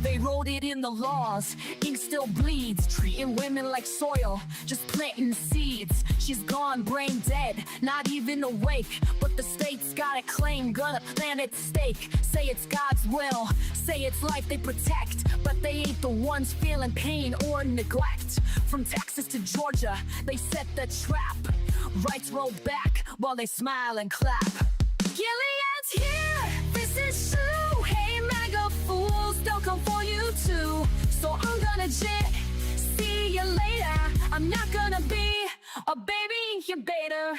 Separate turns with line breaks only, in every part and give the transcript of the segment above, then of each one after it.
They wrote it in the laws, ink still bleeds, treating women like soil, just planting seeds. She's gone, brain dead, not even awake, but the state's got a claim, gonna plant its stake. Say it's God's will, say it's life they protect, but they ain't the ones feeling pain or neglect. From Texas to Georgia, they set the trap. Rights roll back while they smile and clap. Gilead's here, this is true. Hey MAGA fools, they'll come for you too. So I'm gonna jet, see you later. I'm not gonna be a baby incubator.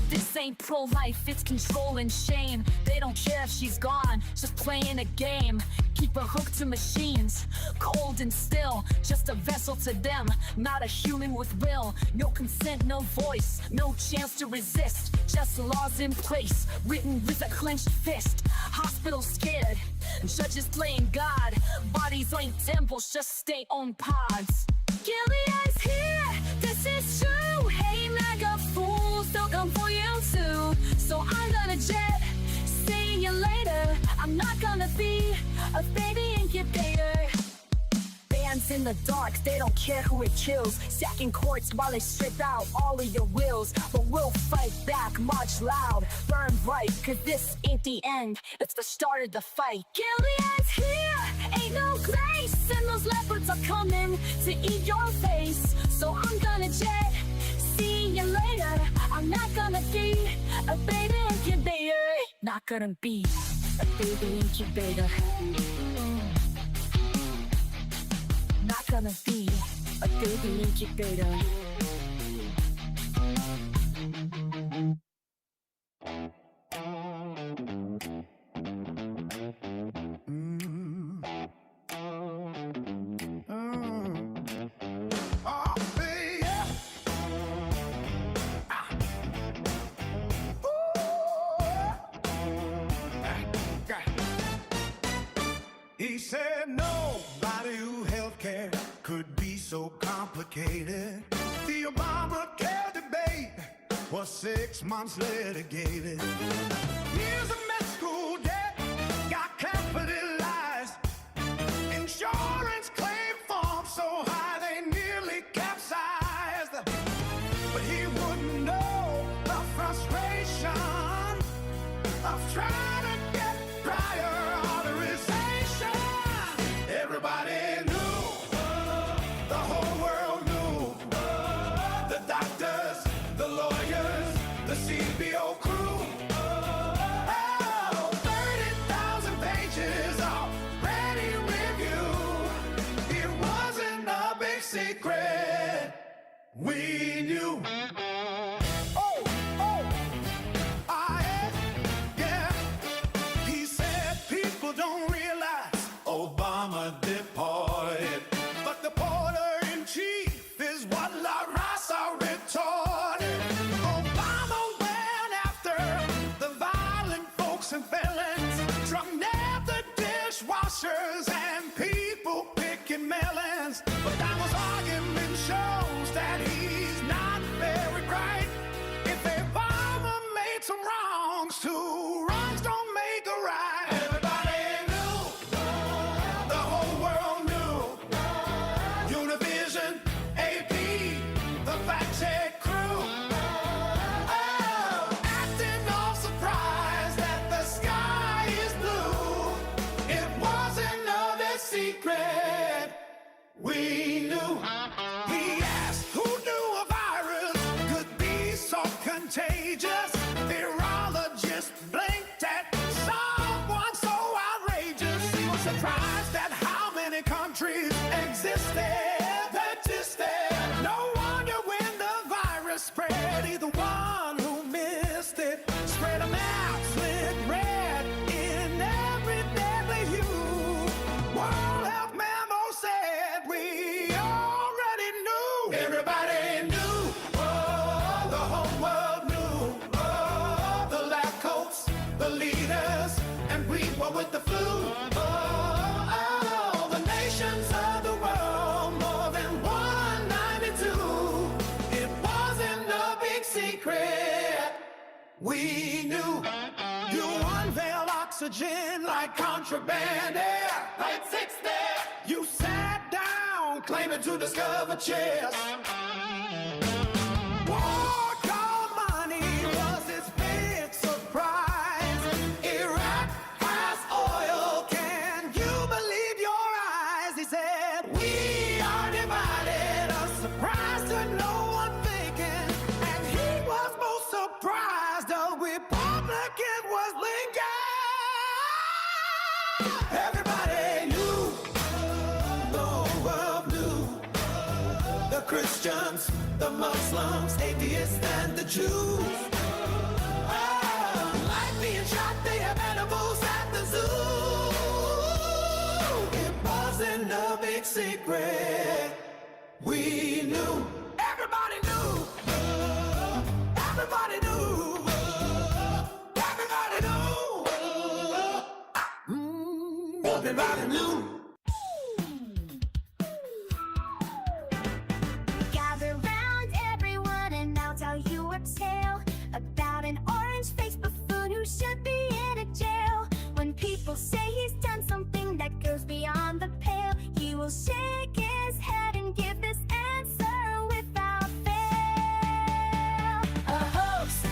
This ain't pro-life, it's control and shame. They don't care if she's gone, just playing a game. Keep her hooked to machines, cold and still, just a vessel to them, not a human with will. No consent, no voice, no chance to resist. Just laws in place, written with a clenched fist. Hospitals scared, judges playing God. Bodies ain't temples, just state-owned pods. Gilead's here, this is true. Hey MAGA fools, they'll come for you too. So I'm gonna jet, see you later. I'm not gonna be a baby incubator. Bands in the dark, they don't care who it kills. Sacking courts while they strip out all of your wills. But we'll fight back, march loud, burn bright, cause this ain't the end, it's the start of the fight. Gilead's here, ain't no grace, and those leopards are coming to eat your face. So I'm gonna jet, see you later. I'm not gonna be a baby incubator. Not gonna be a baby incubator. Not gonna be a baby incubator.
He said nobody who healthcare could be so complicated. The Obamacare debate was 6 months litigated. Years of med school debt got capitalized. Insurance claim forms so high they nearly capsized. But he wouldn't know the frustration of trying to get prior authorization. Everybody knew, the whole world knew. The doctors, the lawyers, the CBO crew. Oh, 30,000 pages already reviewed. It wasn't a big secret, we knew. Don't realize Obama deported, but the porter-in-chief is what La Raza retorted. Obama went after the violent folks and felons, drunk nabbed the dishwashers and people picking melons. But Obama's argument shows that he's not very bright. If Obama made some wrongs, two wrongs don't make a right. We knew. He asked who knew a virus could be so contagious. Virologists blinked at someone so outrageous. He was surprised at how many countries existed. No wonder when the virus spread, he's the one who missed it. Spread them out, slit red in every deadly hue. World Health Memo said we already knew. Everybody knew. Oh, the whole world knew. Oh, the lab coats, the leaders, and we were with the flu. Oh, the nations of the world, more than 192. It was secret. We knew you unveiled oxygen like contraband air. Like 6 there. You sat down, claiming to discover chess. War called money was his big surprise. Iraq has oil, can you believe your eyes? He said, we are divided, a surprise to no one thinking. And he was most surprised a Republican was Lincoln. Everybody knew, the world knew, the Christians, the Muslims, atheists, and the Jews. Like being shot, they have animals at the zoo. It wasn't a big secret. We knew, everybody knew, everybody knew, everybody knew, everybody knew.
Gather round, everyone, and I'll tell you a tale about an orange-faced buffoon who should be in a jail. When people say he's done something that goes beyond the pale, he will shake his head and give this answer without fail. A hoax,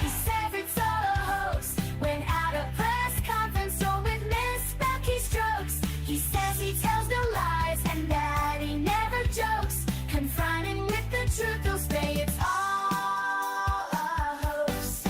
he says it's all a hoax. When at a press conference or with misspelled keystrokes, he says he tells no lies and that he never jokes. Confronting with the truth, he'll say it's all a hoax.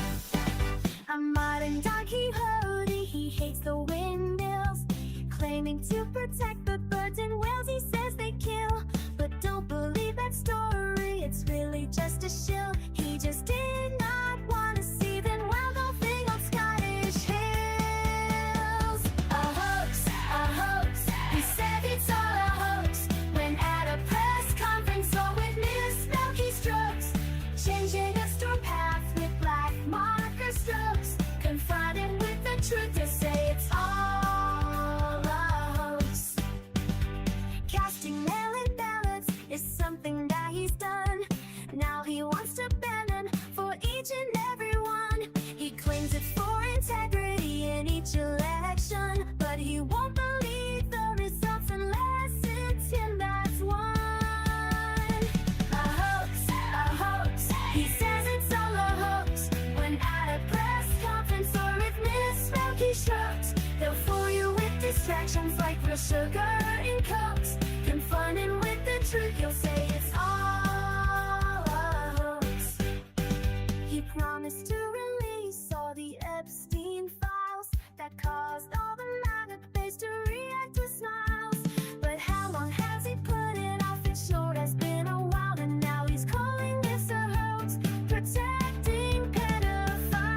A modern Don Quixote, he hates the windmills, claiming to protect the birds and whales he says they kill. But don't believe that story, it's really just a shill. He just did not want to see them wild golfing on Scottish hills. A hoax, he said it's all a hoax. When at a press conference or with misspelled keystrokes, changing a storm path with black marker strokes. Confronted with the truth, he'll say it's all a hoax. Casting mail-in ballots is something that he's done. Now he wants to ban them for each and every one. He claims it's for integrity in each election, but he won't believe the results unless it's him that's won. A hoax, he says it's all a hoax. When at a press conference or with misspelled keystrokes, they'll fool you with distractions like real sugar and cokes. Confronting with the truth, you'll say it's all a hoax. He promised to release all the Epstein files that caused all the MAGA base to react with smiles. But how long has he put it off? It sure has been a while, and now he's calling this a hoax, protecting pedophiles.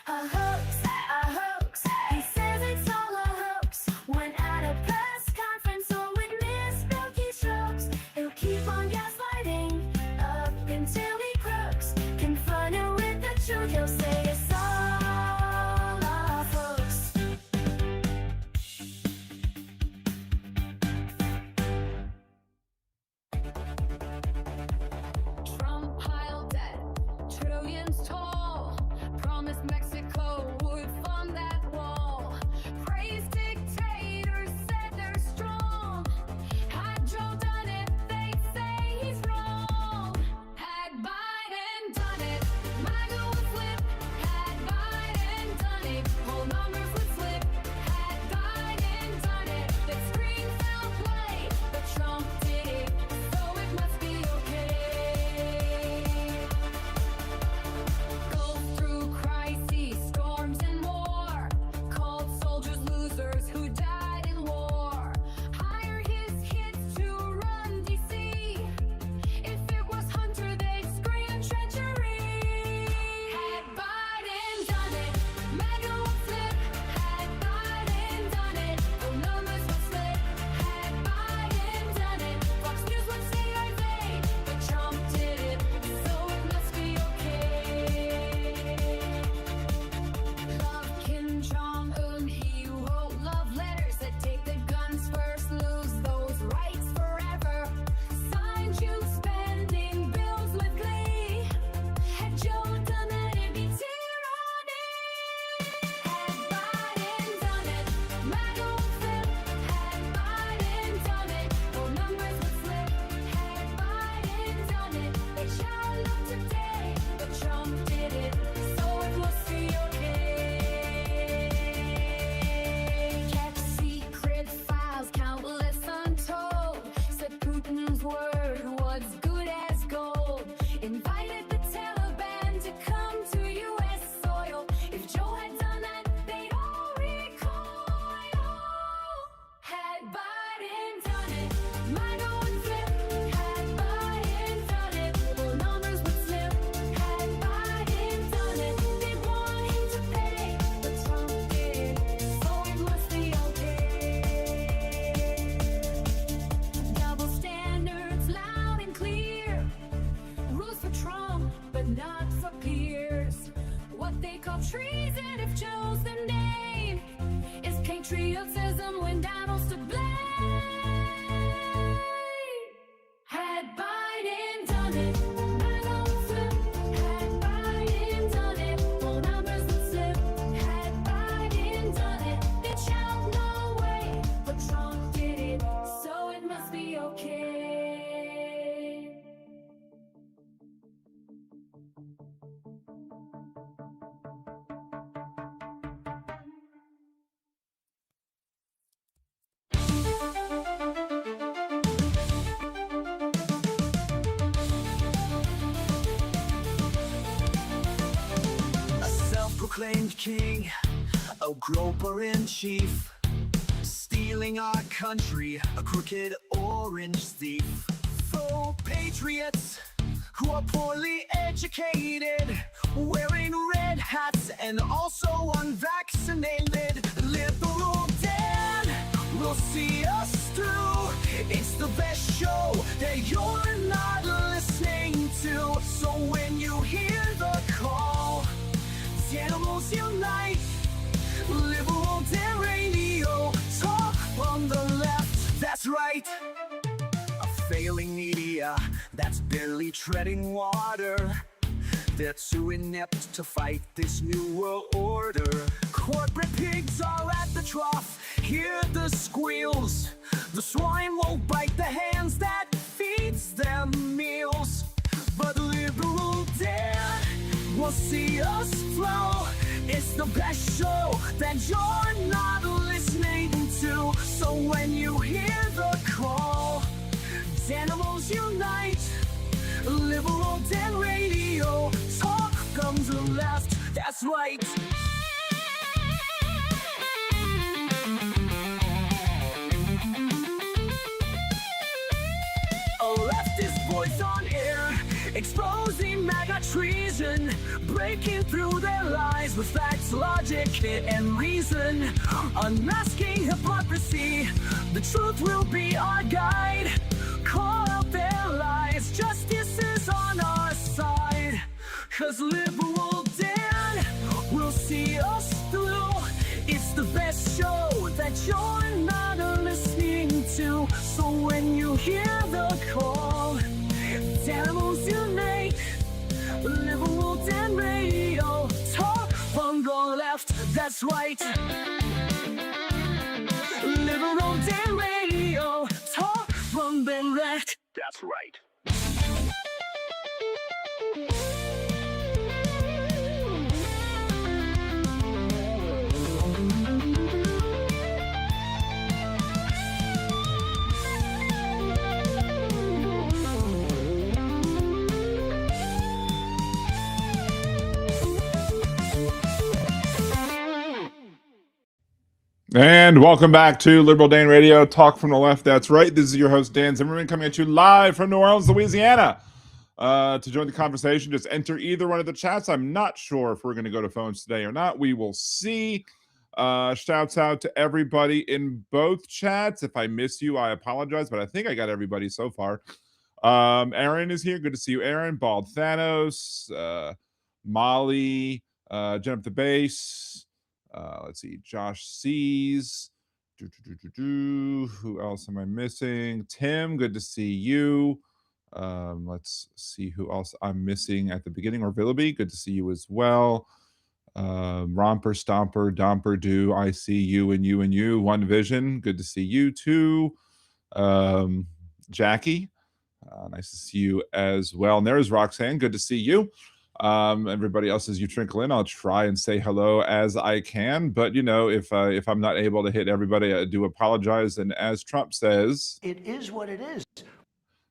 A hoax, he says it's all a hoax. When at a press conference or with misspelled keystrokes,
treason if chose the name. Is patriotism when Donald's to blame? Had Biden done it, bag on flip. Had Biden done it, all numbers would slip. Had Biden done it, then shout no way. But Trump did it, so it must be okay.
A self-proclaimed king, a groper in chief, stealing our country, a crooked orange thief. Faux patriots who are poorly educated, wearing red hats and also unvaccinated. Liberal Dan will see us through. It's the best show that you're not listening to. So when you hear the call, the animals unite. Liberal Dan Radio, talk on the left, that's right. A failing media that's barely treading water. They're too inept to fight this new world order. Corporate pigs are at the trough, hear the squeals. The swine won't bite the hands that feeds them meals. But Liberal Dan will see us flow. It's the best show that you're not listening to. So when you hear the call, animals unite. Liberal Dan Radio, talk from the left, that's right. A leftist voice on air, exposing MAGA treason, breaking through their lies with facts, logic, and reason. Unmasking hypocrisy, the truth will be our guide. Call out their lies, justice is on our side. 'Cause Liberal Dan will see us through. It's the best show that you're not listening to. So when you hear the call, animals unite. Liberal Dan Radio, talk from the left, that's right. Liberal Dan Radio, talk from the left, that's right.
And welcome back to Liberal Dan Radio, talk from the left, that's right. This is your host, Dan Zimmerman, coming at you live from New Orleans, Louisiana. To join the conversation, just enter either one of the chats. I'm not sure if we're going to go to phones today or not. We will see. Shouts out to everybody in both chats. If I miss you, I apologize, but I think I got everybody so far. Aaron is here. Good to see you, Aaron. Bald Thanos, Molly, Jen up the bass. Let's see, Josh C's. Who else am I missing? Tim, good to see you. Let's see who else I'm missing at the beginning. Or Villaby, good to see you as well. Romper, Stomper, Domper, Do, I see you and you and you. One Vision, good to see you too. Jackie, nice to see you as well. And there's Roxanne, good to see you. Everybody else, as you trickle in, I'll try and say hello as I can. But you know, if I'm not able to hit everybody, I do apologize. And as Trump says,
it is what it is.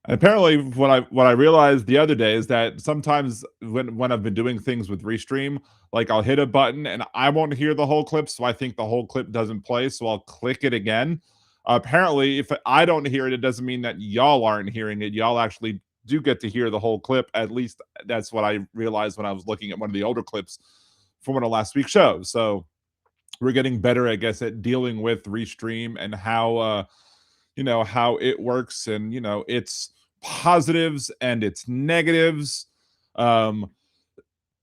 And apparently, what I realized the other day is that sometimes when I've been doing things with Restream, like I'll hit a button and I won't hear the whole clip, so I think the whole clip doesn't play, so I'll click it again. Apparently, if I don't hear it, it doesn't mean that y'all aren't hearing it. Y'all actually do get to hear the whole clip. At least that's what I realized when I was looking at one of the older clips from one of last week's shows. So we're getting better, I guess, at dealing with Restream and how how it works, and its positives and its negatives.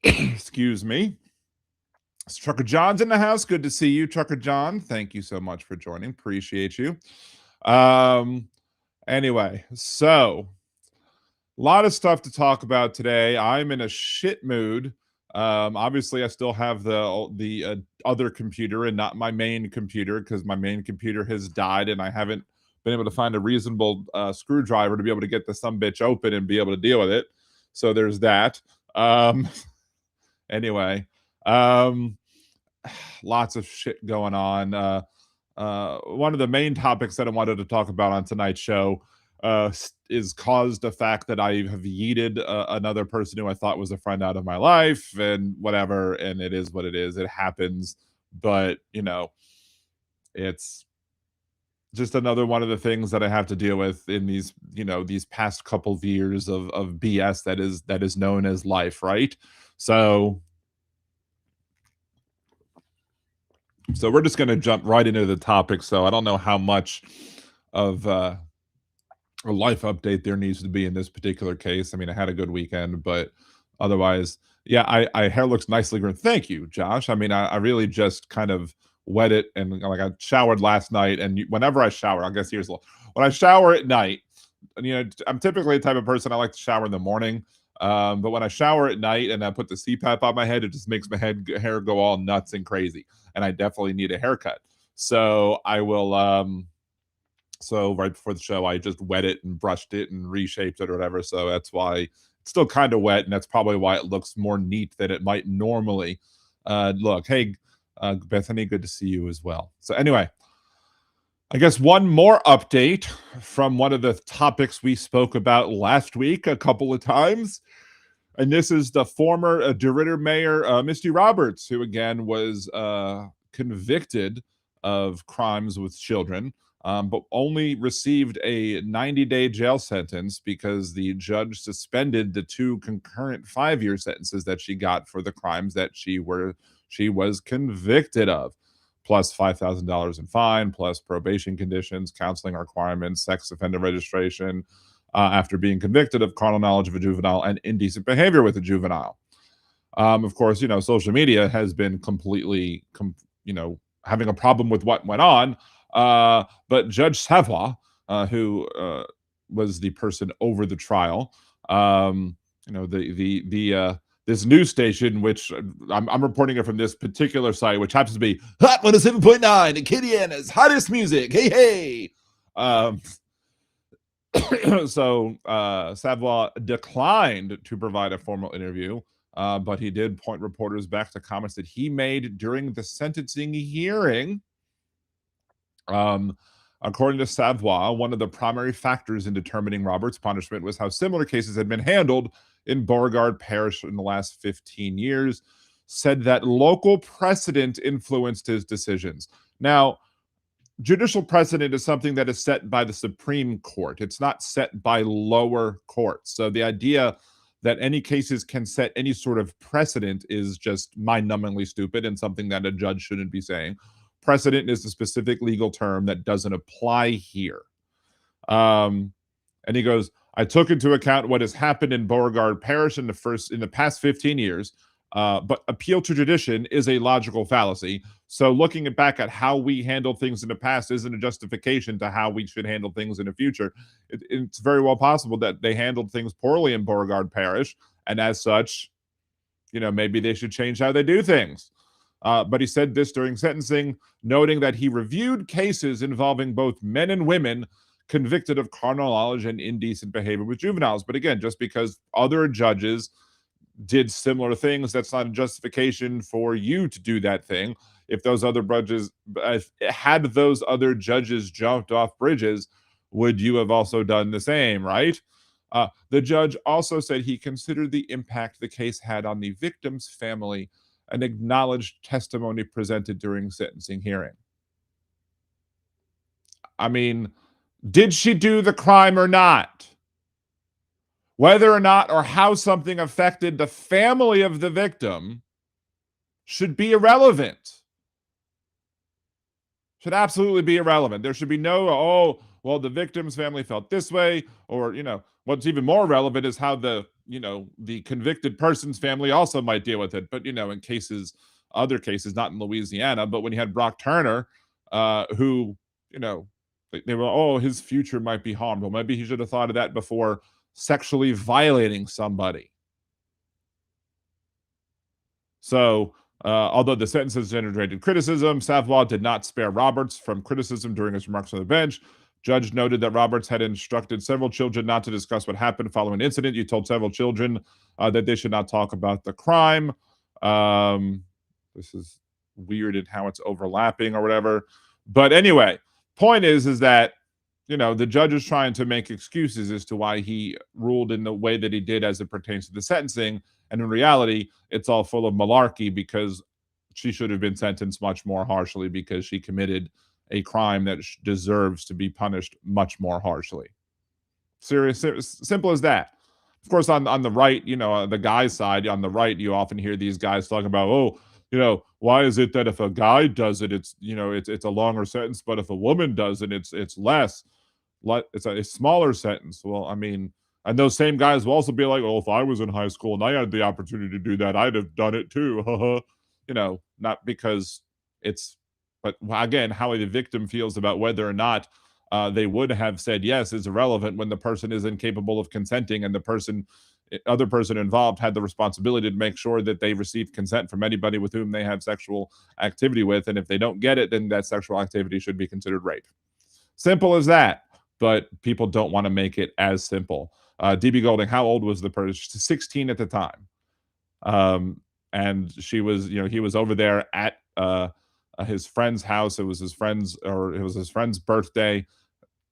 Excuse me. Trucker John's in the house. Good to see you, Trucker John. Thank you so much for joining. Appreciate you. Anyway, so a lot of stuff to talk about today. I'm in a shit mood. Obviously, I still have the other computer and not my main computer because my main computer has died and I haven't been able to find a reasonable screwdriver to be able to get the sumbitch open and be able to deal with it. So there's that. Anyway, lots of shit going on. One of the main topics that I wanted to talk about on tonight's show is caused the fact that I have yeeted another person who I thought was a friend out of my life and whatever, and it is what it is. It happens, but it's just another one of the things that I have to deal with in these these past couple of years of BS that is known as life, right? So we're just going to jump right into the topic. So I don't know how much of a life update there needs to be in this particular case. I mean, I had a good weekend, but otherwise, yeah, I hair looks nicely groomed. Thank you, Josh. I mean, I really just kind of wet it, and like I showered last night, and whenever I shower, I guess here's when I shower at night. And, I'm typically the type of person I like to shower in the morning. But when I shower at night and I put the CPAP on my head, it just makes my hair go all nuts and crazy. And I definitely need a haircut. So I will, so right before the show, I just wet it and brushed it and reshaped it or whatever. So that's why it's still kind of wet. And that's probably why it looks more neat than it might normally look. Hey, Bethany, good to see you as well. So anyway, I guess one more update from one of the topics we spoke about last week a couple of times. And this is the former DeRidder Mayor, Misty Roberts, who again was convicted of crimes with children, but only received a 90-day jail sentence because the judge suspended the 2 concurrent 5-year sentences that she got for the crimes that she was convicted of. Plus $5,000 in fine, plus probation conditions, counseling requirements, sex offender registration, after being convicted of carnal knowledge of a juvenile and indecent behavior with a juvenile. Of course, social media has been completely, having a problem with what went on. But Judge Savoy, who was the person over the trial, this news station, which I'm reporting it from this particular site, which happens to be Hot 107.9, Acadiana's hottest music. Hey. So Savoy declined to provide a formal interview, but he did point reporters back to comments that he made during the sentencing hearing. According to Savoy, one of the primary factors in determining Roberts' punishment was how similar cases had been handled in Beauregard Parish in the last 15 years, said that local precedent influenced his decisions. Now, judicial precedent is something that is set by the Supreme Court. It's not set by lower courts. So the idea that any cases can set any sort of precedent is just mind-numbingly stupid and something that a judge shouldn't be saying. Precedent is a specific legal term that doesn't apply here. And he goes, I took into account what has happened in Beauregard Parish in the past 15 years, but appeal to tradition is a logical fallacy. So looking back at how we handled things in the past isn't a justification to how we should handle things in the future. It's very well possible that they handled things poorly in Beauregard Parish, and as such, maybe they should change how they do things. But he said this during sentencing, noting that he reviewed cases involving both men and women convicted of carnal knowledge and indecent behavior with juveniles. But again, just because other judges did similar things, that's not a justification for you to do that thing. If those other had those other judges jumped off bridges, would you have also done the same, right? The judge also said he considered the impact the case had on the victim's family and acknowledged testimony presented during sentencing hearing. I mean, did she do the crime or not? Whether or not or how something affected the family of the victim should be irrelevant. Should absolutely be irrelevant. There should be no, the victim's family felt this way, or, what's even more relevant is how the convicted person's family also might deal with it. But, in cases other cases, not in Louisiana, but when you had Brock Turner, who, you know, they were, oh, his future might be harmed. Well, maybe he should have thought of that before sexually violating somebody. So, although the sentences generated criticism, Savoy did not spare Roberts from criticism during his remarks on the bench. Judge noted that Roberts had instructed several children not to discuss what happened following an incident. You told several children that they should not talk about the crime. This is weird in how it's overlapping or whatever. But anyway, point is that, you know, the judge is trying to make excuses as to why he ruled in the way that he did as it pertains to the sentencing. And in reality, it's all full of malarkey, because she should have been sentenced much more harshly because she committed a crime that deserves to be punished much more harshly. Serious, simple as that. Of course, on the right, you know, the guy's side, on the right, you often hear these guys talking about, oh, you know, why is it that if a guy does it, it's, you know, it's a longer sentence, but if a woman does it, it's less. It's a smaller sentence. Well, I mean, and those same guys will also be like, oh, if I was in high school and I had the opportunity to do that, I'd have done it too. You know, not because it's, but again, how the victim feels about whether or not they would have said yes is irrelevant when the person is incapable of consenting, and the other person involved had the responsibility to make sure that they received consent from anybody with whom they have sexual activity with. And if they don't get it, then that sexual activity should be considered rape. Simple as that. But people don't want to make it as simple. DB Golding, how old was the person? 16 at the time. And she was, you know, he was over there at his friend's house. It was his friend's birthday.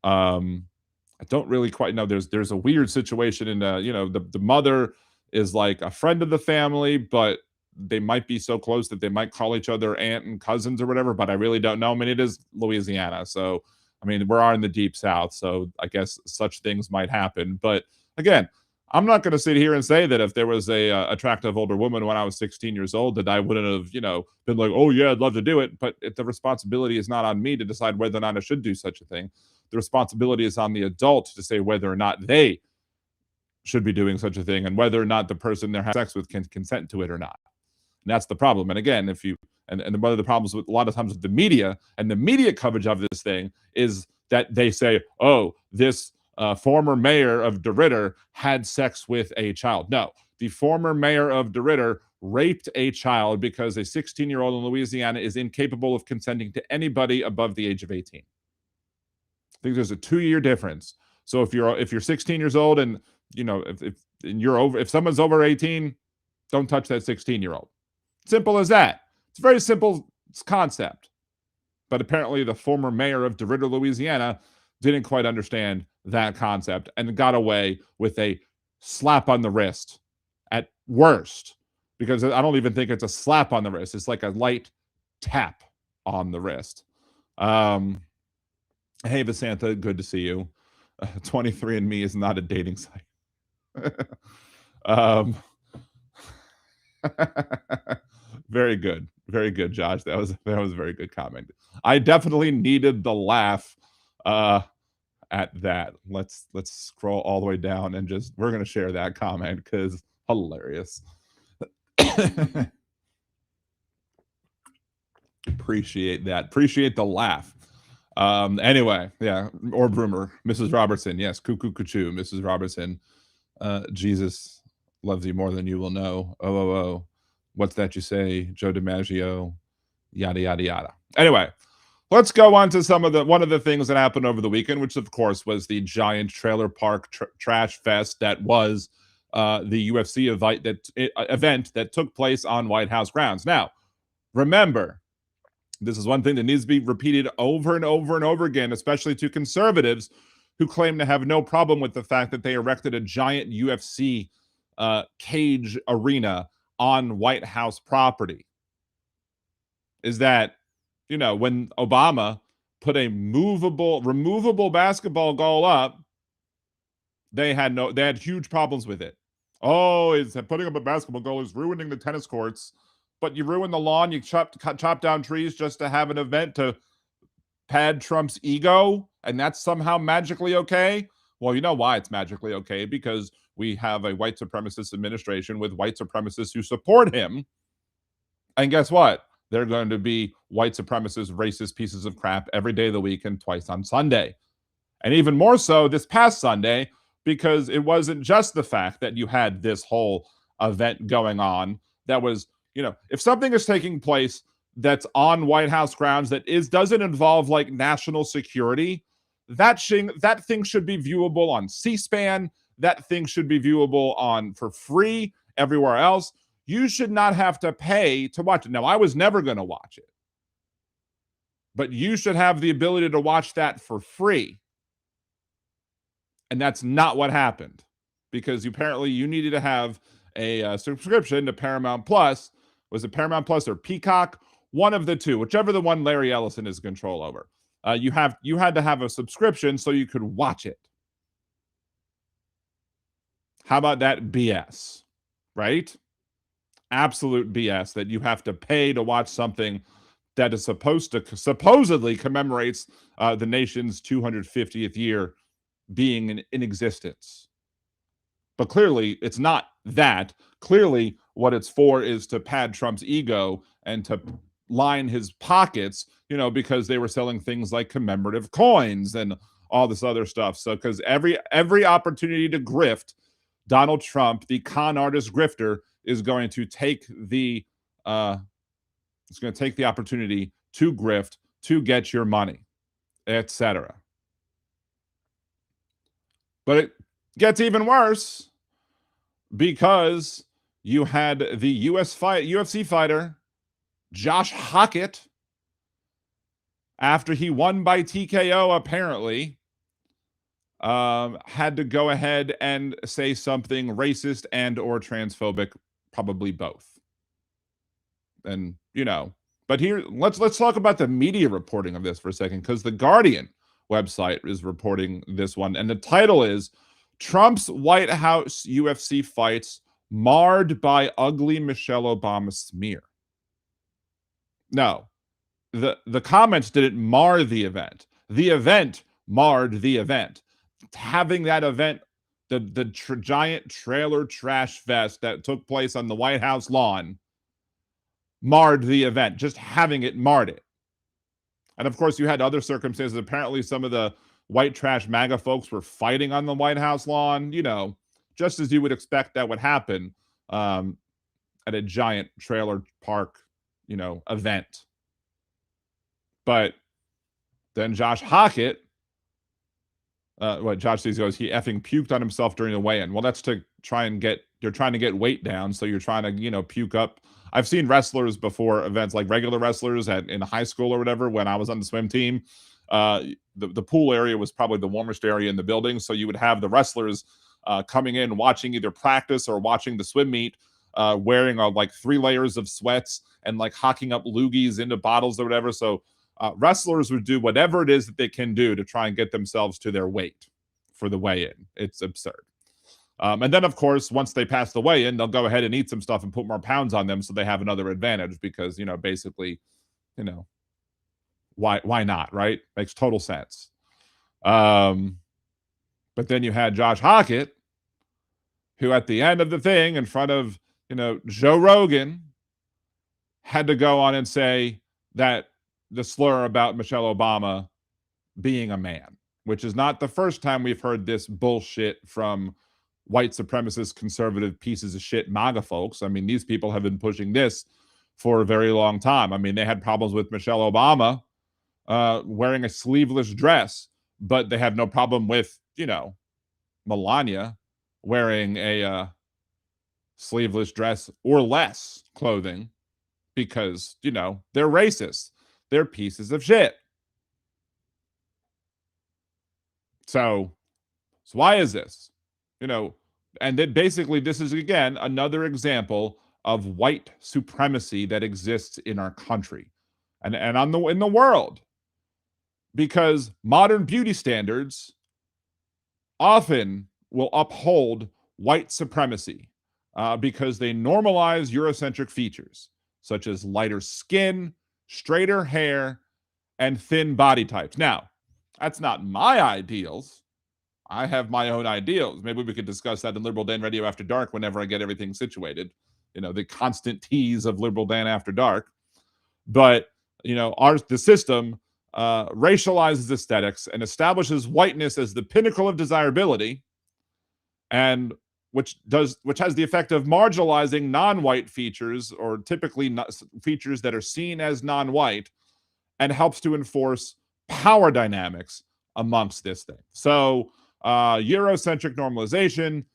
I don't really quite know. There's a weird situation in you know, the mother is like a friend of the family, but they might be so close that they might call each other aunt and cousins or whatever, but I really don't know. I mean, it is Louisiana, so I mean, we're in the deep South, so I guess such things might happen. But again, I'm not going to sit here and say that if there was a attractive older woman when I was 16 years old that I wouldn't have, you know, been like, oh yeah, I'd love to do it. But the responsibility is not on me to decide whether or not I should do such a thing. The responsibility is on the adult to say whether or not they should be doing such a thing, and whether or not the person they're having sex with can consent to it or not. And that's the problem. And again, if you and one of the problems with a lot of times with the media and the media coverage of this thing is that they say, oh, this former mayor of DeRidder had sex with a child. No, the former mayor of DeRidder raped a child because a 16-year-old in Louisiana is incapable of consenting to anybody above the age of 18. I think there's a 2-year difference. So if you're 16 years old and, you know, if someone's over 18, don't touch that 16-year-old. Simple as that. It's a very simple concept. But apparently the former mayor of DeRidder, Louisiana, didn't quite understand that concept and got away with a slap on the wrist at worst, because I don't even think it's a slap on the wrist. It's like a light tap on the wrist. Hey, Vasantha, good to see you. 23andMe is not a dating site. Very good. Very good, Josh. That was a very good comment. I definitely needed the laugh at that. Let's scroll all the way down and we're going to share that comment because hilarious. Appreciate that. Appreciate the laugh. Anyway, yeah. Or Broomer, Mrs. Robertson. Yes, cuckoo cuckoo, Mrs. Robertson. Jesus loves you more than you will know. Oh. What's that you say? Joe DiMaggio, yada, yada, yada. Anyway, let's go on to one of the things that happened over the weekend, which of course was the giant trailer park trash fest that was the UFC event that took place on White House grounds. Now, remember, this is one thing that needs to be repeated over and over and over again, especially to conservatives who claim to have no problem with the fact that they erected a giant UFC cage arena on White House property, is that, you know, when Obama put a removable basketball goal up, they had huge problems with it. Oh, is putting up a basketball goal is ruining the tennis courts, but you ruin the lawn, you chop down trees just to have an event to pad Trump's ego, and that's somehow magically okay? Well, you know why it's magically okay, because we have a white supremacist administration with white supremacists who support him. And guess what? They're going to be white supremacist, racist pieces of crap every day of the week and twice on Sunday. And even more so this past Sunday, because it wasn't just the fact that you had this whole event going on that was, if something is taking place that's on White House grounds that doesn't involve like national security, that thing should be viewable on C-SPAN. That thing should be viewable on for free everywhere else. You should not have to pay to watch it. Now, I was never going to watch it, but you should have the ability to watch that for free. And that's not what happened, because apparently you needed to have a subscription to Paramount Plus. Was it Paramount Plus or Peacock? One of the two, whichever the one Larry Ellison is control over. You had to have a subscription so you could watch it. How about that BS, right? Absolute BS that you have to pay to watch something that is supposedly commemorates the nation's 250th year being in existence. But clearly, it's not that. Clearly, what it's for is to pad Trump's ego and to line his pockets, because they were selling things like commemorative coins and all this other stuff. So, because every opportunity to grift, Donald Trump, the con artist grifter, is going to take the opportunity to grift, to get your money, etc. But it gets even worse, because you had the UFC fighter Josh Hokit, after he won by TKO, apparently, had to go ahead and say something racist and or transphobic, probably both. And, but here, let's talk about the media reporting of this for a second, because the Guardian website is reporting this one, and the title is Trump's White House UFC fights marred by ugly Michelle Obama smear. No, the comments didn't mar the event. The event marred the event. Having that event, the giant trailer trash fest that took place on the White House lawn, marred the event. Just having it marred it. And of course, you had other circumstances. Apparently, some of the white trash MAGA folks were fighting on the White House lawn, just as you would expect that would happen at a giant trailer park, event. But then Josh Hokit, Josh says, he effing puked on himself during the weigh-in. Well, that's to try and you're trying to get weight down, so you're trying to, puke up. I've seen wrestlers before events, like regular wrestlers in high school or whatever, when I was on the swim team. The pool area was probably the warmest area in the building, so you would have the wrestlers coming in, watching either practice or watching the swim meet, wearing like 3 layers of sweats and like hocking up loogies into bottles or whatever. So wrestlers would do whatever it is that they can do to try and get themselves to their weight for the weigh-in. It's absurd. And then, of course, once they pass the weigh-in, they'll go ahead and eat some stuff and put more pounds on them so they have another advantage, because, basically, why not, right? Makes total sense. But then you had Josh Hokit, who at the end of the thing, in front of, Joe Rogan, had to go on and say that the slur about Michelle Obama being a man, which is not the first time we've heard this bullshit from white supremacist, conservative pieces of shit MAGA folks. I mean, these people have been pushing this for a very long time. I mean, they had problems with Michelle Obama wearing a sleeveless dress, but they have no problem with, Melania wearing a sleeveless dress or less clothing, because, they're racist. They're pieces of shit. So why is this? And then basically this is, again, another example of white supremacy that exists in our country and in the world. Because modern beauty standards often will uphold white supremacy because they normalize Eurocentric features, such as lighter skin, straighter hair, and thin body types. Now, that's not my ideals. I have my own ideals. Maybe we could discuss that in Liberal Dan Radio After Dark whenever I get everything situated. the constant tease of liberal Dan After Dark. But the system racializes aesthetics and establishes whiteness as the pinnacle of desirability, and which has the effect of marginalizing non-white features, or typically features that are seen as non-white, and helps to enforce power dynamics amongst this thing. So Eurocentric normalization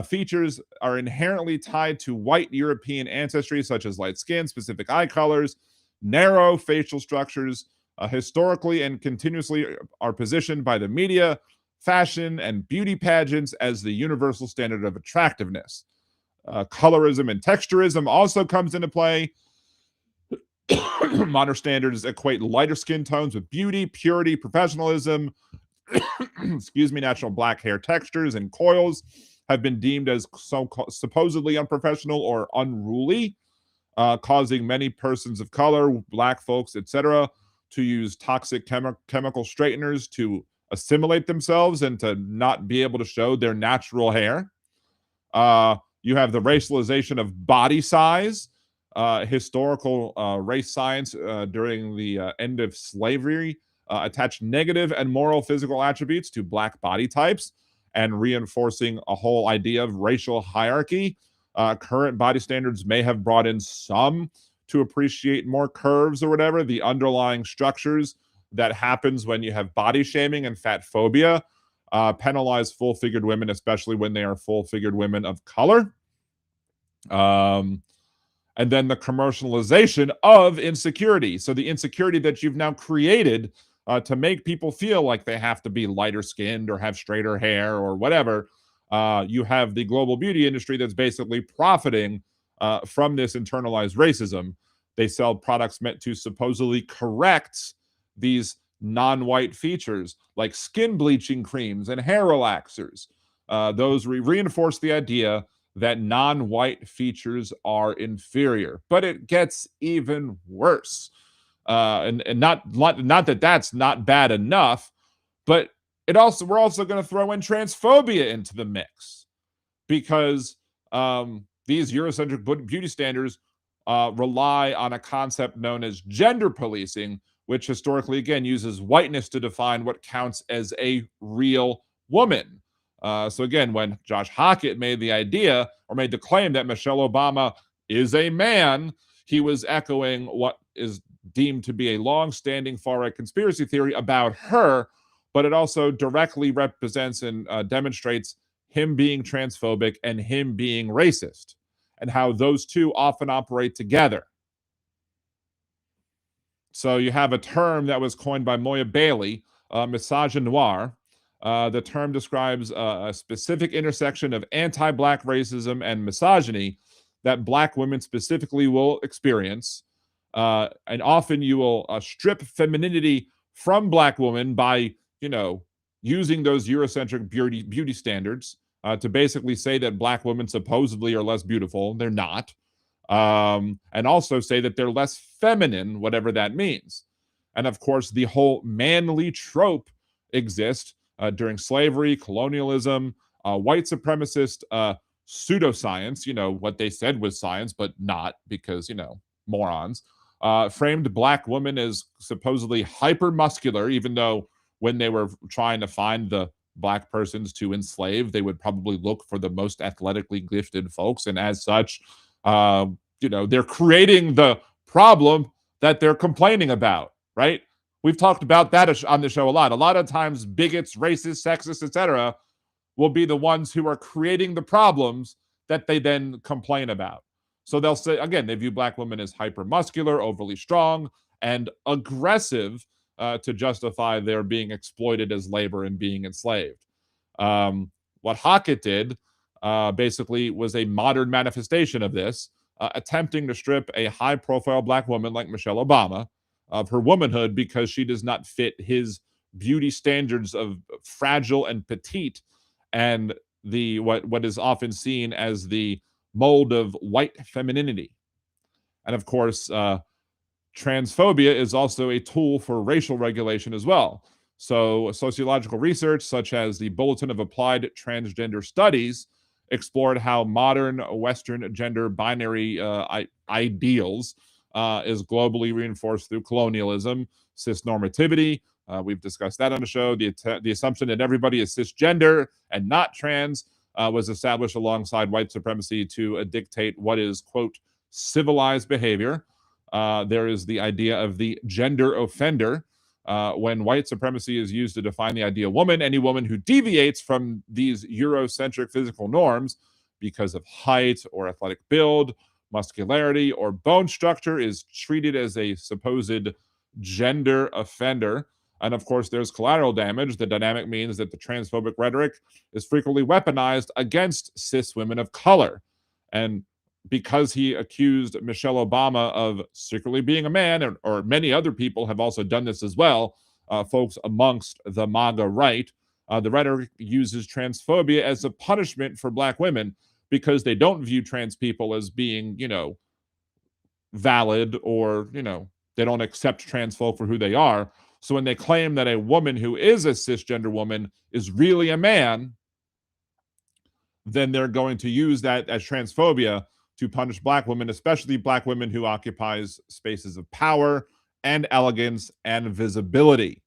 features are inherently tied to white European ancestry, such as light skin, specific eye colors, narrow facial structures, historically and continuously are positioned by the media, fashion, and beauty pageants as the universal standard of attractiveness. Colorism and texturism also comes into play. Modern standards equate lighter skin tones with beauty, purity, professionalism. Natural black hair textures and coils have been deemed as supposedly unprofessional or unruly, causing many persons of color, black folks, etc., to use toxic chemical straighteners to assimilate themselves and to not be able to show their natural hair. You have the racialization of body size. Historical race science during the end of slavery attached negative and moral physical attributes to black body types, and reinforcing a whole idea of racial hierarchy. Current body standards may have brought in some to appreciate more curves or whatever. The underlying structures that happens when you have body shaming and fat phobia penalize full-figured women, especially when they are full-figured women of color. And then the commercialization of insecurity. So the insecurity that you've now created to make people feel like they have to be lighter skinned or have straighter hair or whatever. You have the global beauty industry that's basically profiting from this internalized racism. They sell products meant to supposedly correct these non-white features, like skin bleaching creams and hair relaxers. Those reinforce the idea that non-white features are inferior. But it gets even worse. And not that that's not bad enough, but we're also going to throw in transphobia into the mix, because these Eurocentric beauty standards rely on a concept known as gender policing, which historically, again, uses whiteness to define what counts as a real woman. So again, when Josh Hokit made the claim that Michelle Obama is a man, he was echoing what is deemed to be a long-standing far-right conspiracy theory about her, but it also directly represents and demonstrates him being transphobic and him being racist, and how those two often operate together. So you have a term that was coined by Moya Bailey, misogynoir. The term describes a specific intersection of anti-black racism and misogyny that black women specifically will experience. And often you will strip femininity from black women by, using those Eurocentric beauty standards to basically say that black women supposedly are less beautiful. They're not. And also say that they're less feminine, whatever that means. And of course, the whole manly trope exists during slavery, colonialism, white supremacist pseudoscience, what they said was science, but not, because, morons, framed black women as supposedly hypermuscular, even though when they were trying to find the black persons to enslave, they would probably look for the most athletically gifted folks. And as such, they're creating the problem that they're complaining about, right? We've talked about that on the show a lot. A lot of times bigots, racists, sexists, etc., will be the ones who are creating the problems that they then complain about. So they'll say, again, they view black women as hypermuscular, overly strong, and aggressive to justify their being exploited as labor and being enslaved. What Hokit did basically was a modern manifestation of this, attempting to strip a high-profile black woman like Michelle Obama of her womanhood because she does not fit his beauty standards of fragile and petite, and the what is often seen as the mold of white femininity. And of course, transphobia is also a tool for racial regulation as well. So sociological research, such as the Bulletin of Applied Transgender Studies, explored how modern Western gender binary ideals is globally reinforced through colonialism, cisnormativity. We've discussed that on the show. The assumption that everybody is cisgender and not trans was established alongside white supremacy to dictate what is, quote, civilized behavior. There is the idea of the gender offender. When white supremacy is used to define the ideal woman, any woman who deviates from these Eurocentric physical norms because of height or athletic build, muscularity, or bone structure is treated as a supposed gender offender. And of course, there's collateral damage. The dynamic means that the transphobic rhetoric is frequently weaponized against cis women of color. And because he accused Michelle Obama of secretly being a man, or many other people have also done this as well, folks amongst the MAGA right, the rhetoric uses transphobia as a punishment for Black women because they don't view trans people as being, valid, or, they don't accept trans folk for who they are. So when they claim that a woman who is a cisgender woman is really a man, then they're going to use that as transphobia to punish Black women, especially Black women who occupies spaces of power and elegance and visibility.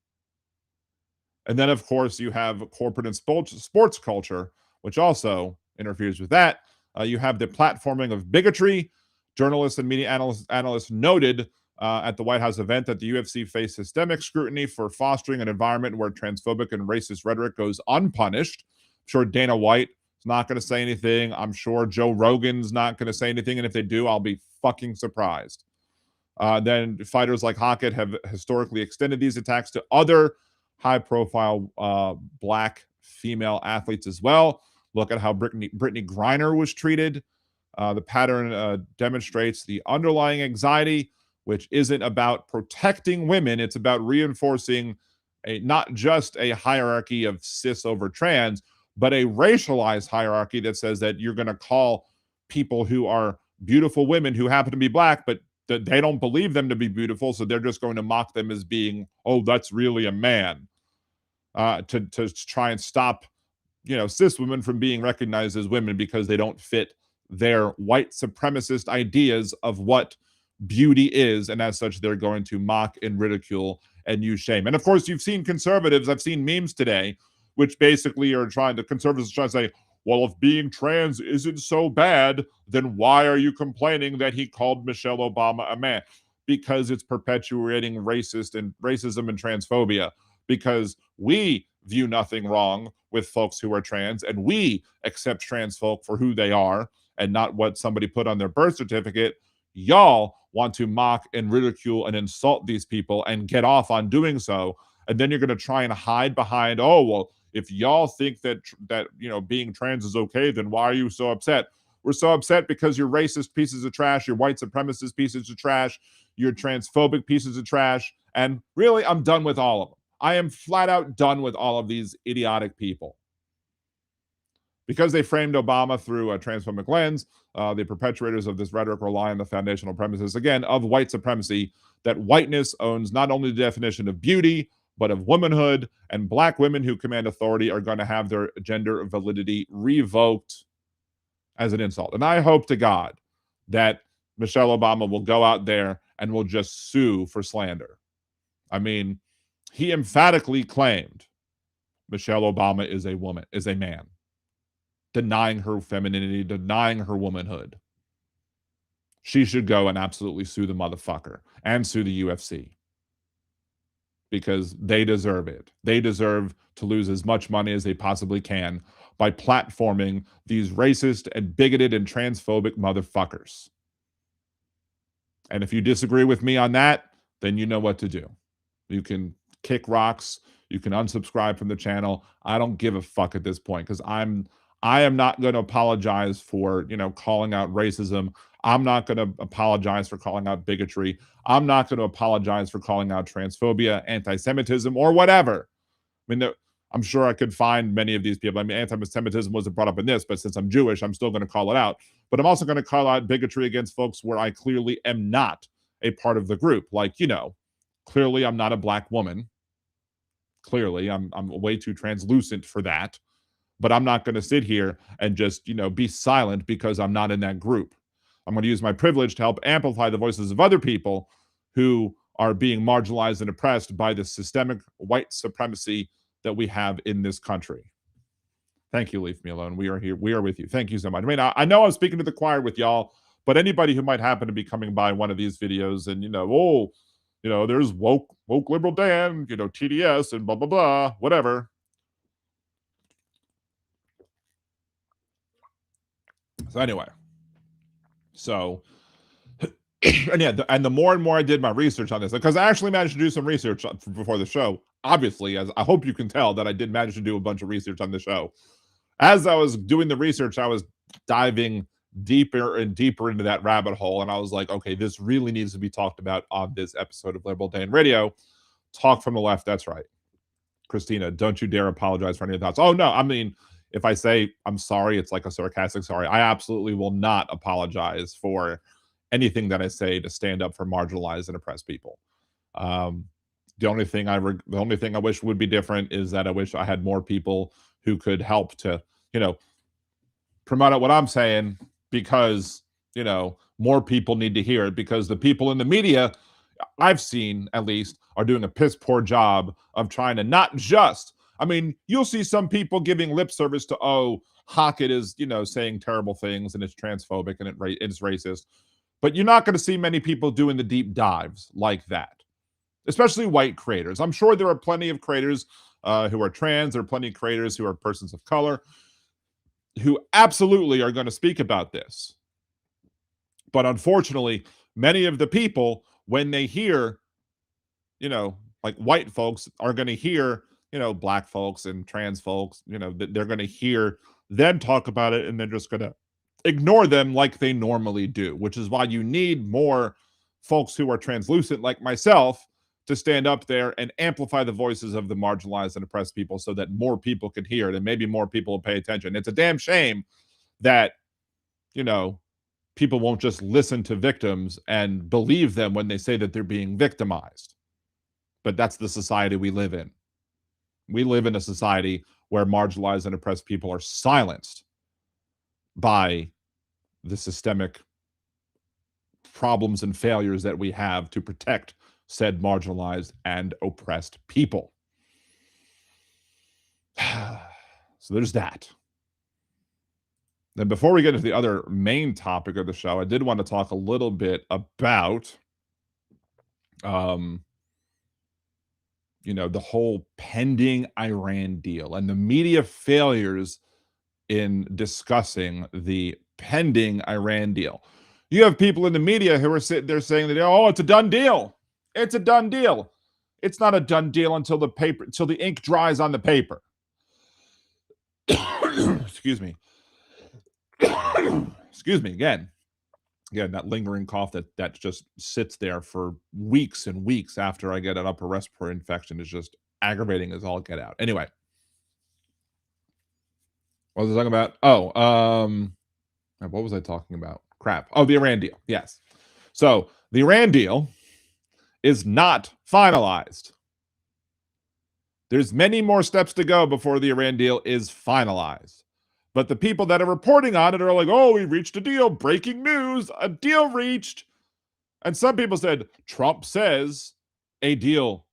And then, of course, you have corporate and sports culture, which also interferes with that. You have the platforming of bigotry. Journalists and media analysts noted at the White House event that the UFC faced systemic scrutiny for fostering an environment where transphobic and racist rhetoric goes unpunished. I'm sure Dana White is not going to say anything. I'm sure Joe Rogan's not going to say anything. And if they do, I'll be fucking surprised. Then fighters like Hokit have historically extended these attacks to other high-profile Black female athletes as well. Look at how Brittany Griner was treated. The pattern demonstrates the underlying anxiety, which isn't about protecting women. It's about reinforcing not just a hierarchy of cis over trans, but a racialized hierarchy that says that you're going to call people who are beautiful women who happen to be Black, but that they don't believe them to be beautiful, so they're just going to mock them as being, oh, that's really a man, to try and stop, cis women from being recognized as women because they don't fit their white supremacist ideas of what beauty is, and as such, they're going to mock and ridicule and use shame. And of course, you've seen conservatives, I've seen memes today, which basically are conservatives are trying to say, well, if being trans isn't so bad, then why are you complaining that he called Michelle Obama a man? Because it's perpetuating racism and transphobia. Because we view nothing wrong with folks who are trans, and we accept trans folk for who they are and not what somebody put on their birth certificate. Y'all want to mock and ridicule and insult these people and get off on doing so. And then you're going to try and hide behind, oh, well, if y'all think that being trans is okay, then why are you so upset? We're so upset because you're racist pieces of trash, you're white supremacist pieces of trash, you're transphobic pieces of trash, and really, I'm done with all of them. I am flat out done with all of these idiotic people. Because they framed Obama through a transphobic lens, the perpetrators of this rhetoric rely on the foundational premises, again, of white supremacy, that whiteness owns not only the definition of beauty, but of womanhood, and Black women who command authority are going to have their gender validity revoked as an insult. And I hope to God that Michelle Obama will go out there and will just sue for slander. I mean, he emphatically claimed Michelle Obama is a woman, is a man, denying her femininity, denying her womanhood. She should go and absolutely sue the motherfucker and sue the UFC. Because they deserve it. They deserve to lose as much money as they possibly can by platforming these racist and bigoted and transphobic motherfuckers. And if you disagree with me on that, then you know what to do. You can kick rocks. You can unsubscribe from the channel. I don't give a fuck at this point because I am not going to apologize for, calling out racism. I'm not going to apologize for calling out bigotry. I'm not going to apologize for calling out transphobia, anti-Semitism, or whatever. I mean, I'm sure I could find many of these people. I mean, anti-Semitism wasn't brought up in this, but since I'm Jewish, I'm still going to call it out. But I'm also going to call out bigotry against folks where I clearly am not a part of the group. Like, clearly I'm not a Black woman. Clearly, I'm way too translucent for that. but I'm not going to sit here and just, be silent because I'm not in that group. I'm going to use my privilege to help amplify the voices of other people who are being marginalized and oppressed by the systemic white supremacy that we have in this country. Thank you, Leave Me Alone. We are here. We are with you. Thank you so much. I mean, I know I'm speaking to the choir with y'all, but anybody who might happen to be coming by one of these videos and, there's woke liberal Dan, TDS and blah, blah, blah, whatever. So anyway, and yeah, and the more and more I did my research on this, because I actually managed to do some research before the show. Obviously, as I hope you can tell that I did manage to do a bunch of research on the show. As I was doing the research, I was diving deeper and deeper into that rabbit hole, and I was like, okay, this really needs to be talked about on this episode of Liberal Dan Radio. Talk from the left. That's right. Christina, don't you dare apologize for any of thoughts. Oh, no. I mean, if I say I'm sorry, it's like a sarcastic sorry. I absolutely will not apologize for anything that I say to stand up for marginalized and oppressed people. The only thing I wish would be different is that I wish I had more people who could help to, promote out what I'm saying, because, more people need to hear it, because the people in the media I've seen, at least, are doing a piss poor job of trying to not just, you'll see some people giving lip service to, Hokit is, saying terrible things and it's transphobic and it's racist. But you're not going to see many people doing the deep dives like that, especially white creators. I'm sure there are plenty of creators who are trans. There are plenty of creators who are persons of color who absolutely are going to speak about this. But unfortunately, many of the people, when they hear, like white folks are going to hear, black folks and trans folks, they're going to hear them talk about it, and they're just going to ignore them like they normally do, which is why you need more folks who are translucent like myself to stand up there and amplify the voices of the marginalized and oppressed people so that more people can hear it and maybe more people will pay attention. It's a damn shame that, people won't just listen to victims and believe them when they say that they're being victimized. But that's the society we live in. We live in a society where marginalized and oppressed people are silenced by the systemic problems and failures that we have to protect said marginalized and oppressed people. So there's that. Then before we get into the other main topic of the show, I did want to talk a little bit about, the whole pending Iran deal and the media failures in discussing the pending Iran deal. You have people in the media who are sitting there saying that, it's a done deal. It's a done deal. It's not a done deal until the ink dries on the paper. Excuse me. Excuse me again, that lingering cough that just sits there for weeks and weeks after I get an upper respiratory infection is just aggravating as all get out. Anyway, what was I talking about? What was I talking about? Crap. Oh, the Iran deal. Yes. So the Iran deal is not finalized. There's many more steps to go before the Iran deal is finalized. But the people that are reporting on it are like, we reached a deal. Breaking news. A deal reached. And some people said, Trump says a deal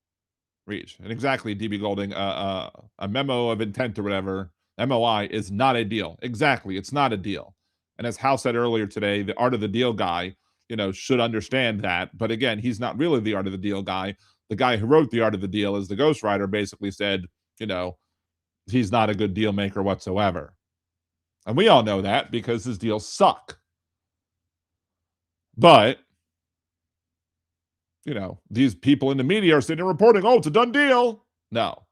reached. And exactly, DB Golding, a memo of intent or whatever, MOI, is not a deal. Exactly, it's not a deal. And as Hal said earlier today, the art of the deal guy, should understand that. But again, he's not really the art of the deal guy. The guy who wrote the art of the deal is the ghostwriter, basically said, he's not a good deal maker whatsoever. And we all know that because his deals suck. But, these people in the media are sitting there reporting, it's a done deal. No.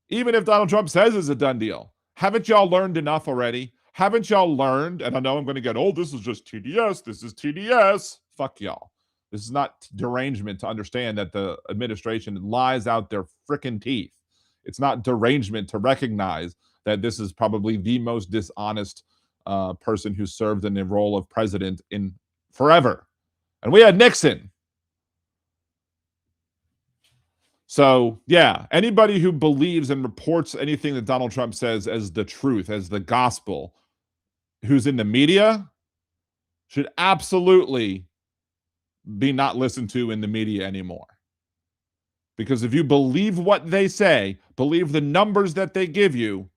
Even if Donald Trump says it's a done deal, haven't y'all learned enough already? Haven't y'all learned? And I know I'm going to get, this is just TDS. This is TDS. Fuck y'all. This is not derangement to understand that the administration lies out their frickin' teeth. It's not derangement to recognize that this is probably the most dishonest person who served in the role of president in forever. And we had Nixon. So, yeah, anybody who believes and reports anything that Donald Trump says as the truth, as the gospel, who's in the media, should absolutely be not listened to in the media anymore. Because if you believe what they say, believe the numbers that they give you,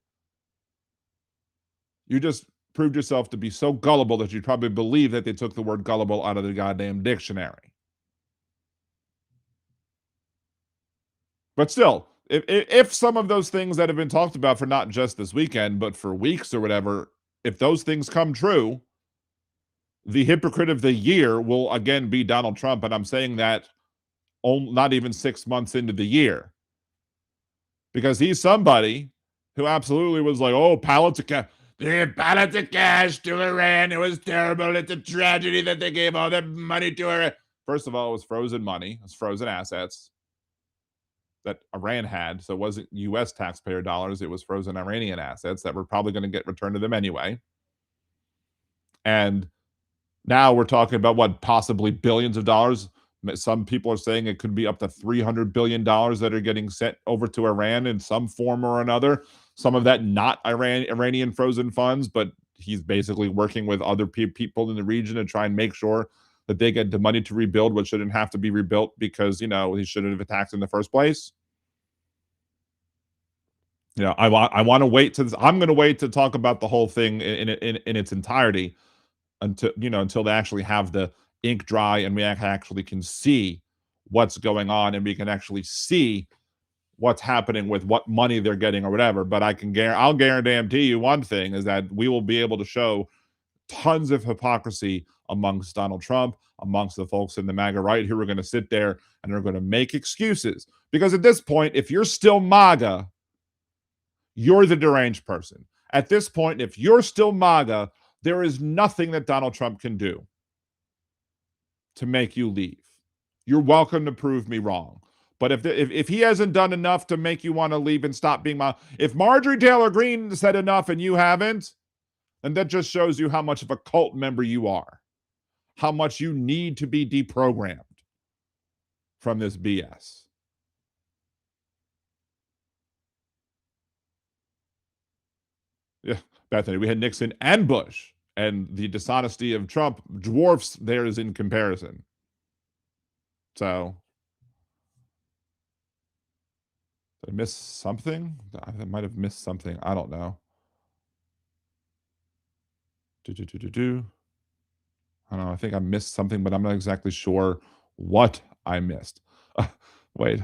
you just proved yourself to be so gullible that you'd probably believe that they took the word gullible out of the goddamn dictionary. But still, if some of those things that have been talked about for not just this weekend, but for weeks or whatever, if those things come true, the hypocrite of the year will again be Donald Trump. And I'm saying that not even 6 months into the year. Because he's somebody who absolutely was like, oh, pallets of cash. They gave pallets of cash to Iran. It was terrible. It's a tragedy that they gave all that money to Iran. First of all, it was frozen money. It was frozen assets that Iran had. So it wasn't U.S. taxpayer dollars. It was frozen Iranian assets that were probably going to get returned to them anyway. And now we're talking about what, possibly billions of dollars. Some people are saying it could be up to $300 billion that are getting sent over to Iran in some form or another. Some of that not Iranian frozen funds, but he's basically working with other people in the region to try and make sure that they get the money to rebuild what shouldn't have to be rebuilt because, he shouldn't have attacked in the first place. I want to wait I'm going to wait to talk about the whole thing in its entirety until they actually have the ink dry and we actually can see what's going on and we can actually see what's happening with what money they're getting or whatever. But I'll guarantee you one thing is that we will be able to show tons of hypocrisy amongst Donald Trump, amongst the folks in the MAGA right who are going to sit there and are going to make excuses. Because at this point, if you're still MAGA, you're the deranged person. At this point, if you're still MAGA, there is nothing that Donald Trump can do to make you leave. You're welcome to prove me wrong. But if he hasn't done enough to make you want to leave and stop being if Marjorie Taylor Greene said enough and you haven't, then that just shows you how much of a cult member you are. How much you need to be deprogrammed from this BS. Yeah, Bethany, we had Nixon and Bush, and the dishonesty of Trump dwarfs theirs in comparison. So, did I miss something? I might have missed something. I don't know. I don't know. I think I missed something, but I'm not exactly sure what I missed. Wait.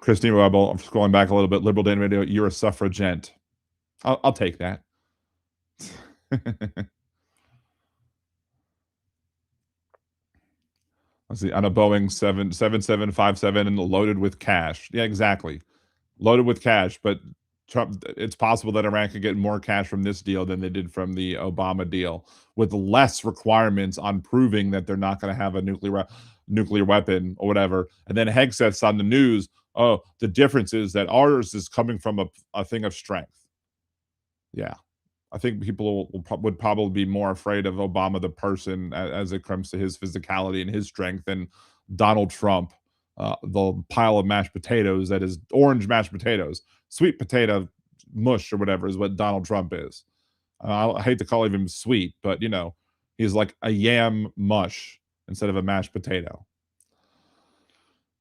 Christine Rebel, I'm scrolling back a little bit. Liberal Dan Radio, you're a suffragette. I'll take that. Let's see, on a Boeing 777 and loaded with cash. Yeah, exactly. Loaded with cash, but Trump, it's possible that Iran could get more cash from this deal than they did from the Obama deal, with less requirements on proving that they're not going to have a nuclear weapon or whatever. And then Hegseth's on the news, oh, the difference is that ours is coming from a thing of strength. Yeah. I think people would probably be more afraid of Obama, the person, as it comes to his physicality and his strength, than Donald Trump, the pile of mashed potatoes that is orange mashed potatoes. Sweet potato mush or whatever is what Donald Trump is. I hate to call him sweet, but, he's like a yam mush instead of a mashed potato.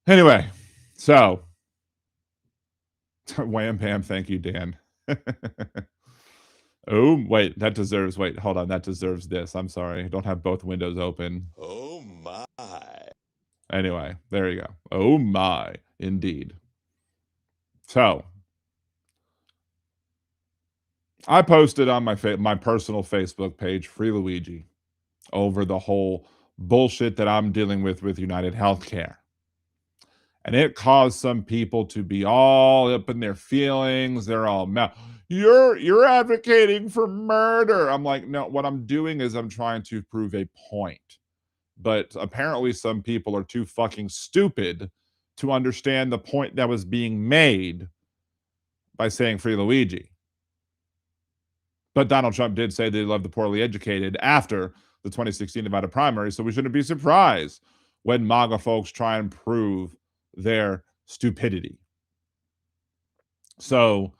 Anyway, so wham bam, thank you, Dan. Oh, wait, that deserves this. I'm sorry. I don't have both windows open.
Oh my.
Anyway, there you go. Oh my, indeed. So, I posted on my personal Facebook page, Free Luigi, over the whole bullshit that I'm dealing with United Healthcare. And it caused some people to be all up in their feelings. They're all mad. You're advocating for murder. I'm like, no, what I'm doing is I'm trying to prove a point. But apparently some people are too fucking stupid to understand the point that was being made by saying Free Luigi. But Donald Trump did say they love the poorly educated after the 2016 Nevada primary, so we shouldn't be surprised when MAGA folks try and prove their stupidity. So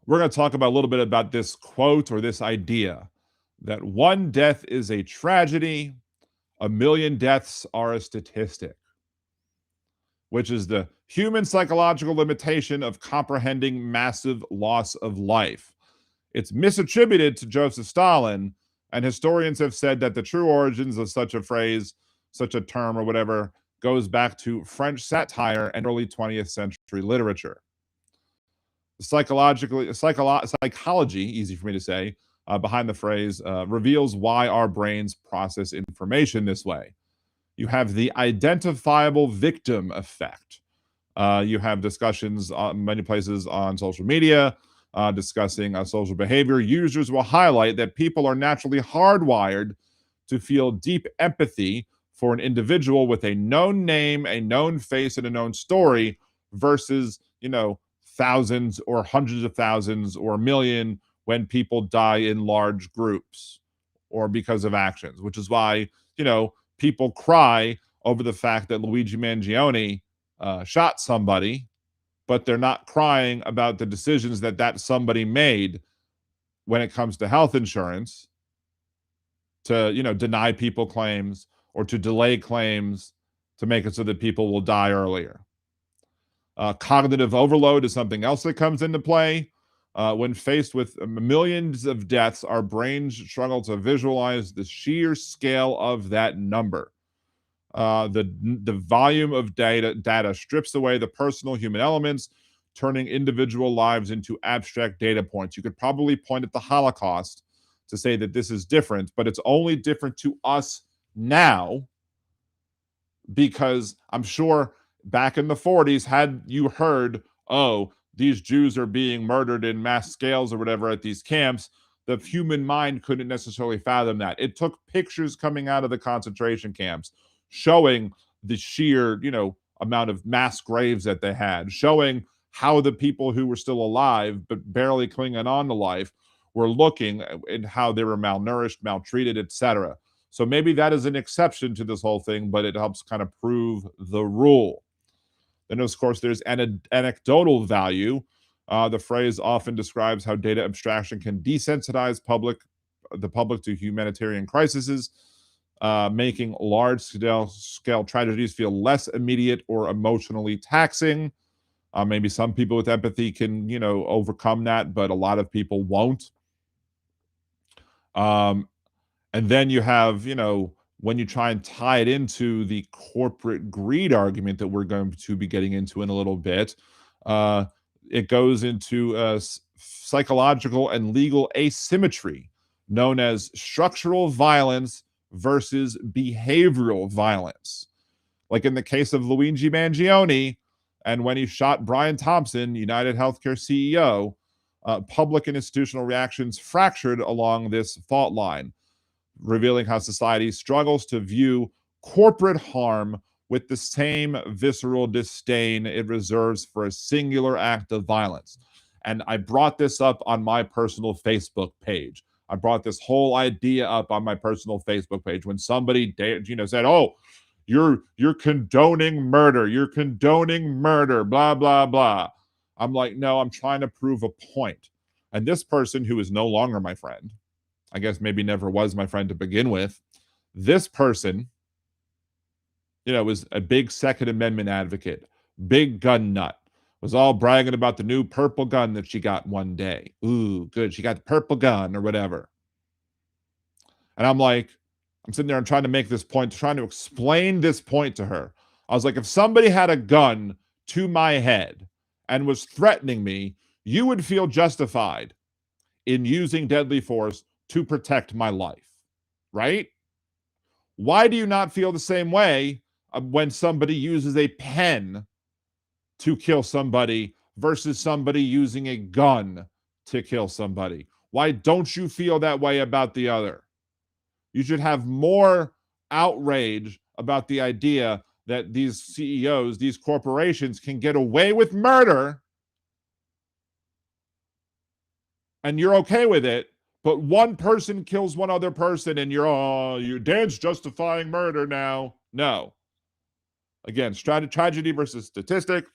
we're going to talk about a little bit about this quote or this idea that one death is a tragedy, a million deaths are a statistic, which is the human psychological limitation of comprehending massive loss of life. It's misattributed to Joseph Stalin, and historians have said that the true origins of such a phrase, such a term, or whatever, goes back to French satire and early 20th century literature. Psychology, easy for me to say, behind the phrase reveals why our brains process information this way. You have the identifiable victim effect. You have discussions on many places on social media discussing social behavior. Users will highlight that people are naturally hardwired to feel deep empathy for an individual with a known name, a known face, and a known story versus, thousands or hundreds of thousands or a million when people die in large groups or because of actions, which is why, people cry over the fact that Luigi Mangione shot somebody, but they're not crying about the decisions that somebody made when it comes to health insurance to, deny people claims or to delay claims to make it so that people will die earlier. Cognitive overload is something else that comes into play. When faced with millions of deaths, our brains struggle to visualize the sheer scale of that number. The volume of data strips away the personal human elements, turning individual lives into abstract data points. You could probably point at the Holocaust to say that this is different, but it's only different to us now because I'm sure back in the 40s, had you heard, oh, these Jews are being murdered in mass scales or whatever at these camps, the human mind couldn't necessarily fathom that. It took pictures coming out of the concentration camps showing the sheer, amount of mass graves that they had, showing how the people who were still alive but barely clinging on to life were looking and how they were malnourished, maltreated, etc. So maybe that is an exception to this whole thing, but it helps kind of prove the rule. Then, of course, there's anecdotal value. The phrase often describes how data abstraction can desensitize the public to humanitarian crises, making large-scale tragedies feel less immediate or emotionally taxing. Maybe some people with empathy can, overcome that, but a lot of people won't. And then you have, when you try and tie it into the corporate greed argument that we're going to be getting into in a little bit, it goes into psychological and legal asymmetry known as structural violence versus behavioral violence. Like in the case of Luigi Mangione, and when he shot Brian Thompson, United Healthcare CEO, public and institutional reactions fractured along this fault line, revealing how society struggles to view corporate harm with the same visceral disdain it reserves for a singular act of violence. And I brought this up on my personal Facebook page. I brought this whole idea up on my personal Facebook page when somebody, said, "Oh, you're condoning murder. You're condoning murder, blah, blah, blah." I'm like, no, I'm trying to prove a point. And this person who is no longer my friend, I guess maybe never was my friend to begin with, this person, was a big Second Amendment advocate, big gun nut, was all bragging about the new purple gun that she got one day. Ooh, good. She got the purple gun or whatever. And I'm like, I'm sitting there and trying to make this point, trying to explain this point to her. I was like, if somebody had a gun to my head and was threatening me, you would feel justified in using deadly force to protect my life, right? Why do you not feel the same way when somebody uses a pen to kill somebody versus somebody using a gun to kill somebody? Why don't you feel that way about the other? You should have more outrage about the idea that these CEOs, these corporations can get away with murder and you're okay with it, but one person kills one other person and your dad's justifying murder now. No. Again, tragedy versus statistic.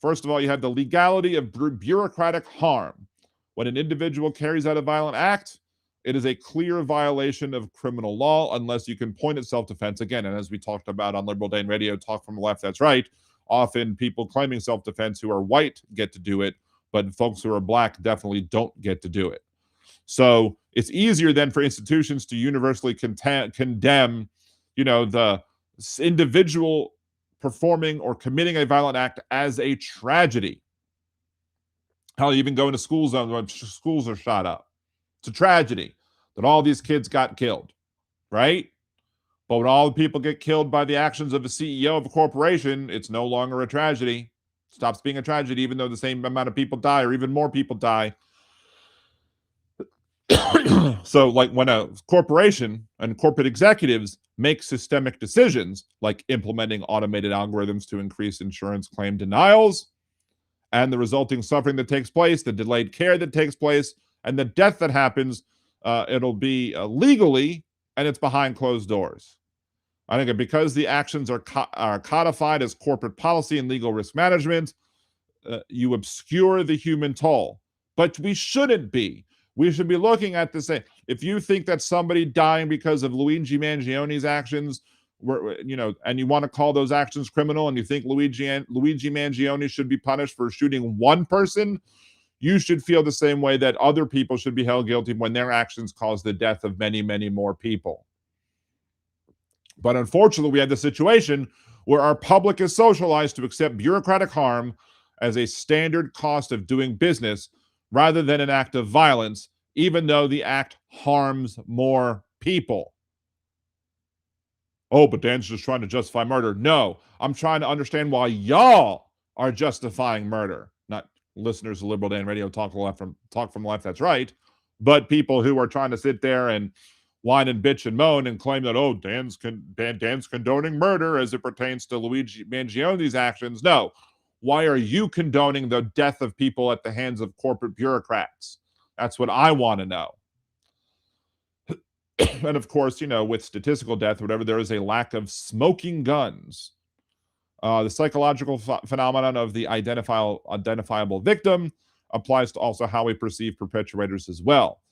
First of all, you have the legality of bureaucratic harm. When an individual carries out a violent act, it is a clear violation of criminal law unless you can point at self-defense again. And as we talked about on Liberal Day and Radio, Talk from the Left, that's right. Often people claiming self-defense who are white get to do it, but folks who are black definitely don't get to do it. So it's easier then for institutions to universally condemn, the individual performing or committing a violent act as a tragedy. Hell, even going to school zones when schools are shot up. It's a tragedy that all these kids got killed, right? But when all the people get killed by the actions of a CEO of a corporation, it's no longer a tragedy. It stops being a tragedy, even though the same amount of people die or even more people die. So, like when a corporation and corporate executives make systemic decisions, like implementing automated algorithms to increase insurance claim denials, and the resulting suffering that takes place, the delayed care that takes place, and the death that happens, it'll be legally, and it's behind closed doors. I think because the actions are codified as corporate policy and legal risk management, you obscure the human toll. But we shouldn't be. We should be looking at the same. If you think that somebody dying because of Luigi Mangioni's actions, and you want to call those actions criminal, and you think Luigi Mangione should be punished for shooting one person, you should feel the same way that other people should be held guilty when their actions cause the death of many, many more people. But unfortunately, we have the situation where our public is socialized to accept bureaucratic harm as a standard cost of doing business rather than an act of violence, even though the act harms more people. Oh, but Dan's just trying to justify murder. No, I'm trying to understand why y'all are justifying murder. Not listeners of Liberal Dan Radio, Talk from the Left, that's right. But people who are trying to sit there and whine and bitch and moan and claim that, oh, Dan's condoning murder as it pertains to Luigi Mangione's actions. No. Why are you condoning the death of people at the hands of corporate bureaucrats? That's what I want to know. And of course, with statistical death, whatever, there is a lack of smoking guns. The psychological phenomenon of the identifiable victim applies to also how we perceive perpetrators as well.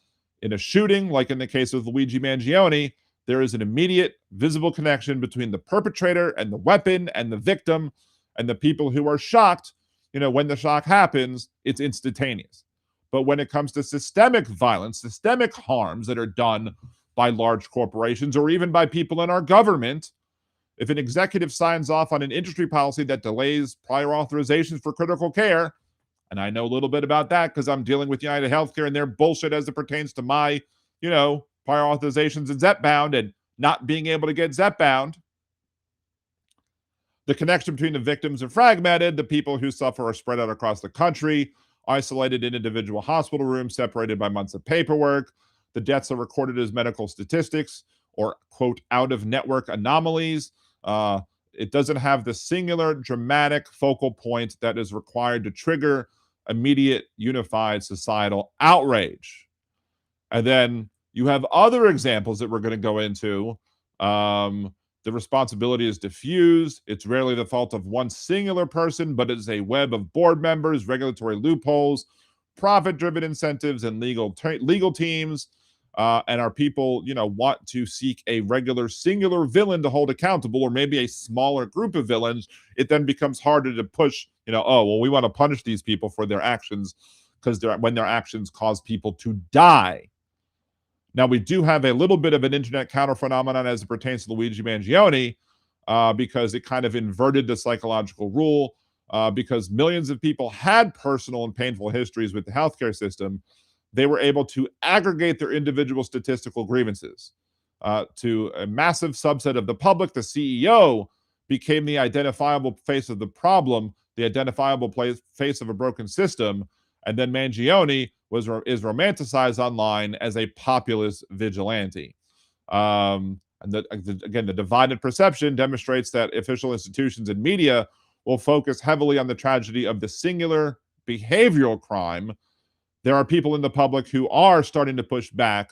In a shooting, like in the case of Luigi Mangione, there is an immediate, visible connection between the perpetrator and the weapon and the victim, and the people who are shocked, when the shock happens, it's instantaneous. But when it comes to systemic violence, systemic harms that are done by large corporations or even by people in our government, if an executive signs off on an industry policy that delays prior authorizations for critical care, and I know a little bit about that because I'm dealing with United Healthcare and their bullshit as it pertains to my, prior authorizations and Zepbound and not being able to get Zepbound. The connection between the victims are fragmented. The people who suffer are spread out across the country, isolated in individual hospital rooms, separated by months of paperwork. The deaths are recorded as medical statistics or, quote, out-of-network anomalies. It doesn't have the singular dramatic focal point that is required to trigger immediate unified societal outrage. And then you have other examples that we're going to go into. The responsibility is diffused. It's rarely the fault of one singular person, but it's a web of board members, regulatory loopholes, profit-driven incentives, and legal teams. And our people, want to seek a regular singular villain to hold accountable, or maybe a smaller group of villains. It then becomes harder to push, we want to punish these people for their actions because when their actions cause people to die. Now, we do have a little bit of an internet counter phenomenon as it pertains to Luigi Mangione because it kind of inverted the psychological rule because millions of people had personal and painful histories with the healthcare system. They were able to aggregate their individual statistical grievances to a massive subset of the public. The CEO became the identifiable face of the problem, the identifiable face of a broken system. And then Mangione is romanticized online as a populist vigilante. And the divided perception demonstrates that official institutions and media will focus heavily on the tragedy of the singular behavioral crime. There are people in the public who are starting to push back,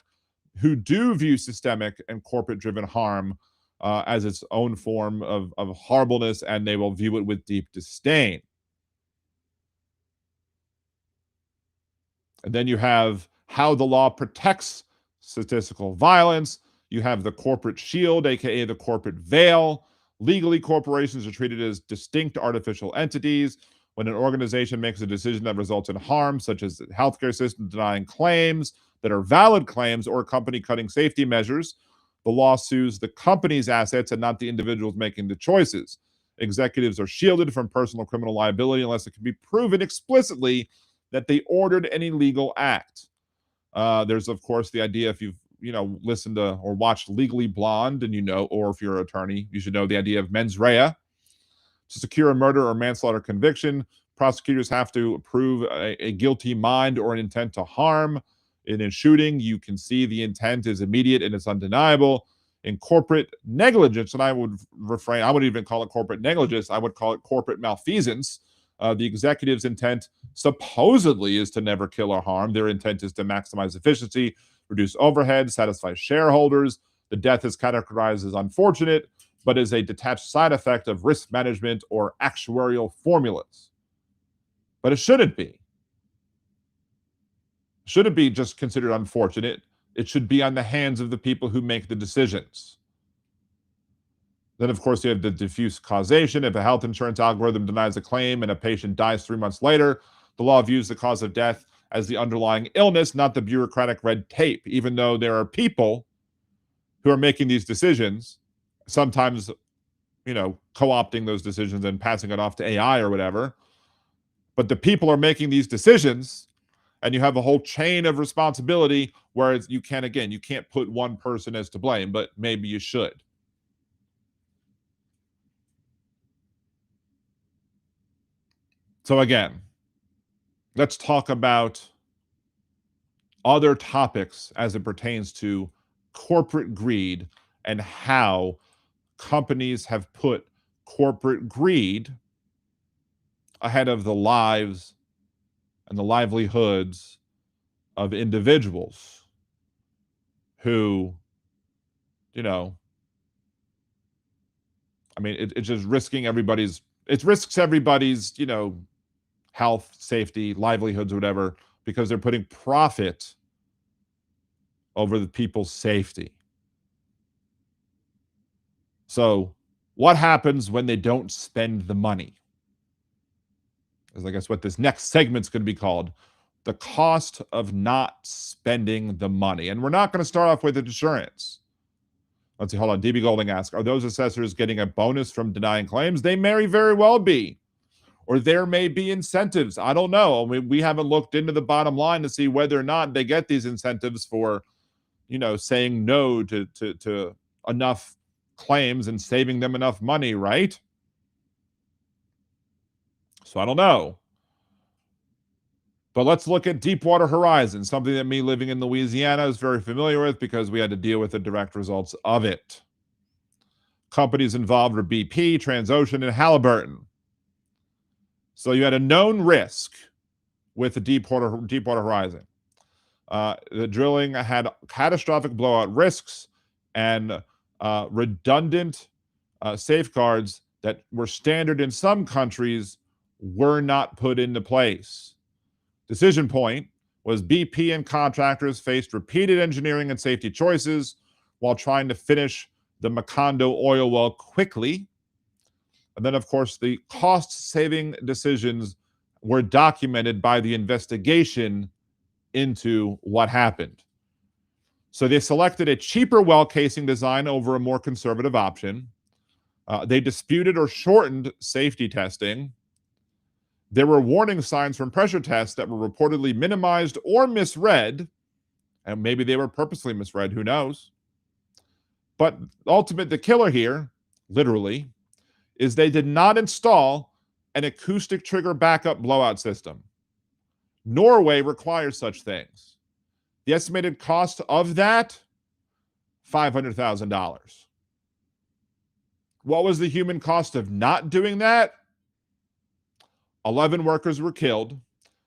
who do view systemic and corporate-driven harm as its own form of horribleness, and they will view it with deep disdain. And then you have how the law protects statistical violence. You have the corporate shield, aka the corporate veil. Legally, corporations are treated as distinct artificial entities. When an organization makes a decision that results in harm, such as the healthcare system denying claims that are valid claims or a company cutting safety measures, the law sues the company's assets and not the individuals making the choices. Executives are shielded from personal criminal liability unless it can be proven explicitly that they ordered an illegal act. There's, of course, the idea, if you've listened to or watched Legally Blonde, and or if you're an attorney, you should know the idea of mens rea. To secure a murder or manslaughter conviction, prosecutors have to prove a guilty mind or an intent to harm. In a shooting, you can see the intent is immediate and it's undeniable. In corporate negligence, and I would even call it corporate negligence, I would call it corporate malfeasance. The executive's intent supposedly is to never kill or harm. Their intent is to maximize efficiency, reduce overhead, satisfy shareholders. The death is categorized as unfortunate, but is a detached side effect of risk management or actuarial formulas. But it shouldn't be. Shouldn't be just considered unfortunate. It should be on the hands of the people who make the decisions. Then, of course, you have the diffuse causation. If a health insurance algorithm denies a claim and a patient dies 3 months later, the law views the cause of death as the underlying illness, not the bureaucratic red tape, even though there are people who are making these decisions, sometimes, co-opting those decisions and passing it off to AI or whatever. But the people are making these decisions, and you have a whole chain of responsibility where you can't put one person as to blame, but maybe you should. So again, let's talk about other topics as it pertains to corporate greed and how companies have put corporate greed ahead of the lives and the livelihoods of individuals who, it's just risking everybody's, health, safety, livelihoods, or whatever, because they're putting profit over the people's safety. So what happens when they don't spend the money? Is I guess what this next segment's going to be called, the cost of not spending the money. And we're not going to start off with insurance. Let's see, hold on. DB Golding asks, are those assessors getting a bonus from denying claims? They may very well be. Or there may be incentives. I don't know. We haven't looked into the bottom line to see whether or not they get these incentives for, saying no to enough claims and saving them enough money, right? So I don't know. But let's look at Deepwater Horizon, something that me living in Louisiana is very familiar with because we had to deal with the direct results of it. Companies involved were BP, Transocean, and Halliburton. So you had a known risk with the Deepwater Horizon. The drilling had catastrophic blowout risks and redundant safeguards that were standard in some countries were not put into place. Decision point was BP and contractors faced repeated engineering and safety choices while trying to finish the Macondo oil well quickly. And then, of course, the cost-saving decisions were documented by the investigation into what happened. So they selected a cheaper well casing design over a more conservative option. They disputed or shortened safety testing. There were warning signs from pressure tests that were reportedly minimized or misread, and maybe they were purposely misread, who knows? But the killer here, literally, is they did not install an acoustic trigger backup blowout system. Norway requires such things. The estimated cost of that, $500,000. What was the human cost of not doing that? 11 workers were killed,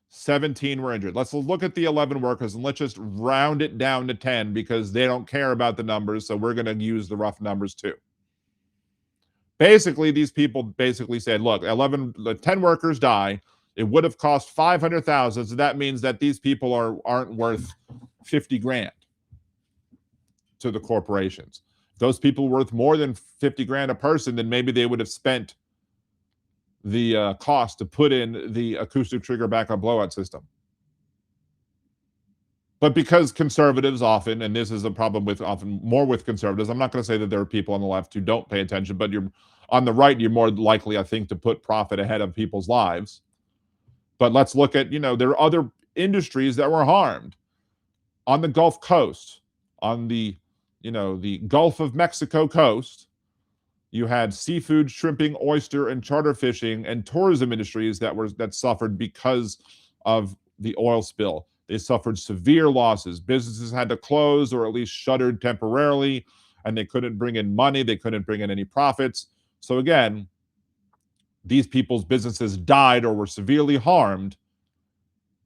17 were injured. Let's look at the 11 workers and let's just round it down to 10 because they don't care about the numbers, so we're going to use the rough numbers too. Basically, these people said, look, 10 workers die. It would have cost 500,000. So that means that these people aren't worth 50 grand to the corporations. If those people worth more than 50 grand a person, then maybe they would have spent the cost to put in the acoustic trigger backup blowout system. But because conservatives often, and this is a problem with often more with conservatives, I'm not going to say that there are people on the left who don't pay attention, but you're on the right, you're more likely, I think, to put profit ahead of people's lives. But let's look at, there are other industries that were harmed on the Gulf Coast, on the, the Gulf of Mexico coast. You had seafood, shrimping, oyster, and charter fishing and tourism industries that suffered because of the oil spill. They suffered severe losses. Businesses had to close or at least shuttered temporarily, and they couldn't bring in money. They couldn't bring in any profits. So again, these people's businesses died or were severely harmed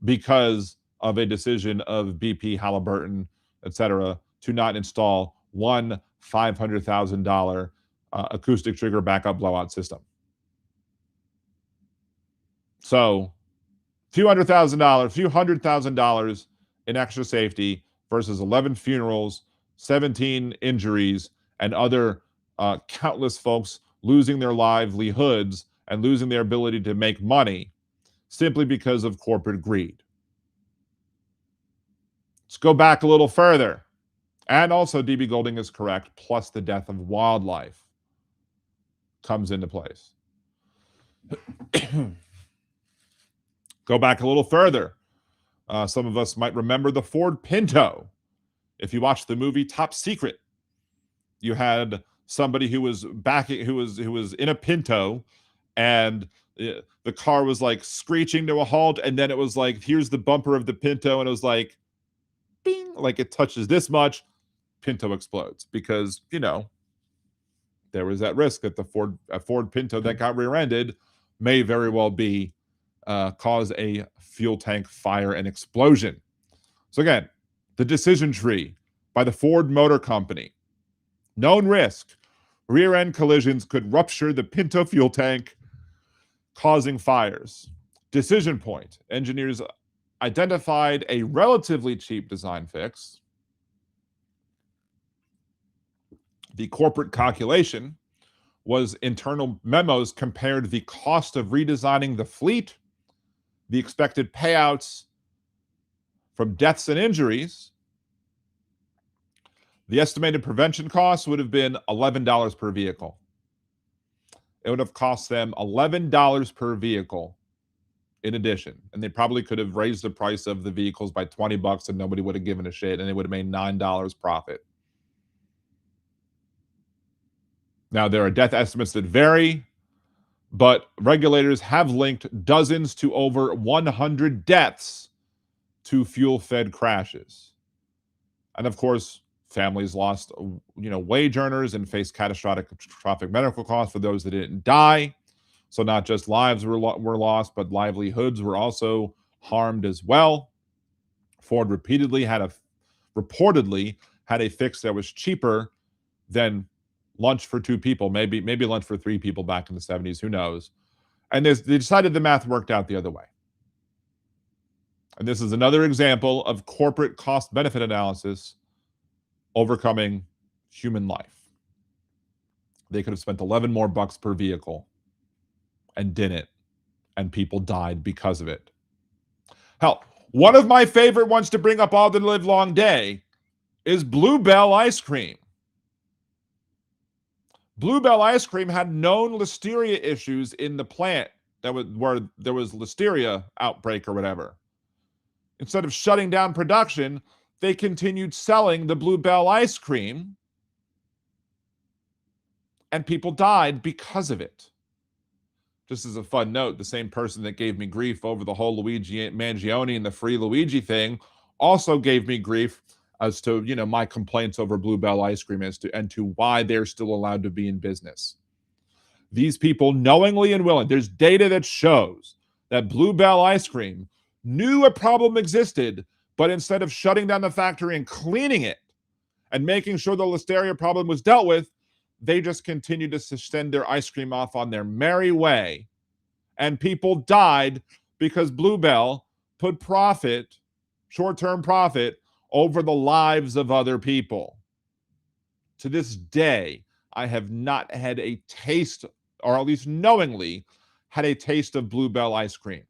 because of a decision of BP, Halliburton, etc., to not install one $500,000 acoustic trigger backup blowout system. So few $100,000 in extra safety versus 11 funerals, 17 injuries, and other countless folks losing their livelihoods and losing their ability to make money simply because of corporate greed. Let's go back a little further. And also, DB Golding is correct, plus the death of wildlife comes into place. Go back a little further. Some of us might remember the Ford Pinto. If you watch the movie Top Secret, you had somebody who was in a Pinto, and the car was like screeching to a halt, and then it was like, here's the bumper of the Pinto, and it was like, bing, like it touches this much, Pinto explodes, because there was that risk that a Ford Pinto that got rear-ended may very well be cause a fuel tank fire and explosion. So again, the decision tree by the Ford Motor Company. Known risk: rear-end collisions could rupture the Pinto fuel tank, causing fires. Decision point: engineers identified a relatively cheap design fix. The corporate calculation was internal memos compared the cost of redesigning the fleet, the expected payouts from deaths and injuries. The estimated prevention costs would have been $11 per vehicle. It would have cost them $11 per vehicle in addition. And they probably could have raised the price of the vehicles by $20 and nobody would have given a shit, and they would have made $9 profit. Now, there are death estimates that vary, but regulators have linked dozens to over 100 deaths to fuel-fed crashes. And of course, families lost, wage earners and faced catastrophic medical costs for those that didn't die. So not just lives were lost, but livelihoods were also harmed as well. Ford reportedly had a fix that was cheaper than lunch for 2 people, maybe lunch for 3 people back in the 70s, who knows. And they decided the math worked out the other way. And this is another example of corporate cost-benefit analysis overcoming human life. They could have spent 11 more bucks per vehicle and didn't, and people died because of it. Hell, one of my favorite ones to bring up all the live long day is Bluebell ice cream. Bluebell ice cream had known listeria issues in the plant where there was listeria outbreak or whatever. Instead of shutting down production, they continued selling the Bluebell ice cream, and people died because of it. Just as a fun note, the same person that gave me grief over the whole Luigi Mangione and the free Luigi thing also gave me grief as to, my complaints over Bluebell ice cream and to why they're still allowed to be in business. These people knowingly and willing, there's data that shows that Bluebell ice cream knew a problem existed, but instead of shutting down the factory and cleaning it and making sure the listeria problem was dealt with, they just continued to send their ice cream off on their merry way. And people died because Bluebell put profit, short-term profit, over the lives of other people. To this day, I have not had a taste, or at least knowingly had a taste of Bluebell ice cream.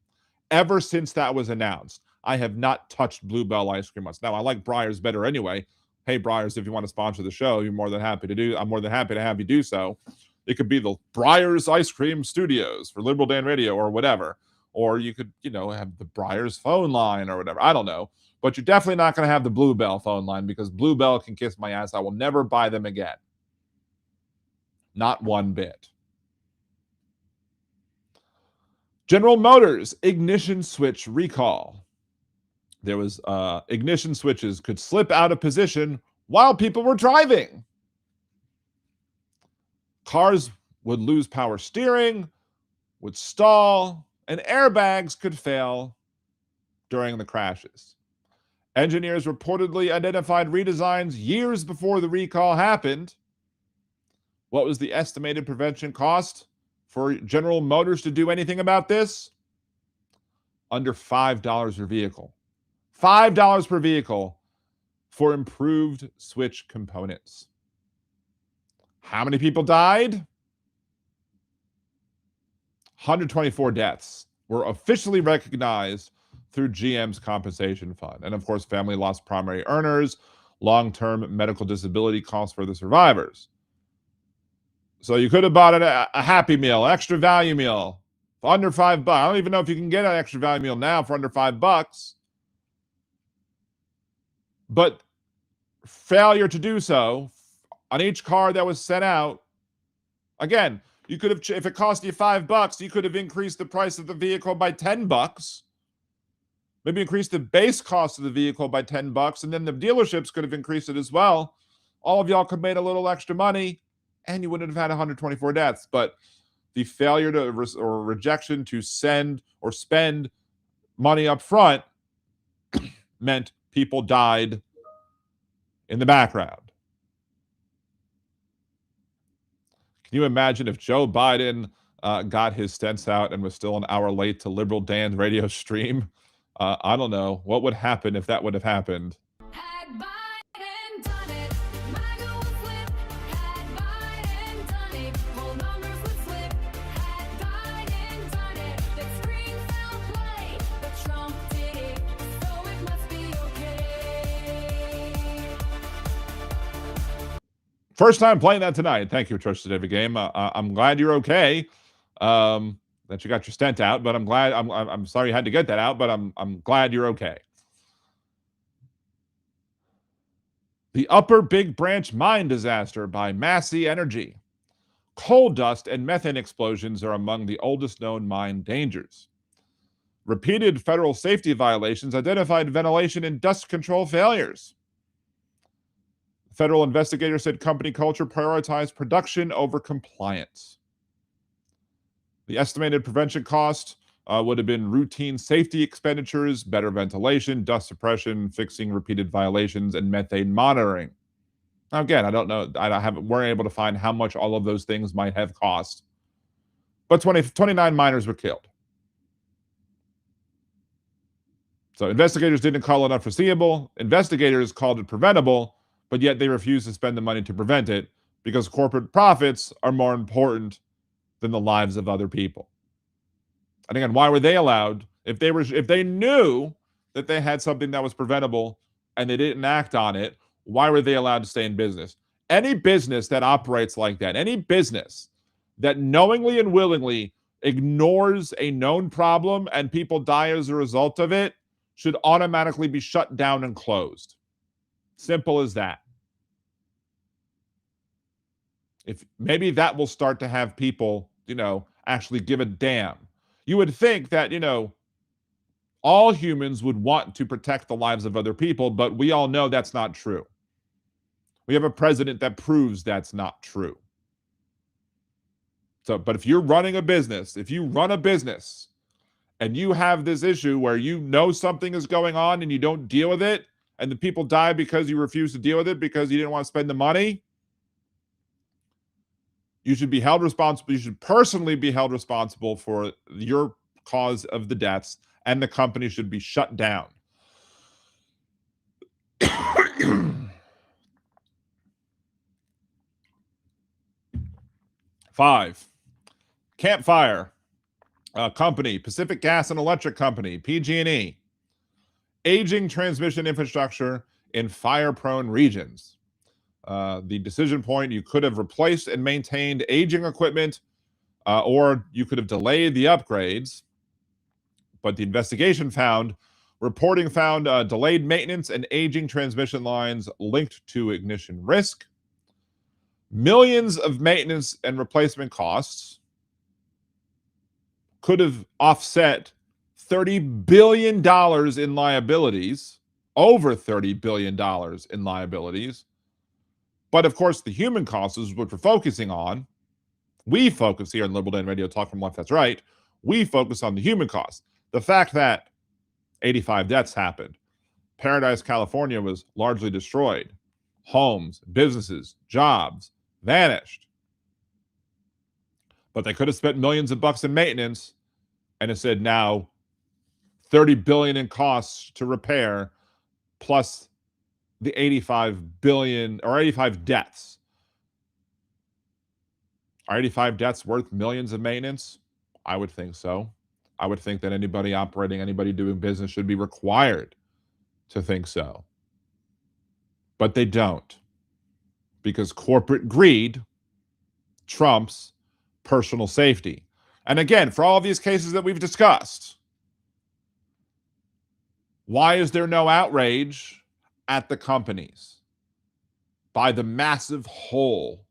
Ever since that was announced, I have not touched Bluebell ice cream once. Now, I like Breyers better anyway. Hey, Breyers, if you want to sponsor the show, I'm more than happy to have you do so. It could be the Breyers Ice Cream Studios for Liberal Dan Radio or whatever. Or you could, have the Breyers phone line or whatever. I don't know. But you're definitely not going to have the Bluebell phone line because Bluebell can kiss my ass. I will never buy them again. Not one bit. General Motors ignition switch recall. There was ignition switches could slip out of position while people were driving. Cars would lose power steering, would stall, and airbags could fail during the crashes. Engineers reportedly identified redesigns years before the recall happened. What was the estimated prevention cost for General Motors to do anything about this? Under $5 per vehicle. $5 per vehicle for improved switch components. How many people died? 124 deaths were officially recognized through GM's compensation fund. And of course, family lost primary earners, long-term medical disability costs for the survivors. So you could have bought a Happy Meal, extra value meal for under $5. I don't even know if you can get an extra value meal now for under $5. But failure to do so on each car that was sent out, again, you could have, if it cost you $5, you could have increased the price of the vehicle by $10. Maybe increase the base cost of the vehicle by $10, and then the dealerships could have increased it as well. All of y'all could have made a little extra money, and you wouldn't have had 124 deaths. But the failure to or rejection to send or spend money up front meant people died in the background. Can you imagine if Joe Biden got his stents out and was still an hour late to Liberal Dan's radio stream? I don't know. What would happen if that would have happened?
Had Biden done it, MAGA would flip. Had Biden done it, whole numbers would flip. Had Biden done it, the screen fell play. But Trump did it, so it must be okay.
First time playing that tonight. Thank you, Church Today Game. I'm glad you're okay. That you got your stent out, but I'm glad. I'm sorry you had to get that out, but I'm glad you're okay. The Upper Big Branch mine disaster by Massey Energy. Coal dust and methane explosions are among the oldest known mine dangers. Repeated federal safety violations identified ventilation and dust control failures. Federal investigators said company culture prioritized production over compliance. The estimated prevention cost would have been routine safety expenditures, better ventilation, dust suppression, fixing repeated violations, and methane monitoring. Now, again, I don't know. Weren't able to find how much all of those things might have cost. But 29 miners were killed. So investigators didn't call it unforeseeable. Investigators called it preventable, but yet they refused to spend the money to prevent it because corporate profits are more important than the lives of other people. And again, why were they allowed? If they knew that they had something that was preventable and they didn't act on it, why were they allowed to stay in business? Any business that operates like that, any business that knowingly and willingly ignores a known problem and people die as a result of it, should automatically be shut down and closed. Simple as that. If maybe that will start to have people, actually give a damn. You would think that, all humans would want to protect the lives of other people, but we all know that's not true. We have a president that proves that's not true. So, but if you run a business and you have this issue where you know something is going on and you don't deal with it, and the people die because you refuse to deal with it because you didn't want to spend the money, you should be held responsible. You should personally be held responsible for your cause of the deaths, and the company should be shut down. 5, Campfire Company, Pacific Gas and Electric Company, PG&E, aging transmission infrastructure in fire-prone regions. The decision point, you could have replaced and maintained aging equipment, or you could have delayed the upgrades. But the investigation reporting found delayed maintenance and aging transmission lines linked to ignition risk. Millions of maintenance and replacement costs could have offset $30 billion in liabilities, over $30 billion in liabilities. But of course, the human costs is what we're focusing on. We focus here on Liberal Dan Radio, Talk from Left, That's Right. We focus on the human costs. The fact that 85 deaths happened. Paradise, California was largely destroyed. Homes, businesses, jobs vanished. But they could have spent millions of bucks in maintenance, and it said now $30 billion in costs to repair, plus the 85 billion or 85 deaths. Are 85 deaths worth millions of maintenance? I would think so. I would think that anybody operating, anybody doing business should be required to think so. But they don't, because corporate greed trumps personal safety. And again, for all of these cases that we've discussed, why is there no outrage at the companies by the massive whole?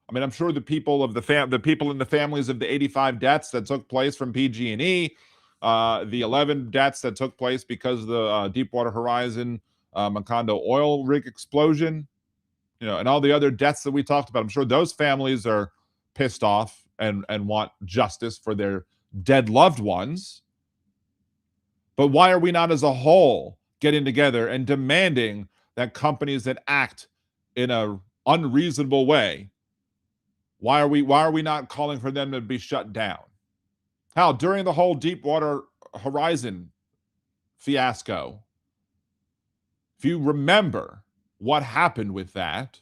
I mean, I'm sure the people of the people in the families of the 85 deaths that took place from PG&E, the 11 deaths that took place because of the Deepwater Horizon Macondo oil rig explosion, and all the other deaths that we talked about, I'm sure those families are pissed off and want justice for their dead loved ones. But why are we not as a whole getting together and demanding that companies that act in an unreasonable way, why are we not calling for them to be shut down? How during the whole Deepwater Horizon fiasco, if you remember what happened with that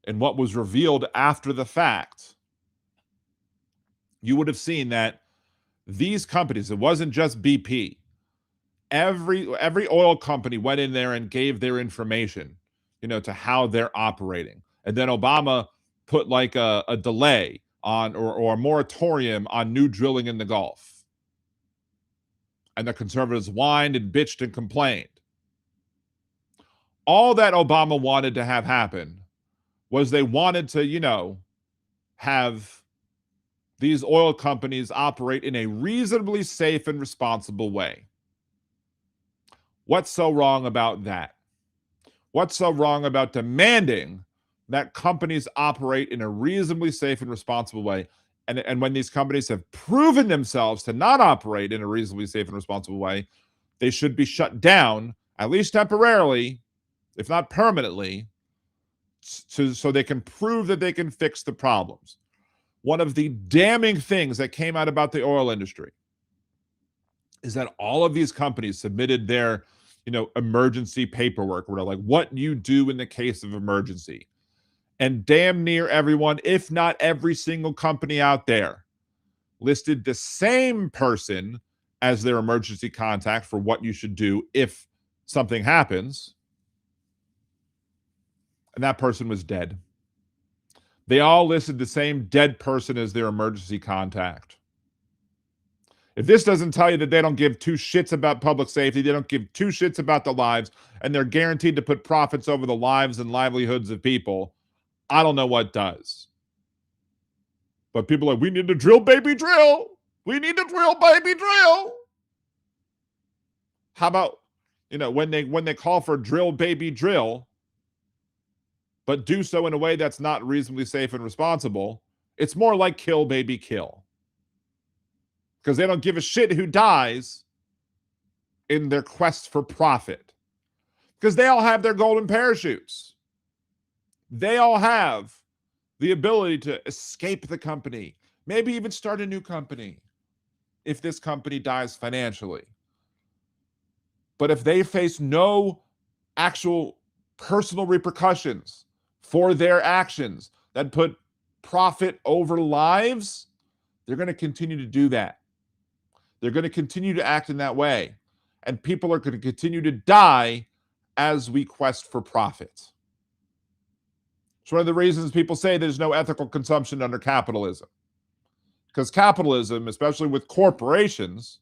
and what was revealed after the fact, you would have seen that these companies, it wasn't just BP, every oil company went in there and gave their information, to how they're operating. And then Obama put like a delay on or a moratorium on new drilling in the Gulf. And the conservatives whined and bitched and complained. All that Obama wanted to have happen was they wanted to, have these oil companies operate in a reasonably safe and responsible way. What's so wrong about that? What's so wrong about demanding that companies operate in a reasonably safe and responsible way? And when these companies have proven themselves to not operate in a reasonably safe and responsible way, they should be shut down, at least temporarily, if not permanently, so they can prove that they can fix the problems. One of the damning things that came out about the oil industry is that all of these companies submitted their emergency paperwork, where they're like, what you do in the case of emergency. And damn near everyone, if not every single company out there, listed the same person as their emergency contact for what you should do if something happens. And that person was dead. They all listed the same dead person as their emergency contact. If this doesn't tell you that they don't give two shits about public safety, they don't give two shits about the lives, and they're guaranteed to put profits over the lives and livelihoods of people, I don't know what does. But people are like, we need to drill, baby, drill. We need to drill, baby, drill. How about, when they call for drill, baby, drill, but do so in a way that's not reasonably safe and responsible, it's more like kill, baby, kill. Because they don't give a shit who dies in their quest for profit. Because they all have their golden parachutes. They all have the ability to escape the company, maybe even start a new company. if this company dies financially. But if they face no actual personal repercussions for their actions that put profit over lives, they're going to continue to do that. They're going to continue to act in that way. And people are going to continue to die as we quest for profit. It's one of the reasons people say there's no ethical consumption under capitalism. Because capitalism, especially with corporations,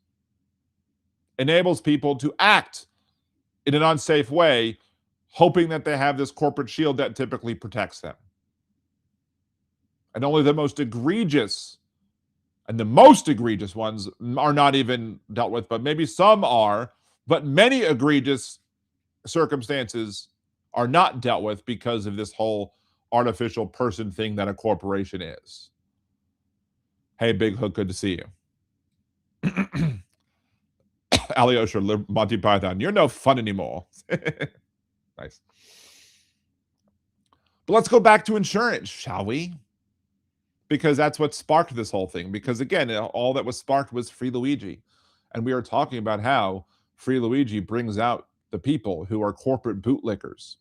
enables people to act in an unsafe way, hoping that they have this corporate shield that typically protects them. And only the most egregious, and the most egregious ones are not even dealt with, but maybe some are, but many egregious circumstances are not dealt with because of this whole artificial person thing that a corporation is. Hey, Big Hook, good to see you. Alyosha, Monty Python, you're no fun anymore. Nice. But let's go back to insurance, shall we? Because that's what sparked this whole thing. Because again, all that was sparked was Free Luigi. And we are talking about how Free Luigi brings out the people who are corporate bootlickers.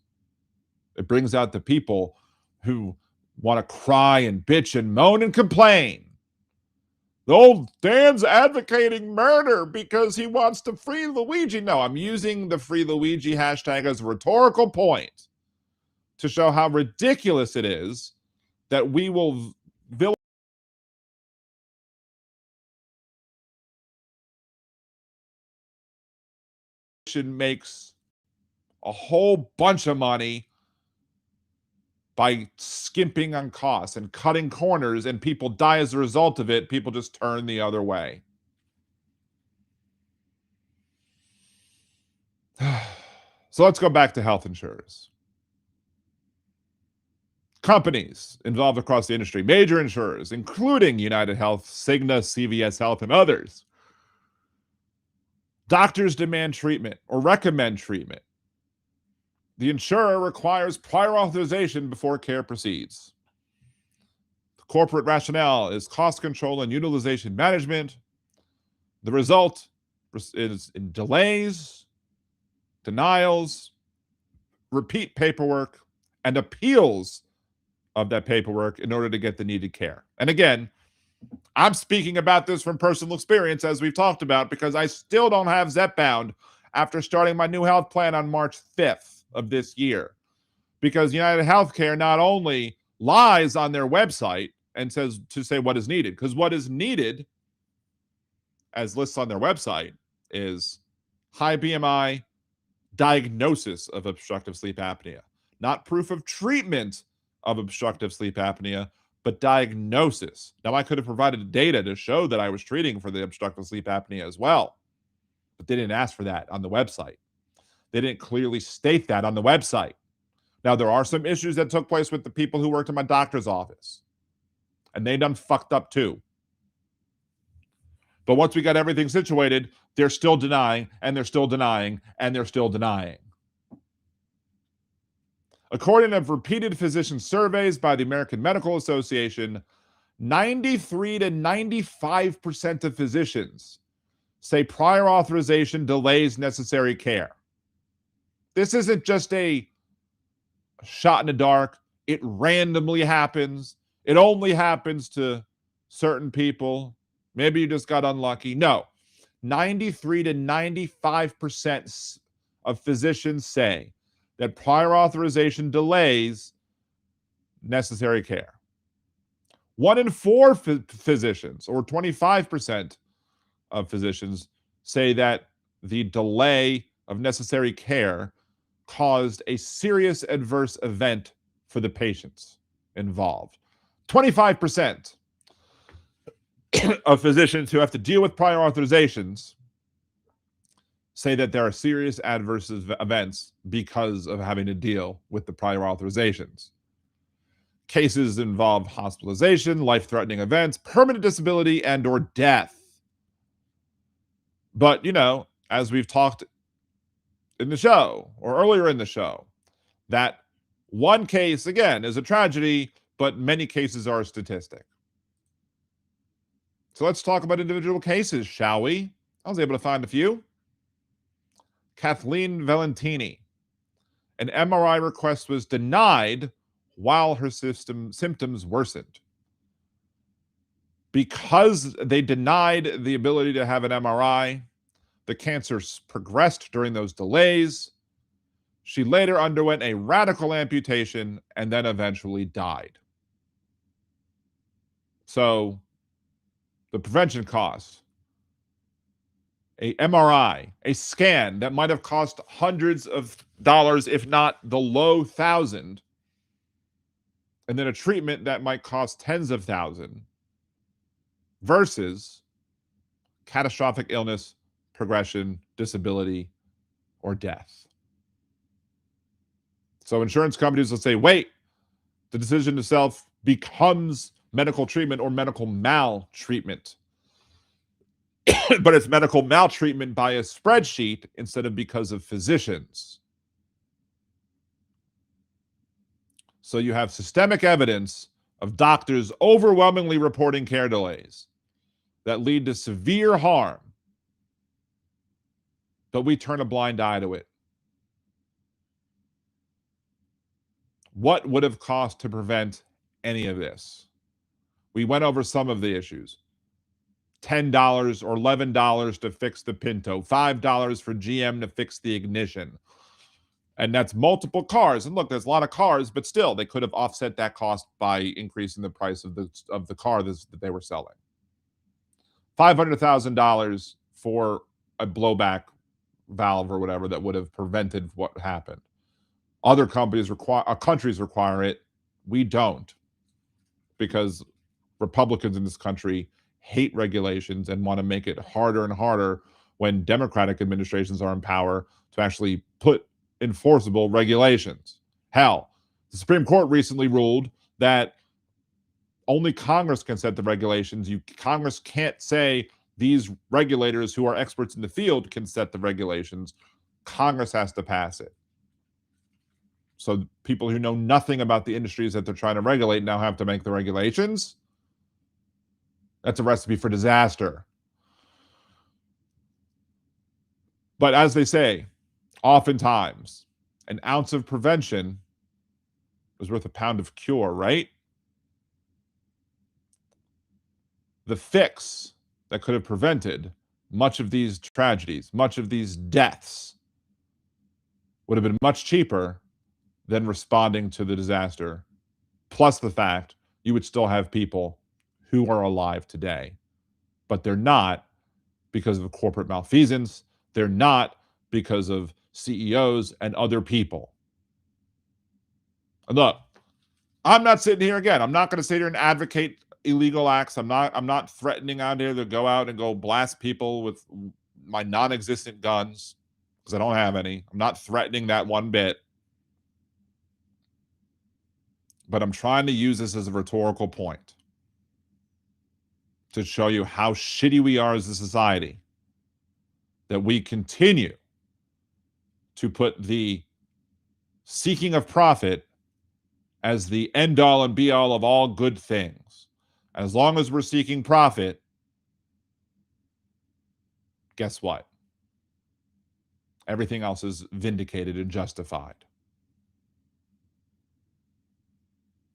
It brings out the people who want to cry and bitch and moan and complain. The old Dan's advocating murder because he wants to free Luigi. No, I'm using the Free Luigi hashtag as a rhetorical point to show how ridiculous it is that we will makes a whole bunch of money by skimping on costs and cutting corners, and people die as a result of it. People just turn the other way. So let's go back to health insurers. Companies involved across the industry, major insurers, including United Health, Cigna, CVS Health, and others. Doctors demand treatment or recommend treatment. The insurer requires prior authorization before care proceeds. The corporate rationale is cost control and utilization management. The result is in delays, denials, repeat paperwork, and appeals of that paperwork in order to get the needed care. And again, I'm speaking about this from personal experience, as we've talked about, because I still don't have Zepbound after starting my new health plan on March 5th of this year. Because United Healthcare not only lies on their website and says to say what is needed, because what is needed, as lists on their website, is high BMI, diagnosis of obstructive sleep apnea, not proof of treatment of obstructive sleep apnea, but diagnosis. Now, I could have provided data to show that I was treating for the obstructive sleep apnea as well, but they didn't ask for that on the website. They didn't clearly state that on the website. Now, there are some issues that took place with the people who worked in my doctor's office, and they done fucked up too. But once we got everything situated, they're still denying, and they're still denying, and they're still denying. According to repeated physician surveys by the American Medical Association, 93 to 95% of physicians say prior authorization delays necessary care. This isn't just a shot in the dark. It randomly happens. It only happens to certain people. Maybe you just got unlucky. No, 93 to 95% of physicians say that prior authorization delays necessary care. 1 in 4 physicians, or 25% of physicians, say that the delay of necessary care caused a serious adverse event for the patients involved. 25% of physicians who have to deal with prior authorizations say that there are serious adverse events because of having to deal with the prior authorizations. Cases involve hospitalization, life-threatening events, permanent disability, and or death. But, you know, as we've talked in the show, or earlier in the show, that one case, again, is a tragedy, but many cases are a statistic. So let's talk about individual cases, shall we? I was able to find a few. Kathleen Valentini. An MRI request was denied while her symptoms worsened. Because they denied the ability to have an MRI, the cancer progressed during those delays. She later underwent a radical amputation and then eventually died. So, the prevention costs, a MRI, a scan that might have cost hundreds of dollars, if not the low thousand, and then a treatment that might cost tens of thousands, versus catastrophic illness, progression, disability, or death. So insurance companies will say, wait, the decision to self becomes medical treatment or medical maltreatment. But it's medical maltreatment by a spreadsheet instead of because of physicians. So you have systemic evidence of doctors overwhelmingly reporting care delays that lead to severe harm, but we turn a blind eye to it. What would have cost to prevent any of this? We went over some of the issues. $10 or $11 to fix the Pinto, $5 for GM to fix the ignition. And that's multiple cars. And look, there's a lot of cars, but still, they could have offset that cost by increasing the price of the car that they were selling. $500,000 for a blowback valve or whatever that would have prevented what happened. Other countries require it. We don't, because Republicans in this country hate regulations and want to make it harder and harder when Democratic administrations are in power to actually put enforceable regulations. Hell, the Supreme Court recently ruled that only Congress can set the regulations. Congress can't say these regulators who are experts in the field can set the regulations. Congress has to pass it. So people who know nothing about the industries that they're trying to regulate now have to make the regulations. That's a recipe for disaster. But as they say, oftentimes, an ounce of prevention is worth a pound of cure, right? The fix that could have prevented much of these tragedies, much of these deaths, would have been much cheaper than responding to the disaster. Plus the fact you would still have people who are alive today, but they're not because of corporate malfeasance. They're not because of CEOs and other people. And look, I'm not sitting here again. I'm not going to sit here and advocate illegal acts. I'm not threatening out here to go out and go blast people with my non-existent guns, because I don't have any. I'm not threatening that one bit. But I'm trying to use this as a rhetorical point to show you how shitty we are as a society, that we continue to put the seeking of profit as the end-all and be-all of all good things. As long as we're seeking profit, guess what? Everything else is vindicated and justified.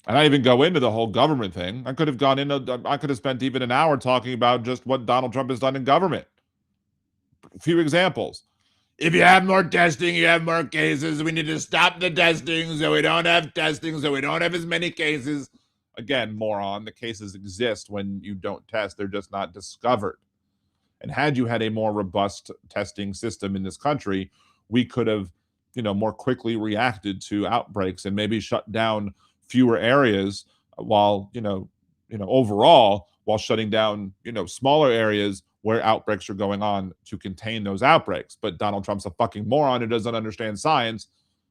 And I even go into the whole government thing. I could have spent even an hour talking about just what Donald Trump has done in government. A few examples. If you have more testing, you have more cases. We need to stop the testing so we don't have testing, so we don't have as many cases. Again, moron, the cases exist when you don't test. They're just not discovered. And had you had a more robust testing system in this country, we could have, more quickly reacted to outbreaks and maybe shut down fewer areas while, overall, while shutting down, smaller areas where outbreaks are going on to contain those outbreaks. But Donald Trump's a fucking moron who doesn't understand science.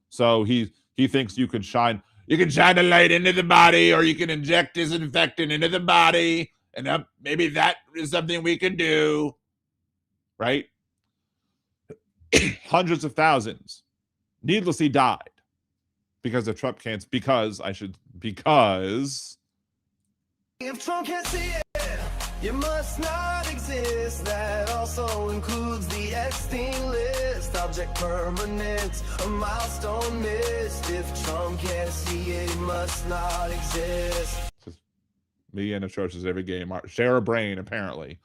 So he thinks you can shine a light into the body, or you can inject disinfectant into the body, and maybe that is something we can do, right? Hundreds of thousands needlessly died because of Trump can't, because
If Trump can't see it, You must not exist. That also includes the Epstein list. Object permanent, a milestone missed. If Trump can't see it, it must not exist.
Me and atrocious every game. Share a brain, apparently.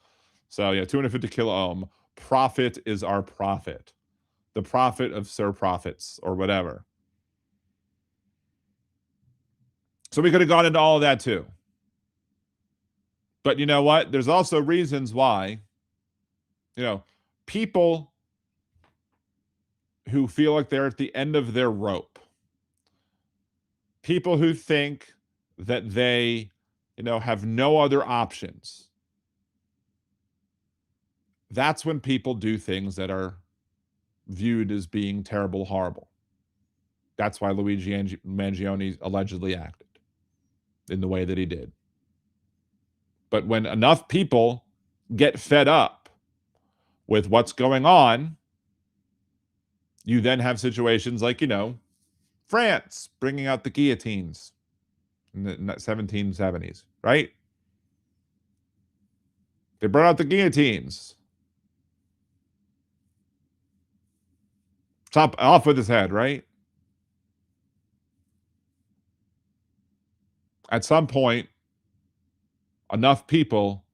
So yeah, 250 kilo ohm. Profit is our profit. The profit of Sir Profits or whatever. So we could have gone into all of that too. But you know what? There's also reasons why, people who feel like they're at the end of their rope, people who think that they, have no other options. That's when people do things that are viewed as being terrible, horrible. That's why Luigi Mangione allegedly acted in the way that he did. But when enough people get fed up with what's going on, you then have situations like, France bringing out the guillotines in the 1770s, right? They brought out the guillotines. Chop off with his head, right? At some point, enough people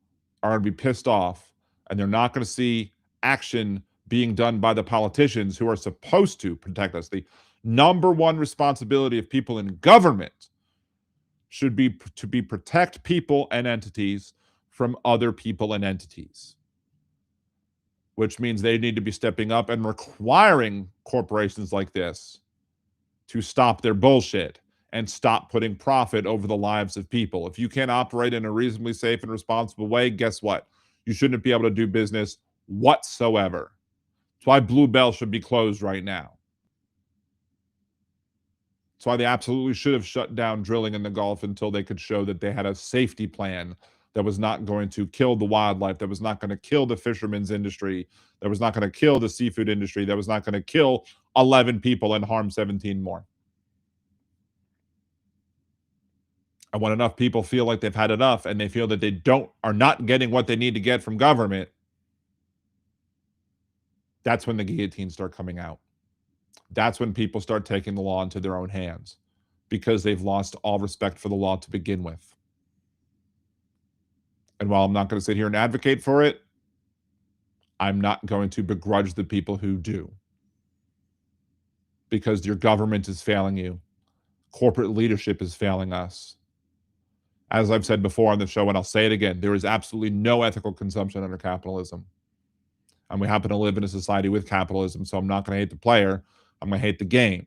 are going to be pissed off, and they're not going to see action being done by the politicians who are supposed to protect us. The number one responsibility of people in government should be to protect people and entities from other people and entities, which means they need to be stepping up and requiring corporations like this to stop their bullshit and stop putting profit over the lives of people. If you can't operate in a reasonably safe and responsible way, guess what? You shouldn't be able to do business whatsoever. That's why Blue Bell should be closed right now. That's why they absolutely should have shut down drilling in the Gulf until they could show that they had a safety plan that was not going to kill the wildlife, that was not going to kill the fishermen's industry, that was not going to kill the seafood industry, that was not going to kill 11 people and harm 17 more. And when enough people feel like they've had enough and they feel that they are not getting what they need to get from government, that's when the guillotines start coming out. That's when people start taking the law into their own hands because they've lost all respect for the law to begin with. And while I'm not going to sit here and advocate for it, I'm not going to begrudge the people who do. Because your government is failing you. Corporate leadership is failing us. As I've said before on the show, and I'll say it again, there is absolutely no ethical consumption under capitalism. And we happen to live in a society with capitalism, so I'm not going to hate the player. I'm going to hate the game.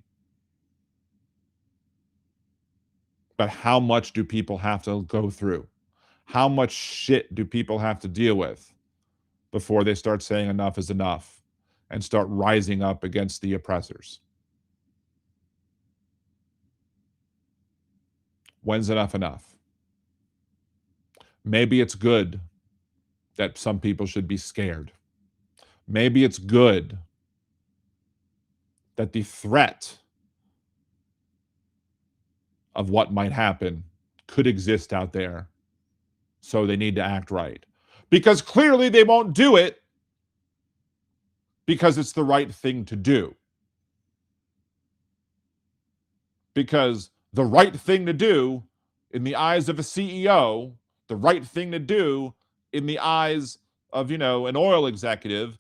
But how much do people have to go through? How much shit do people have to deal with before they start saying enough is enough and start rising up against the oppressors? When's enough enough? Maybe it's good that some people should be scared. Maybe it's good that the threat of what might happen could exist out there. So they need to act right. Because clearly they won't do it because it's the right thing to do. Because the right thing to do in the eyes of a CEO, the right thing to do in the eyes of, an oil executive,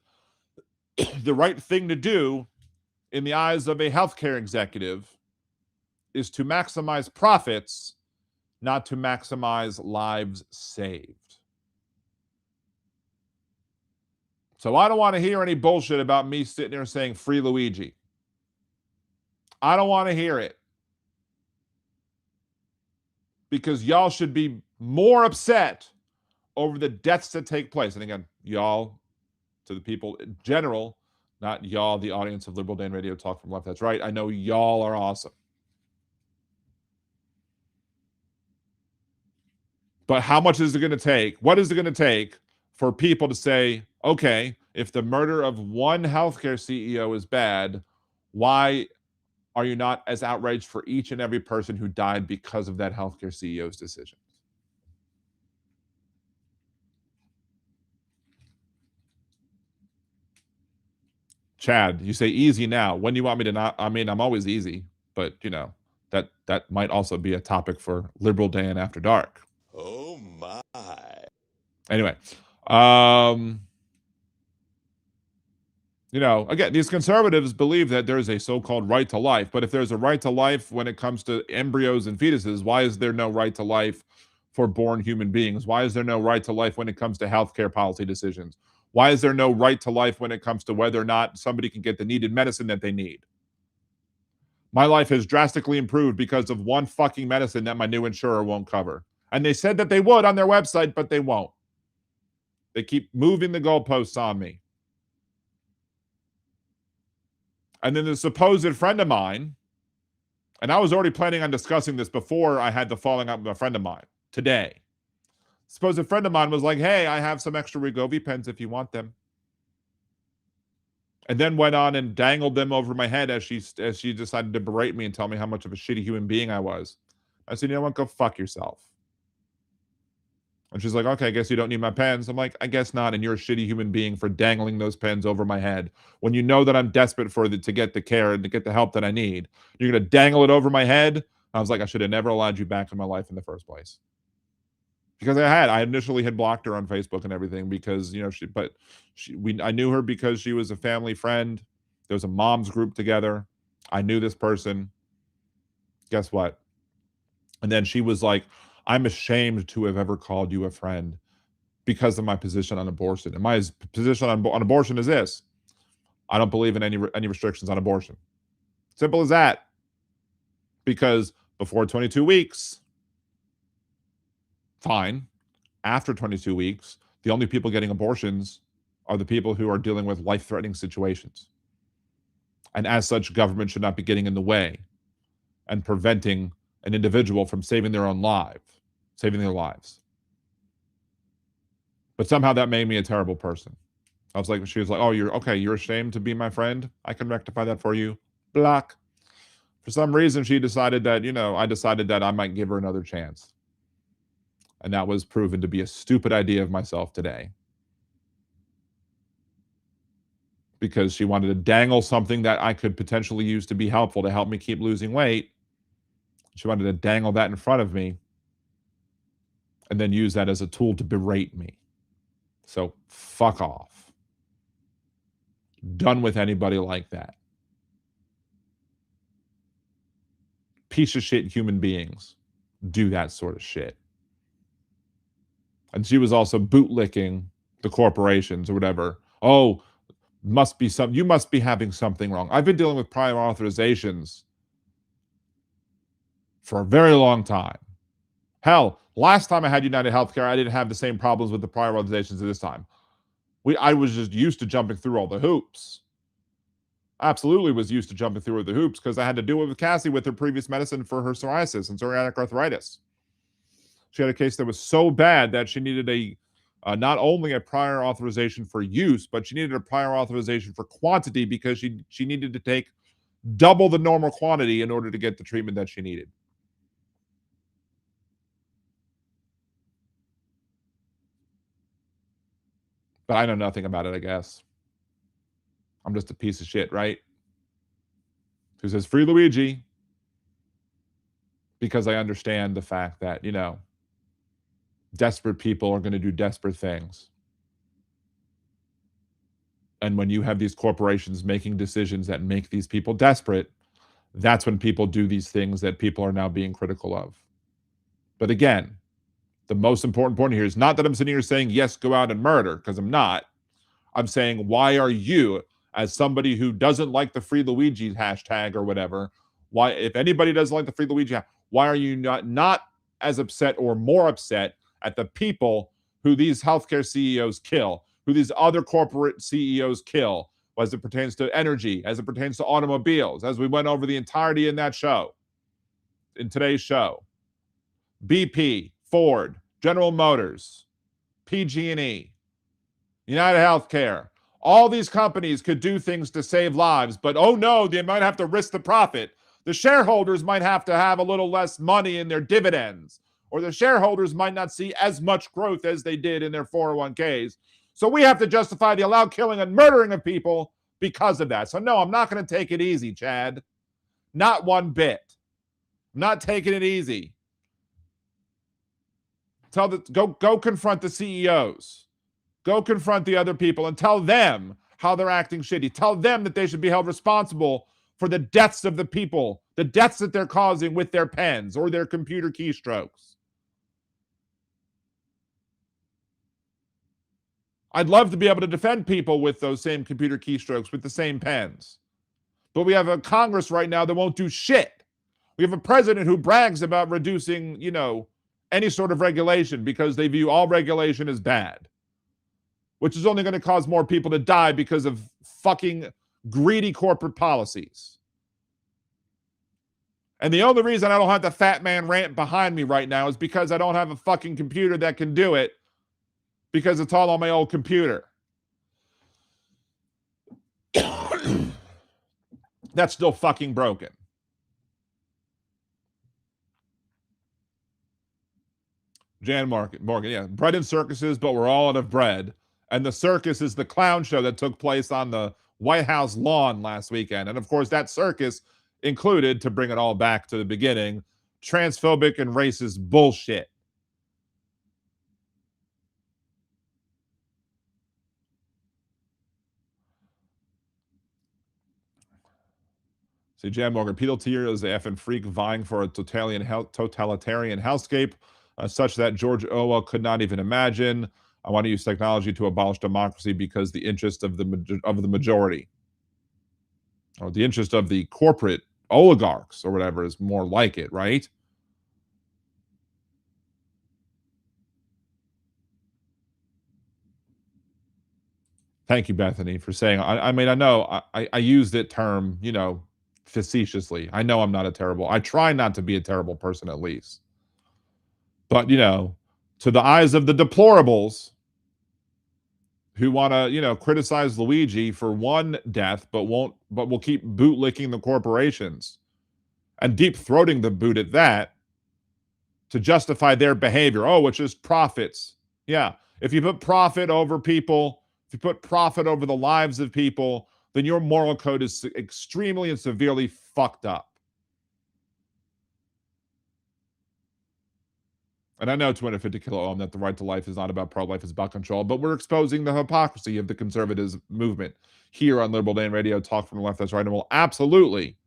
the right thing to do in the eyes of a healthcare executive is to maximize profits, not to maximize lives saved. So I don't want to hear any bullshit about me sitting there saying free Luigi. I don't want to hear it. Because y'all should be more upset over the deaths that take place. And again, y'all, to the people in general, not y'all, the audience of Liberal Dan Radio Talk from Left That's Right. I know y'all are awesome. But how much is it going to take? What is it going to take for people to say, okay, if the murder of one healthcare CEO is bad, why are you not as outraged for each and every person who died because of that healthcare CEO's decision? Chad, you say easy now. When do you want me to not? I mean, I'm always easy, but you know, that might also be a topic for Liberal Day and After Dark.
Oh my.
Anyway, you know, again, these conservatives believe that there's a so-called right to life, but if there's a right to life when it comes to embryos and fetuses, why is there no right to life for born human beings? Why is there no right to life when it comes to healthcare policy decisions? Why is there no right to life when it comes to whether or not somebody can get the needed medicine that they need? My life has drastically improved because of one fucking medicine that my new insurer won't cover. And they said that they would on their website, but they won't. They keep moving the goalposts on me. And then the supposed friend of mine, and I was already planning on discussing this before I had the falling out with a friend of mine today. Supposed friend of mine was like, hey, I have some extra Wegovy pens if you want them. And then went on and dangled them over my head as she decided to berate me and tell me how much of a shitty human being I was. I said, you know what, go fuck yourself. And she's like, okay, I guess you don't need my pens. I'm like, I guess not. And you're a shitty human being for dangling those pens over my head when you know that I'm desperate to get the care and to get the help that I need. You're going to dangle it over my head? I was like, I should have never allowed you back in my life in the first place. Because I initially had blocked her on Facebook and everything because, you know, I knew her because she was a family friend. There was a mom's group together. I knew this person. Guess what? And then she was like, I'm ashamed to have ever called you a friend because of my position on abortion. And my position on abortion is this. I don't believe in any restrictions on abortion. Simple as that. Because before 22 weeks, fine. After 22 weeks, the only people getting abortions are the people who are dealing with life-threatening situations. And as such, government should not be getting in the way and preventing an individual from saving their lives. But somehow that made me a terrible person. She was like, oh, you're ashamed to be my friend? I can rectify that for you. Block. For some reason, she decided that, I decided that I might give her another chance. And that was proven to be a stupid idea of myself today. Because she wanted to dangle something that I could potentially use to be helpful to help me keep losing weight. She wanted to dangle that in front of me and then use that as a tool to berate me. So fuck off. Done with anybody like that. Piece of shit human beings do that sort of shit. And she was also bootlicking the corporations or whatever. Oh, you must be having something wrong. I've been dealing with prior authorizations for a very long time. Hell, last time I had United Healthcare, I didn't have the same problems with the prior authorizations as this time. I was just used to jumping through all the hoops. Absolutely was used to jumping through the hoops because I had to deal with Cassie with her previous medicine for her psoriasis and psoriatic arthritis. She had a case that was so bad that she needed not only a prior authorization for use, but she needed a prior authorization for quantity because she needed to take double the normal quantity in order to get the treatment that she needed. But I know nothing about it, I guess. I'm just a piece of shit, right? Who says free Luigi? Because I understand the fact that, desperate people are going to do desperate things. And when you have these corporations making decisions that make these people desperate, that's when people do these things that people are now being critical of. But again, the most important point here is not that I'm sitting here saying, yes, go out and murder, because I'm not. I'm saying, why are you, as somebody who doesn't like the Free Luigi hashtag or whatever, why, if anybody doesn't like the Free Luigi, why are you not as upset or more upset at the people who these healthcare CEOs kill, who these other corporate CEOs kill, as it pertains to energy, as it pertains to automobiles, as we went over the entirety in today's show. BP, Ford, General Motors, PG&E, United Healthcare. All these companies could do things to save lives, but oh no, they might have to risk the profit. The shareholders might have to have a little less money in their dividends, or the shareholders might not see as much growth as they did in their 401ks. So we have to justify the allowed killing and murdering of people because of that. So no, I'm not going to take it easy, Chad. Not one bit. I'm not taking it easy. Go confront the CEOs. Go confront the other people and tell them how they're acting shitty. Tell them that they should be held responsible for the deaths of the people, the deaths that they're causing with their pens or their computer keystrokes. I'd love to be able to defend people with those same computer keystrokes, with the same pens. But we have a Congress right now that won't do shit. We have a president who brags about reducing, any sort of regulation because they view all regulation as bad, which is only going to cause more people to die because of fucking greedy corporate policies. And the only reason I don't have the fat man rant behind me right now is because I don't have a fucking computer that can do it, because it's all on my old computer. That's still fucking broken. Jan Morgan, yeah. Bread and circuses, but we're all out of bread. And the circus is the clown show that took place on the White House lawn last weekend. And of course, that circus included, to bring it all back to the beginning, transphobic and racist bullshit. See, Jan Morgan, Peter Thiel is the effing freak vying for a totalitarian hellscape, such that George Orwell could not even imagine. I want to use technology to abolish democracy because the interest of the majority, or the interest of the corporate oligarchs or whatever, is more like it, right? Thank you, Bethany, for saying. I mean, I know I use that term, facetiously. I know I'm not a terrible. I try not to be a terrible person, at least. But to the eyes of the deplorables who want to, criticize Luigi for one death, but will keep bootlicking the corporations and deep throating the boot at that to justify their behavior. Oh, it's just profits. Yeah. If you put profit over people, if you put profit over the lives of people, then your moral code is extremely and severely fucked up. And I know 250 kilo ohm that the right to life is not about pro-life, it's about control, but we're exposing the hypocrisy of the conservative movement here on Liberal Dan Radio, Talk from the Left, That's Right, and we'll absolutely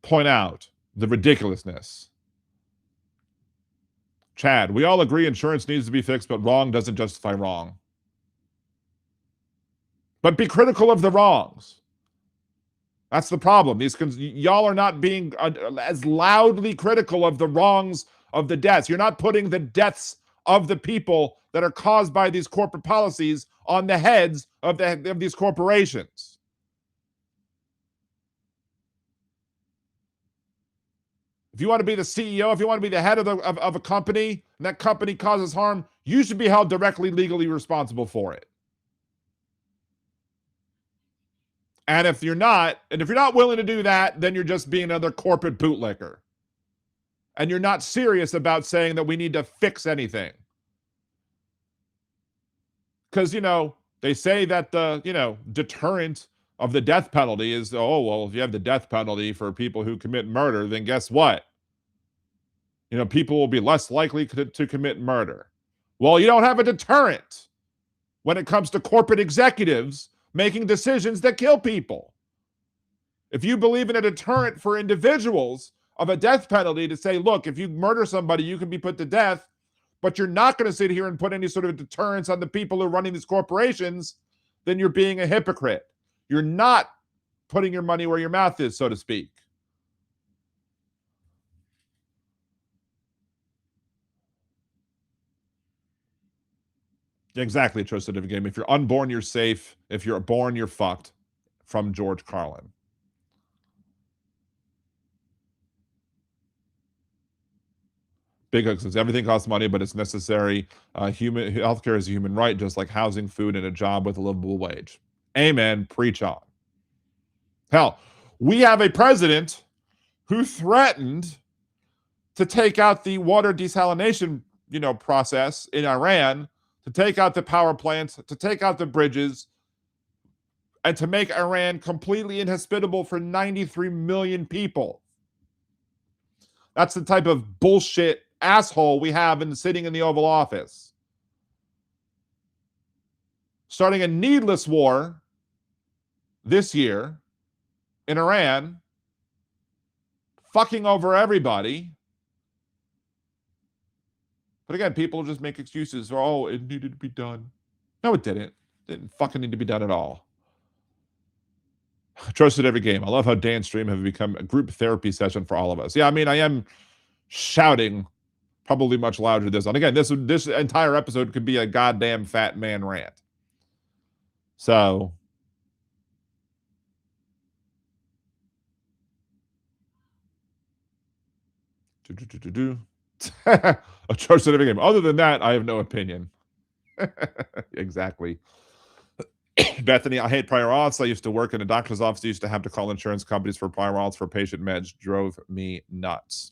point out the ridiculousness. Chad, we all agree insurance needs to be fixed, but wrong doesn't justify wrong. But be critical of the wrongs. That's the problem. Y'all are not being as loudly critical of the wrongs of the deaths. You're not putting the deaths of the people that are caused by these corporate policies on the heads of these corporations. If you want to be the CEO, if you want to be the head of a company, and that company causes harm, you should be held directly legally responsible for it. And if you're not willing to do that, then you're just being another corporate bootlicker. And you're not serious about saying that we need to fix anything. Because, they say that the, deterrent of the death penalty is, oh, well, if you have the death penalty for people who commit murder, then guess what? People will be less likely to commit murder. Well, you don't have a deterrent when it comes to corporate executives making decisions that kill people. If you believe in a deterrent for individuals of a death penalty to say, look, if you murder somebody, you can be put to death, but you're not going to sit here and put any sort of deterrence on the people who are running these corporations, then you're being a hypocrite. You're not putting your money where your mouth is, so to speak. Exactly, a trust certificate game. If you're unborn, you're safe. If you're born, you're fucked. From George Carlin. Big Hook says everything costs money, but it's necessary. Healthcare is a human right, just like housing, food, and a job with a livable wage. Amen. Preach on. Hell, we have a president who threatened to take out the water desalination, process in Iran, to take out the power plants, to take out the bridges, and to make Iran completely inhospitable for 93 million people. That's the type of bullshit asshole we have sitting in the Oval Office. Starting a needless war this year in Iran, fucking over everybody. But again, people just make excuses for, oh, it needed to be done. No, it didn't. It didn't fucking need to be done at all. Trusted every game. I love how Dan's stream have become a group therapy session for all of us. Yeah, I mean, I am shouting probably much louder than this. And again, this entire episode could be a goddamn fat man rant. So a trusted every game. Other than that, I have no opinion. Exactly. Bethany, I hate prior auths. I used to work in a doctor's office. I used to have to call insurance companies for prior auths for patient meds. Drove me nuts.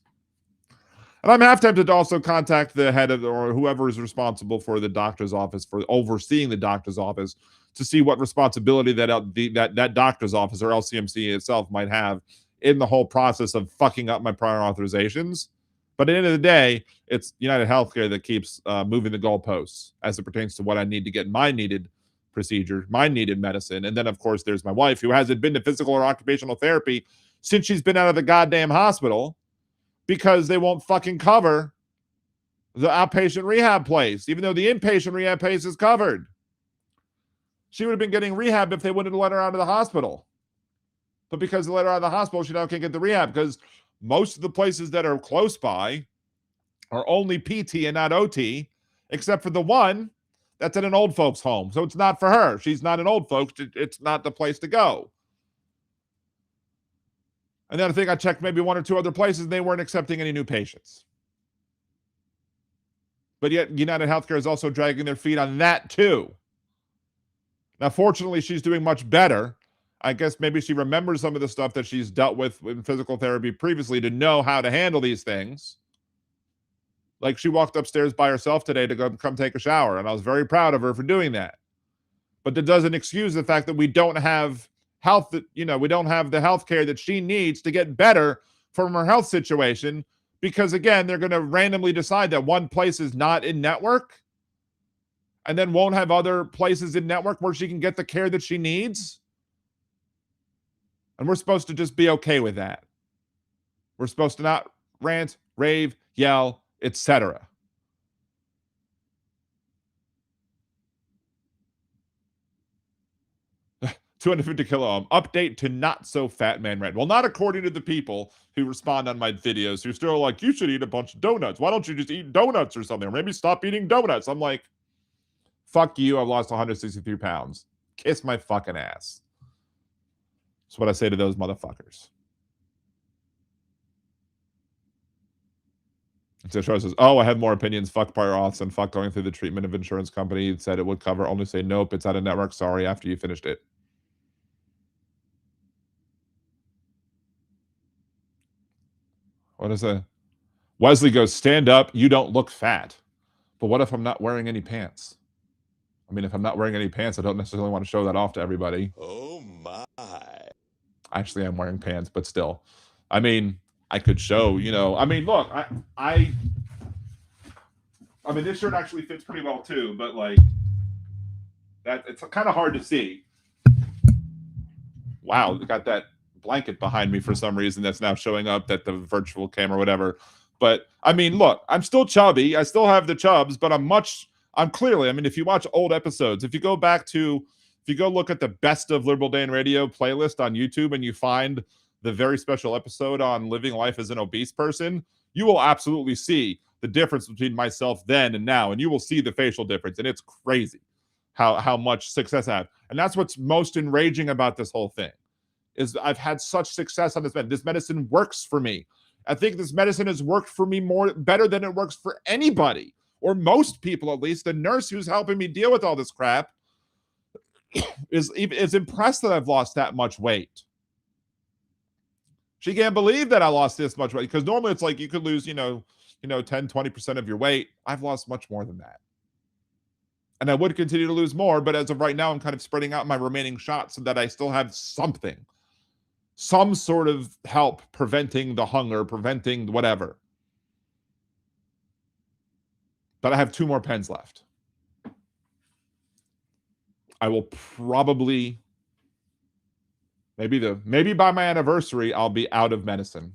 And I'm half tempted to also contact the head of or whoever is responsible for the doctor's office, for overseeing the doctor's office, to see what responsibility that doctor's office or LCMC itself might have in the whole process of fucking up my prior authorizations. But at the end of the day, it's United Healthcare that keeps moving the goalposts as it pertains to what I need to get my needed procedure, my needed medicine. And then, of course, there's my wife, who hasn't been to physical or occupational therapy since she's been out of the goddamn hospital because they won't fucking cover the outpatient rehab place, even though the inpatient rehab place is covered. She would have been getting rehab if they wouldn't have let her out of the hospital. But because they let her out of the hospital, she now can't get the rehab because most of the places that are close by are only PT and not OT, except for the one that's at an old folks home. So it's not for her. She's not an old folks. It's not the place to go. And then I think I checked maybe one or two other places and they weren't accepting any new patients. But yet United Healthcare is also dragging their feet on that too. Now, fortunately, she's doing much better. I guess maybe she remembers some of the stuff that she's dealt with in physical therapy previously to know how to handle these things. Like she walked upstairs by herself today to come take a shower, and I was very proud of her for doing that. But that doesn't excuse the fact that we don't have health, we don't have the health care that she needs to get better from her health situation, because again, they're going to randomly decide that one place is not in network and then won't have other places in network where she can get the care that she needs. And we're supposed to just be okay with that. We're supposed to not rant, rave, yell, etc. $250 kilo update to not so fat man rant. Well, not according to the people who respond on my videos who are still like, you should eat a bunch of donuts. Why don't you just eat donuts or something? Or maybe stop eating donuts. I'm like, fuck you. I've lost 163 pounds. Kiss my fucking ass. That's what I say to those motherfuckers. So Charles says, oh, I have more opinions. Fuck prior auths and fuck going through the treatment of insurance company. It said it would cover. Only say, nope, it's out of network. Sorry, after you finished it. What is that? Wesley goes, stand up. You don't look fat. But what if I'm not wearing any pants? I mean, if I'm not wearing any pants, I don't necessarily want to show that off to everybody.
Oh my.
Actually, I'm wearing pants, but still. I mean, I could show, I mean, look, I mean, this shirt actually fits pretty well too, but like that, it's kind of hard to see. Wow, they got that blanket behind me for some reason that's now showing up, that the virtual camera, whatever. But I mean, look, I'm still chubby. I still have the chubs, but I'm clearly, I mean, if you watch old episodes, if you go look at the best of Liberal Dan Radio playlist on YouTube and you find the very special episode on living life as an obese person, you will absolutely see the difference between myself then and now. And you will see the facial difference. And it's crazy how much success I have. And that's what's most enraging about this whole thing, is I've had such success on this medicine. This medicine works for me. I think this medicine has worked for me better than it works for anybody, or most people at least. The nurse who's helping me deal with all this crap is impressed that I've lost that much weight. She can't believe that I lost this much weight, because normally it's like you could lose, 10, 20% of your weight. I've lost much more than that. And I would continue to lose more, but as of right now, I'm kind of spreading out my remaining shots so that I still have something. Some sort of help preventing the hunger, preventing whatever. But I have 2 more pens left. I will probably, maybe by my anniversary, I'll be out of medicine.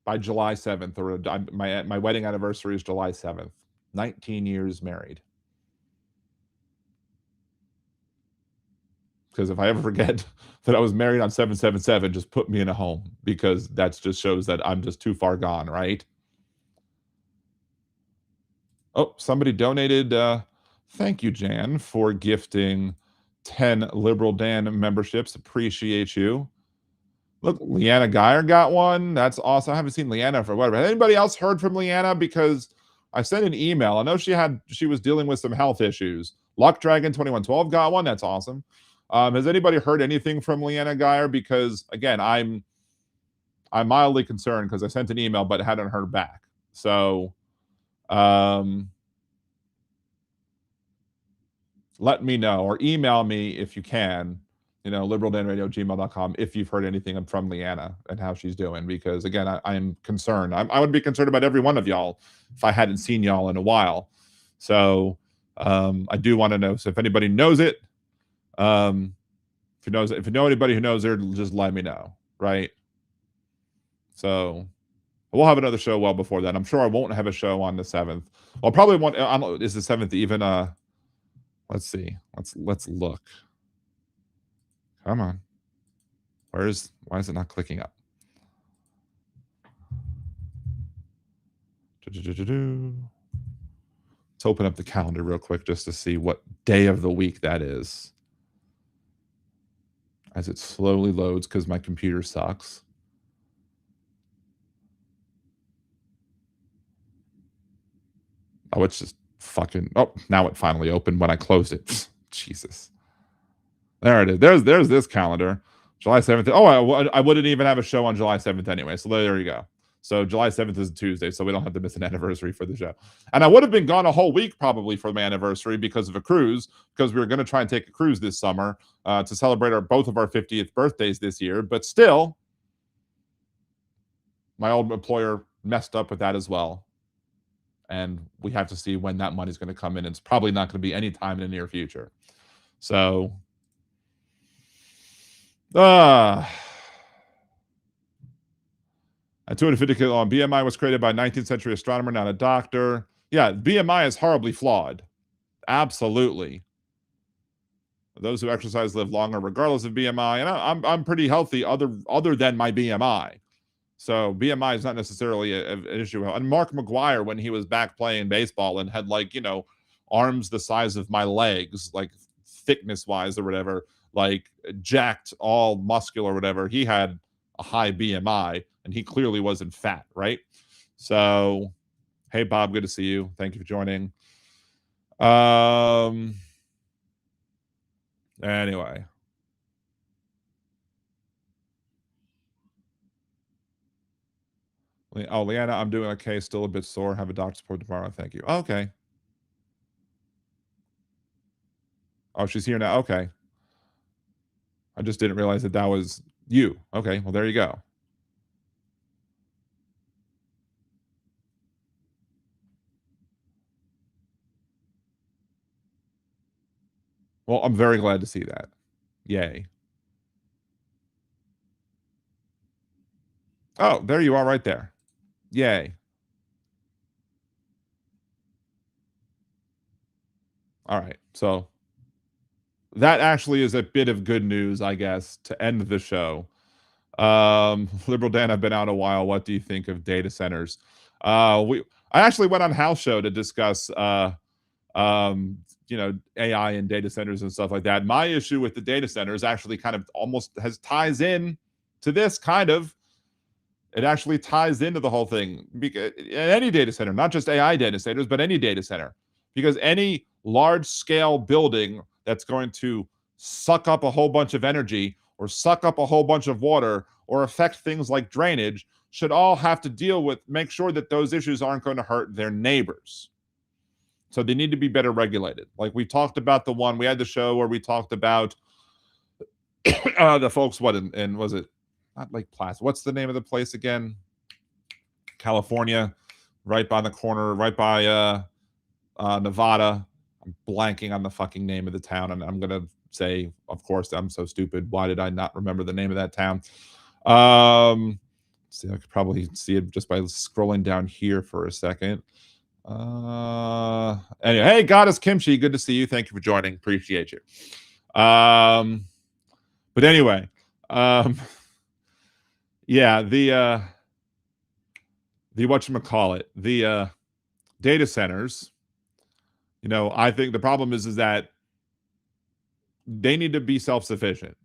By July 7th, or my wedding anniversary is July 7th. 19 years married. Because if I ever forget that I was married on 7/7/7, just put me in a home, because that just shows that I'm just too far gone, right? Oh, somebody donated. Thank you, Jan, for gifting 10 Liberal Dan memberships. Appreciate you. Look, Leanna Geyer got one. That's awesome. I haven't seen Leanna for whatever. Has anybody else heard from Leanna? Because I sent an email. I know she was dealing with some health issues. Luck Dragon 2112 got one. That's awesome. Has anybody heard anything from Leanna Geyer? Because again, I'm mildly concerned because I sent an email but hadn't heard back. So let me know, or email me if you can, liberaldanradio@gmail.com, if you've heard anything from Leanna and how she's doing. Because again, I'm concerned. I would be concerned about every one of y'all if I hadn't seen y'all in a while. So I do want to know. So if anybody knows it, if you know anybody who knows her, just let me know, right? So we'll have another show well before that. I'm sure I won't have a show on the 7th. Well, probably won't. I don't know, is the 7th even? Let's see. Let's look. Come on. Why is it not clicking up? Let's open up the calendar real quick just to see what day of the week that is, as it slowly loads because my computer sucks. Oh, it's just fucking. Oh, now it finally opened when I closed it. Jesus. There it is. There's this calendar. July 7th. Oh, I wouldn't even have a show on July 7th anyway. So there you go. So July 7th is a Tuesday, so we don't have to miss an anniversary for the show. And I would have been gone a whole week probably for my anniversary because of a cruise, because we were going to try and take a cruise this summer to celebrate both of our 50th birthdays this year. But still, my old employer messed up with that as well. And we have to see when that money's going to come in. It's probably not going to be any time in the near future. So, a 250 kilo BMI was created by a 19th century astronomer, not a doctor. Yeah, BMI is horribly flawed. Absolutely. Those who exercise live longer regardless of BMI. And I'm pretty healthy other than my BMI. So BMI is not necessarily an issue. And Mark McGuire, when he was back playing baseball and had arms the size of my legs, like thickness wise or whatever, like jacked, all muscular or whatever, he had a high BMI and he clearly wasn't fat, right? So, hey Bob, good to see you. Thank you for joining. Anyway. Oh, Leanna, I'm doing okay. Still a bit sore. Have a doctor's appointment tomorrow. Thank you. Okay. Oh, she's here now. Okay. I just didn't realize that was you. Okay. Well, there you go. Well, I'm very glad to see that. Yay. Oh, there you are right there. Yay. All right. So that actually is a bit of good news, I guess, to end the show. Liberal Dan, I've been out a while. What do you think of data centers? I actually went on House Show to discuss AI and data centers and stuff like that. My issue with the data centers actually kind of almost ties in to this kind of. It actually ties into the whole thing. Because any data center, not just AI data centers, but any data center. Because any large-scale building that's going to suck up a whole bunch of energy or suck up a whole bunch of water or affect things like drainage should all have to make sure that those issues aren't going to hurt their neighbors. So they need to be better regulated. Like we talked about we had the show where we talked about the folks, and was it not Lake Placid? What's the name of the place again? California, right by the corner, right by Nevada. I'm blanking on the fucking name of the town, and I'm gonna say, of course, I'm so stupid. Why did I not remember the name of that town? See, I could probably see it just by scrolling down here for a second. Anyway, hey, Goddess Kimchi, good to see you. Thank you for joining. Appreciate you. But anyway, yeah, the whatchamacallit, the data centers, I think the problem is that they need to be self-sufficient.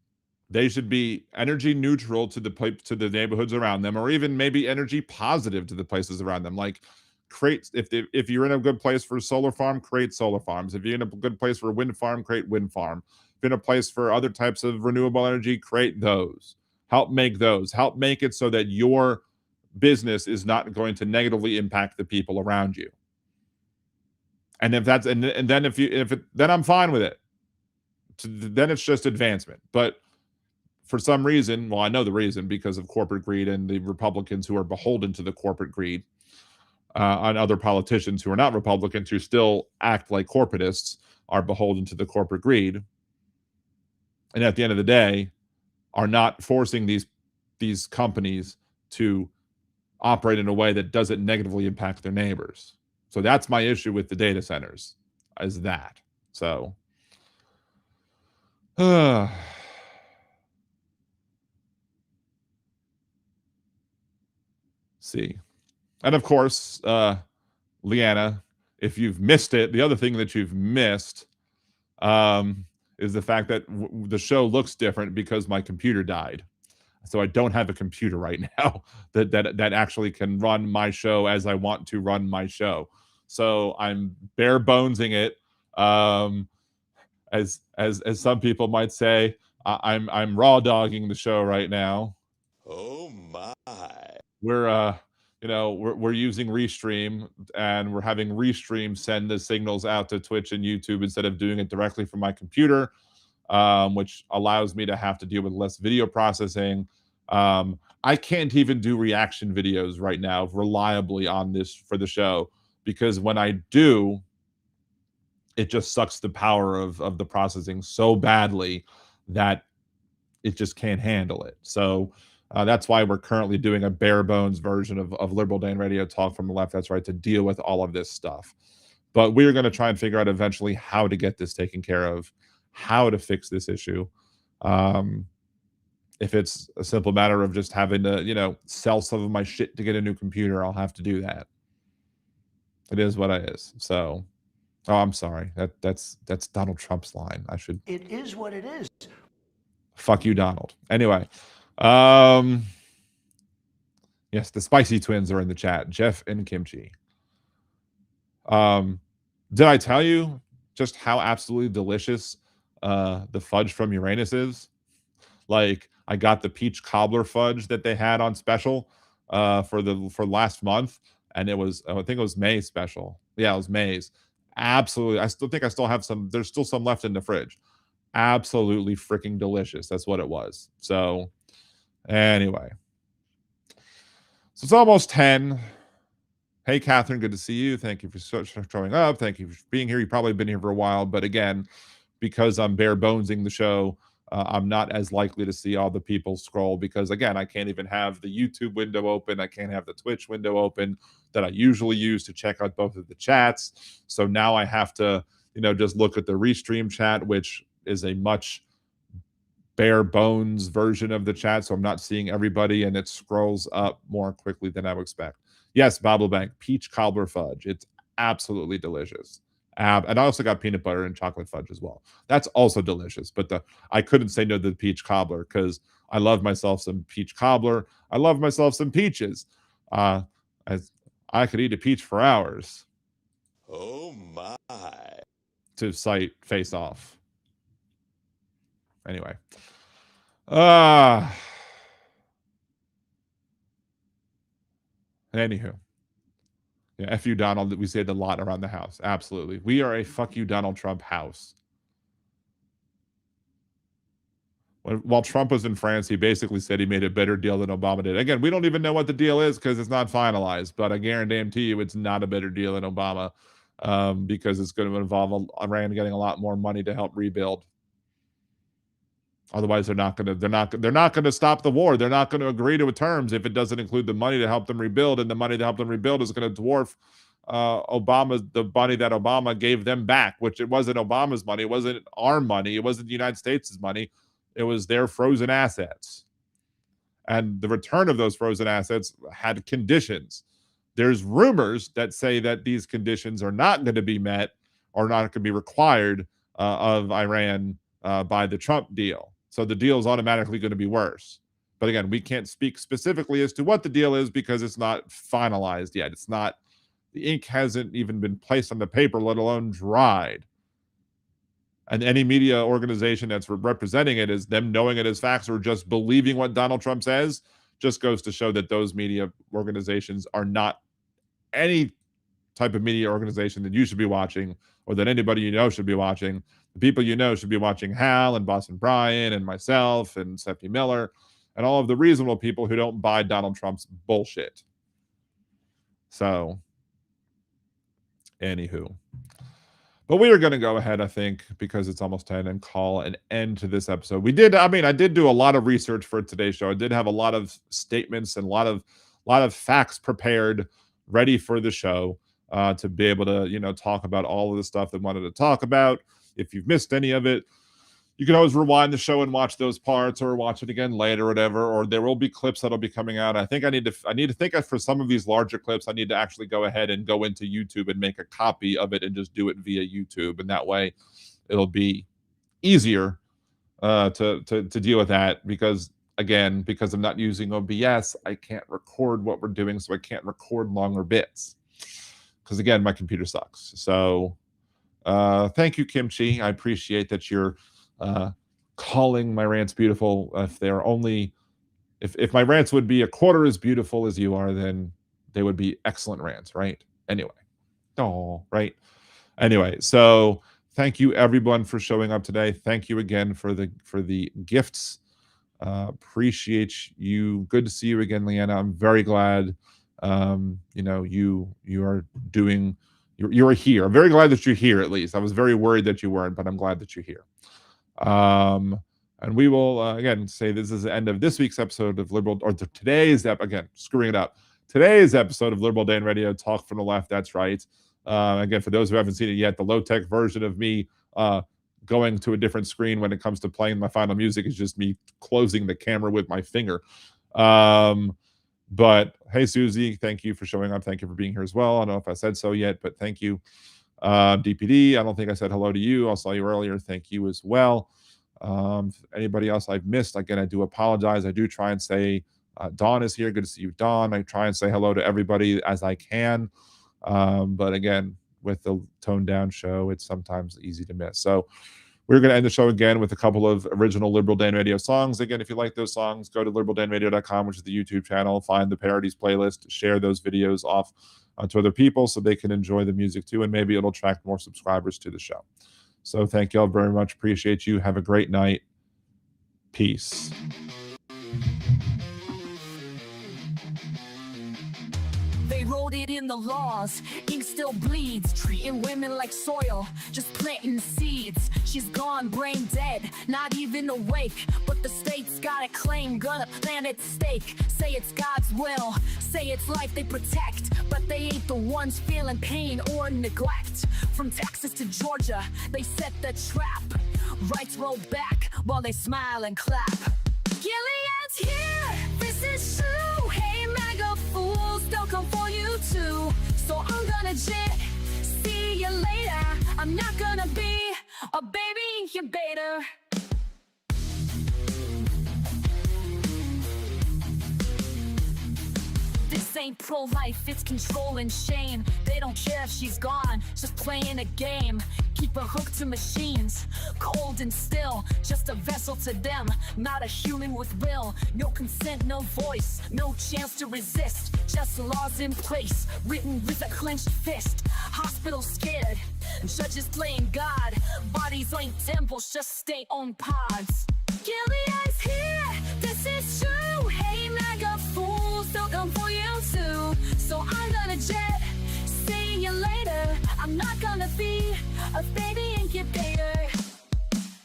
They should be energy neutral to the neighborhoods around them, or even maybe energy positive to the places around them. Like create, if you're in a good place for a solar farm, create solar farms. If you're in a good place for a wind farm, create wind farm. If you're in a place for other types of renewable energy, create those. Help make those. Help make it so that your business is not going to negatively impact the people around you. And if that's and then then I'm fine with it. Then it's just advancement. But for some reason, well, I know the reason, because of corporate greed and the Republicans who are beholden to the corporate greed, and other politicians who are not Republicans who still act like corporatists are beholden to the corporate greed. And at the end of the day, are not forcing these companies to operate in a way that doesn't negatively impact their neighbors. So that's my issue with the data centers, is that. So, see. And of course, Leanna, if you've missed it, the other thing that you've missed is the fact that the show looks different because my computer died. So I don't have a computer right now that actually can run my show as I want to run my show. So I'm bare bonesing it, as some people might say. I'm raw dogging the show right now.
Oh my.
We're using Restream, and we're having Restream send the signals out to Twitch and YouTube instead of doing it directly from my computer, which allows me to have to deal with less video processing. I can't even do reaction videos right now reliably on this for the show, because when I do, it just sucks the power of the processing so badly that it just can't handle it. So that's why we're currently doing a bare bones version of Liberal Dan Radio Talk from the Left, That's Right, to deal with all of this stuff. But we're going to try and figure out eventually how to get this taken care of, how to fix this issue. If it's a simple matter of just having to, sell some of my shit to get a new computer, I'll have to do that. It is what it is. So, I'm sorry. That's Donald Trump's line.
It is what it is.
Fuck you, Donald. Anyway, yes, the spicy twins are in the chat, Jeff and Kimchi. Did I tell you just how absolutely delicious the fudge from Uranus is? Like, I got the peach cobbler fudge that they had on special for last month, and I think it was May's special. Yeah, it was May's. Absolutely. I still think I still have some. There's still some left in the fridge. Absolutely freaking delicious. That's what it was. So anyway, so it's almost 10. Hey, Catherine, good to see you. Thank you for showing up. Thank you for being here. You've probably been here for a while, but again, because I'm bare bonesing the show, I'm not as likely to see all the people scroll, because again, I can't even have the YouTube window open. I can't have the Twitch window open that I usually use to check out both of the chats. So now I have to, just look at the Restream chat, which is a much bare bones version of the chat. So I'm not seeing everybody, and it scrolls up more quickly than I would expect. Yes, Bobblebank, peach cobbler fudge. It's absolutely delicious. And I also got peanut butter and chocolate fudge as well. That's also delicious. But I couldn't say no to the peach cobbler, because I love myself some peach cobbler. I love myself some peaches. As I could eat a peach for hours.
Oh my.
To cite Face Off. Anyway. Anywho. Yeah, F you, Donald. We say it a lot around the house. Absolutely. We are a fuck you, Donald Trump house. While Trump was in France, he basically said he made a better deal than Obama did. Again, we don't even know what the deal is because it's not finalized, but I guarantee you it's not a better deal than Obama because it's going to involve Iran getting a lot more money to help rebuild. Otherwise, they're not going to stop the war. They're not going to agree to terms if it doesn't include the money to help them rebuild, and the money to help them rebuild is going to dwarf the money that Obama gave them back, which it wasn't Obama's money. It wasn't our money. It wasn't the United States' money. It was their frozen assets. And the return of those frozen assets had conditions. There's rumors that say that these conditions are not going to be met or not going to be required of Iran by the Trump deal. So the deal is automatically going to be worse. But again, we can't speak specifically as to what the deal is because it's not finalized yet. It's not, the ink hasn't even been placed on the paper, let alone dried. And any media organization that's representing it is them knowing it as facts or just believing what Donald Trump says, just goes to show that those media organizations are not any type of media organization that you should be watching or that anybody you know should be watching. The people you know should be watching Hal and Boston Brian and myself and Stephanie Miller and all of the reasonable people who don't buy Donald Trump's bullshit. So, anywho. But we are going to go ahead, I think, because it's almost 10 and call an end to this episode. I did do a lot of research for today's show. I did have a lot of statements and a lot of facts prepared, ready for the show to be able to, talk about all of the stuff that I wanted to talk about. If you've missed any of it, you can always rewind the show and watch those parts or watch it again later or whatever, or there will be clips that'll be coming out. I think I need to think for some of these larger clips, I need to actually go ahead and go into YouTube and make a copy of it and just do it via YouTube. And that way it'll be easier to deal with that because I'm not using OBS, I can't record what we're doing. So I can't record longer bits because again, my computer sucks. So thank you, Kimchi. I appreciate that you're calling my rants beautiful. If my rants would be a quarter as beautiful as you are, then they would be excellent rants, right? Anyway. Right. Anyway, so thank you everyone for showing up today. Thank you again for the gifts. Appreciate you. Good to see you again, Leanna. I'm very glad you are doing you're here. I'm very glad that you're here, at least. I was very worried that you weren't, but I'm glad that you're here. And we will again say this is the end of this week's episode of today's episode of Liberal Dan Radio Talk from the Left. That's right. Again, for those who haven't seen it yet, the low-tech version of me going to a different screen when it comes to playing my final music is just me closing the camera with my finger. But hey, Susie, thank you for showing up. Thank you for being here as well. I don't know if I said so yet, but thank you. DPD, I don't think I said hello to you. I saw you earlier. Thank you as well. Anybody else I've missed, again, I do apologize. I do try and say Dawn is here. Good to see you, Dawn. I try and say hello to everybody as I can. But again, with the toned down show, it's sometimes easy to miss. So we're going to end the show again with a couple of original Liberal Dan Radio songs. Again, if you like those songs, go to liberaldanradio.com, which is the YouTube channel, find the parodies playlist, share those videos off to other people so they can enjoy the music too, and maybe it'll attract more subscribers to the show. So thank you all very much. Appreciate you. Have a great night. Peace.
They wrote it in the laws, ink still bleeds, treating women like soil, just planting seeds. She's gone, brain dead, not even awake, but the state's got a claim, gonna plant its stake. Say it's God's will, say it's life they protect, but they ain't the ones feeling pain or neglect. From Texas to Georgia, they set the trap, rights roll back while they smile and clap. Gilead's here, this is true. Hey, MAGA fools, they'll come for you too. So I'm gonna jet, see you later. I'm not gonna be a baby incubator. This ain't pro-life, it's control and shame. They don't care if she's gone, just playing a game. Keep her hooked to machines, cold and still, just a vessel to them, not a human with will. No consent, no voice, no chance to resist. just laws in place, written with a clenched fist. Hospitals scared, judges playing God. Bodies ain't temples, just stay on pods. Gilead's here, this is true. Hey, MAGA fools, they'll come for you too. So I'm gonna jet, see you later. I'm not gonna be a baby incubator.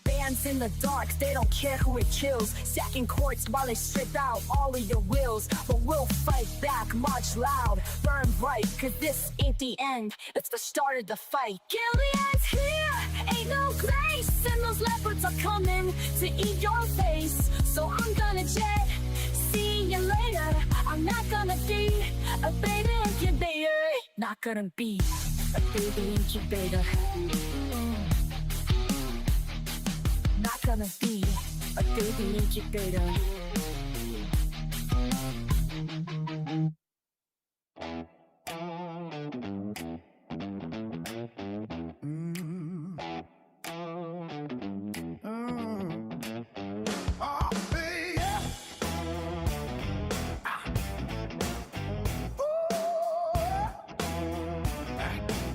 Bands in the dark, they don't care who it kills. Stacking courts while they strip out all of your wills. But we'll fight back, march loud, burn bright. Cause this ain't the end, it's the start of the fight. Gilead's here, ain't no grace. And those leopards are coming to eat your face. So I'm gonna jet, see you later. I'm not gonna be a baby incubator. Not gonna be a baby incubator. Not gonna be a baby incubator.
Oh,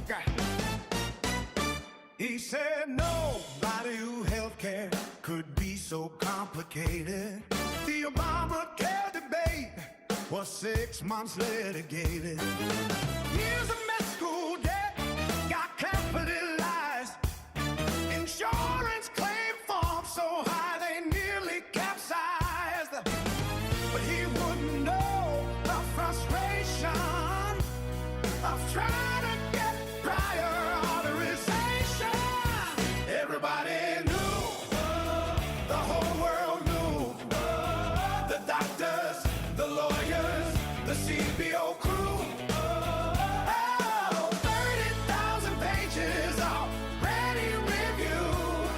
yeah. He said nobody who healthcare could be so complicated. The Obamacare debate was 6 months litigated. Years of med school debt got capitalized. Insurance claim forms so high they nearly capsized. But he wouldn't know the frustration of trying to get prior authorization. Everybody knew, the whole world knew. The doctors, the lawyers, the CBO crew. Oh, 30,000 pages already reviewed.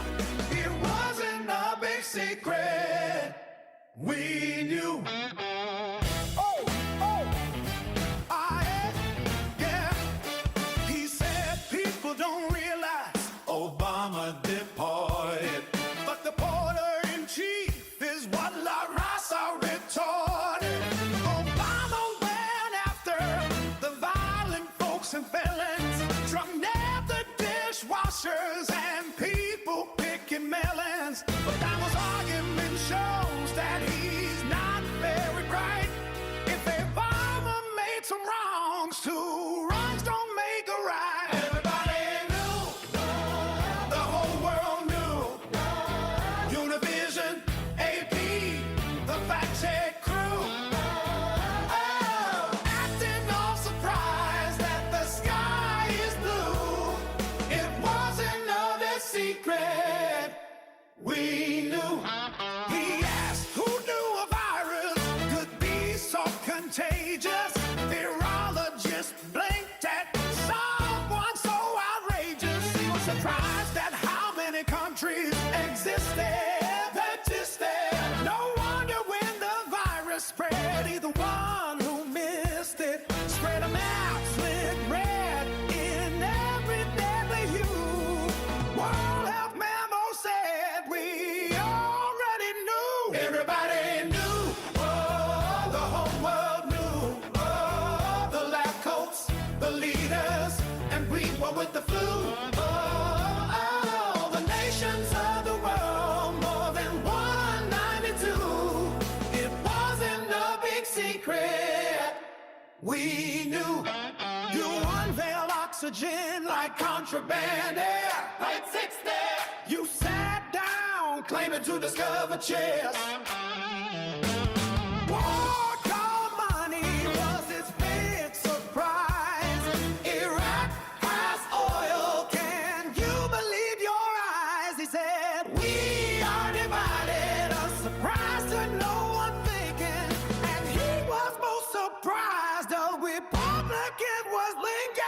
It wasn't a big secret. We knew. He said people don't realize Obama deported, but the porter-in-chief is what La Raza retorted. Obama went after the violent folks and felons, drug nabbed the dishwashers and people picking melons. But that was argument shows that he's not very bright. If Obama made some wrongs, two wrongs don't make a right. Everybody knew, the whole world knew. Univision, AP, the fact check crew. Oh, acting all surprised that the sky is blue. It wasn't no secret. We knew. He asked who knew a virus could be so contagious. Virologist blinked at someone so outrageous. He was surprised at how many countries existed. No wonder when the virus spread, he the one who missed it. Spread them out, slit red in every deadly hue. World Health Memo said we already knew. Everybody knew. Oh, the whole world knew. Oh, the lab coats, the leaders, and we were with the flu. Oh, the nations of the world, more than 192. It wasn't a big secret. We knew. You unveiled oxygen like contraband air. Right 6 there. You sat down, claiming to discover chairs. War called money was his big surprise. Iraq has oil, can you believe your eyes? He said, we are divided, a surprise to no one thinking. And he was most surprised a Republican was Lincoln.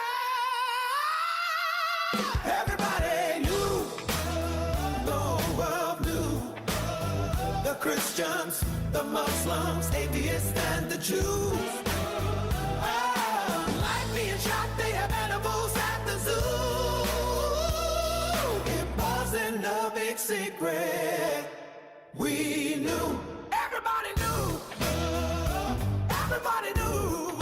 Everybody knew, the whole world knew. The Christians, the Muslims, atheists, and the Jews. Oh, like being shot, they have animals at the zoo. It wasn't a big secret. We knew. Everybody knew. Everybody knew.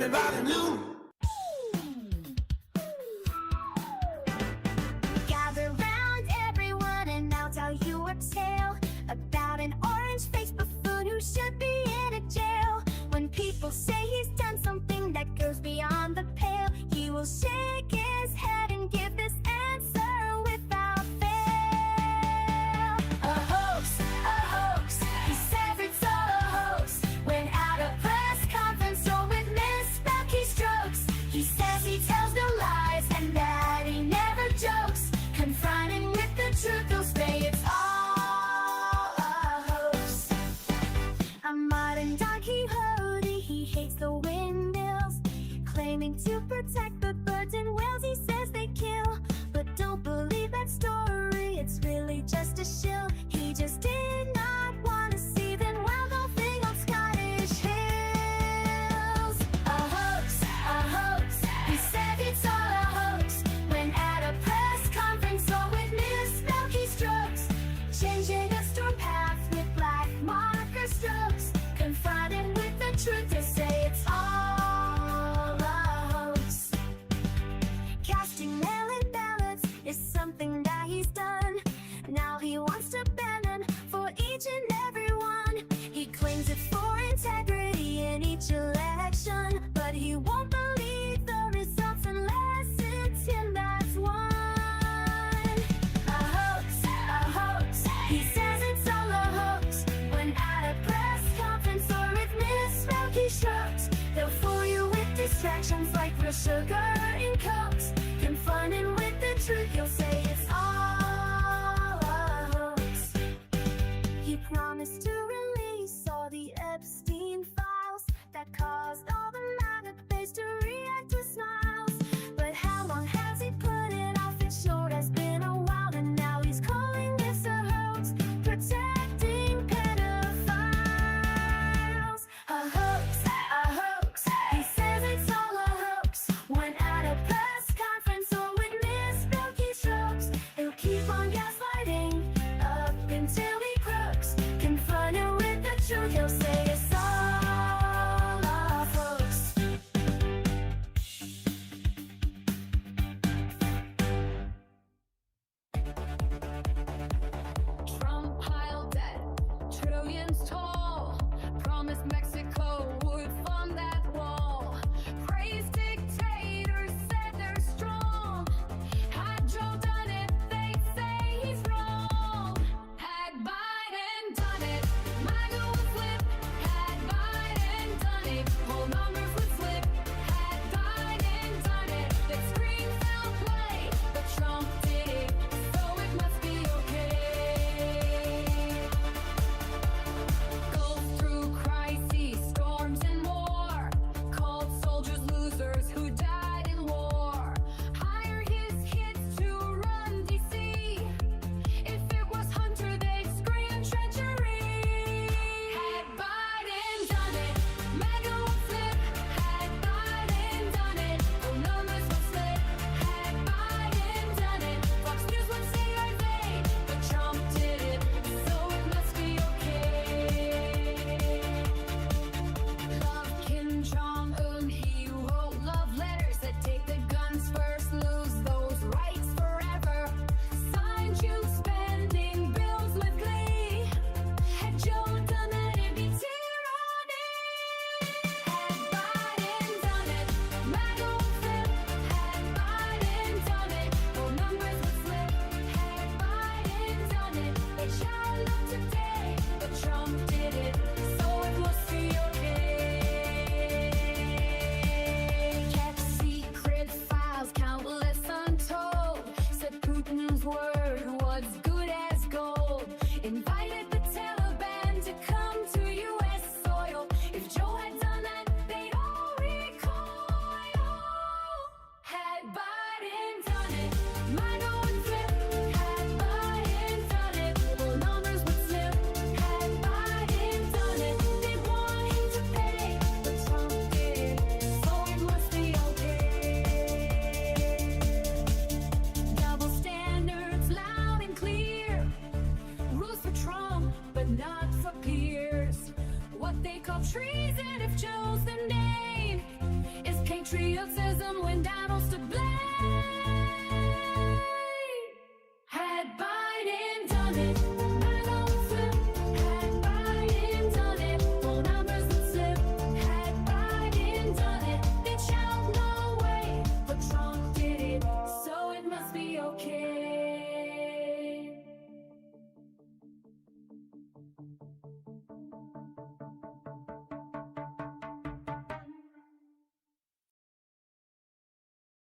everybody knew.
Gather round everyone and I'll tell you a tale about an orange-faced buffoon who should be in a jail. When people say he's done something that goes beyond the pale, he will shake his head and give this answer without fail. A hoax, he says it's all a hoax. When at a press conference or with misspelled keystrokes, he says he tells no lies and that he never jokes. Confronting with the truth, he'll say it's all a hoax. A modern Don Quixote, he hates the windmills, claiming to protect the birds and whales he says they kill. But don't believe that story, it's really just a shill. He just did not want to see them wild golfing on Scottish hills. A hoax, he said it's all a hoax. When at a press conference or with misspelled keystrokes, changing a storm path with black marker strokes. Confronted with the truth, he'll say it's all a hoax. Casting mail-in ballots is something that he's done. Now he wants to ban them for each and every one. He claims it's for integrity in each election, but he won't believe the results unless it's him that's won. A hoax, he says it's all a hoax. When at a press conference or with misspelled keystrokes, they'll fool you with distractions like real sugar in Cokes. Confronted with the truth, you'll say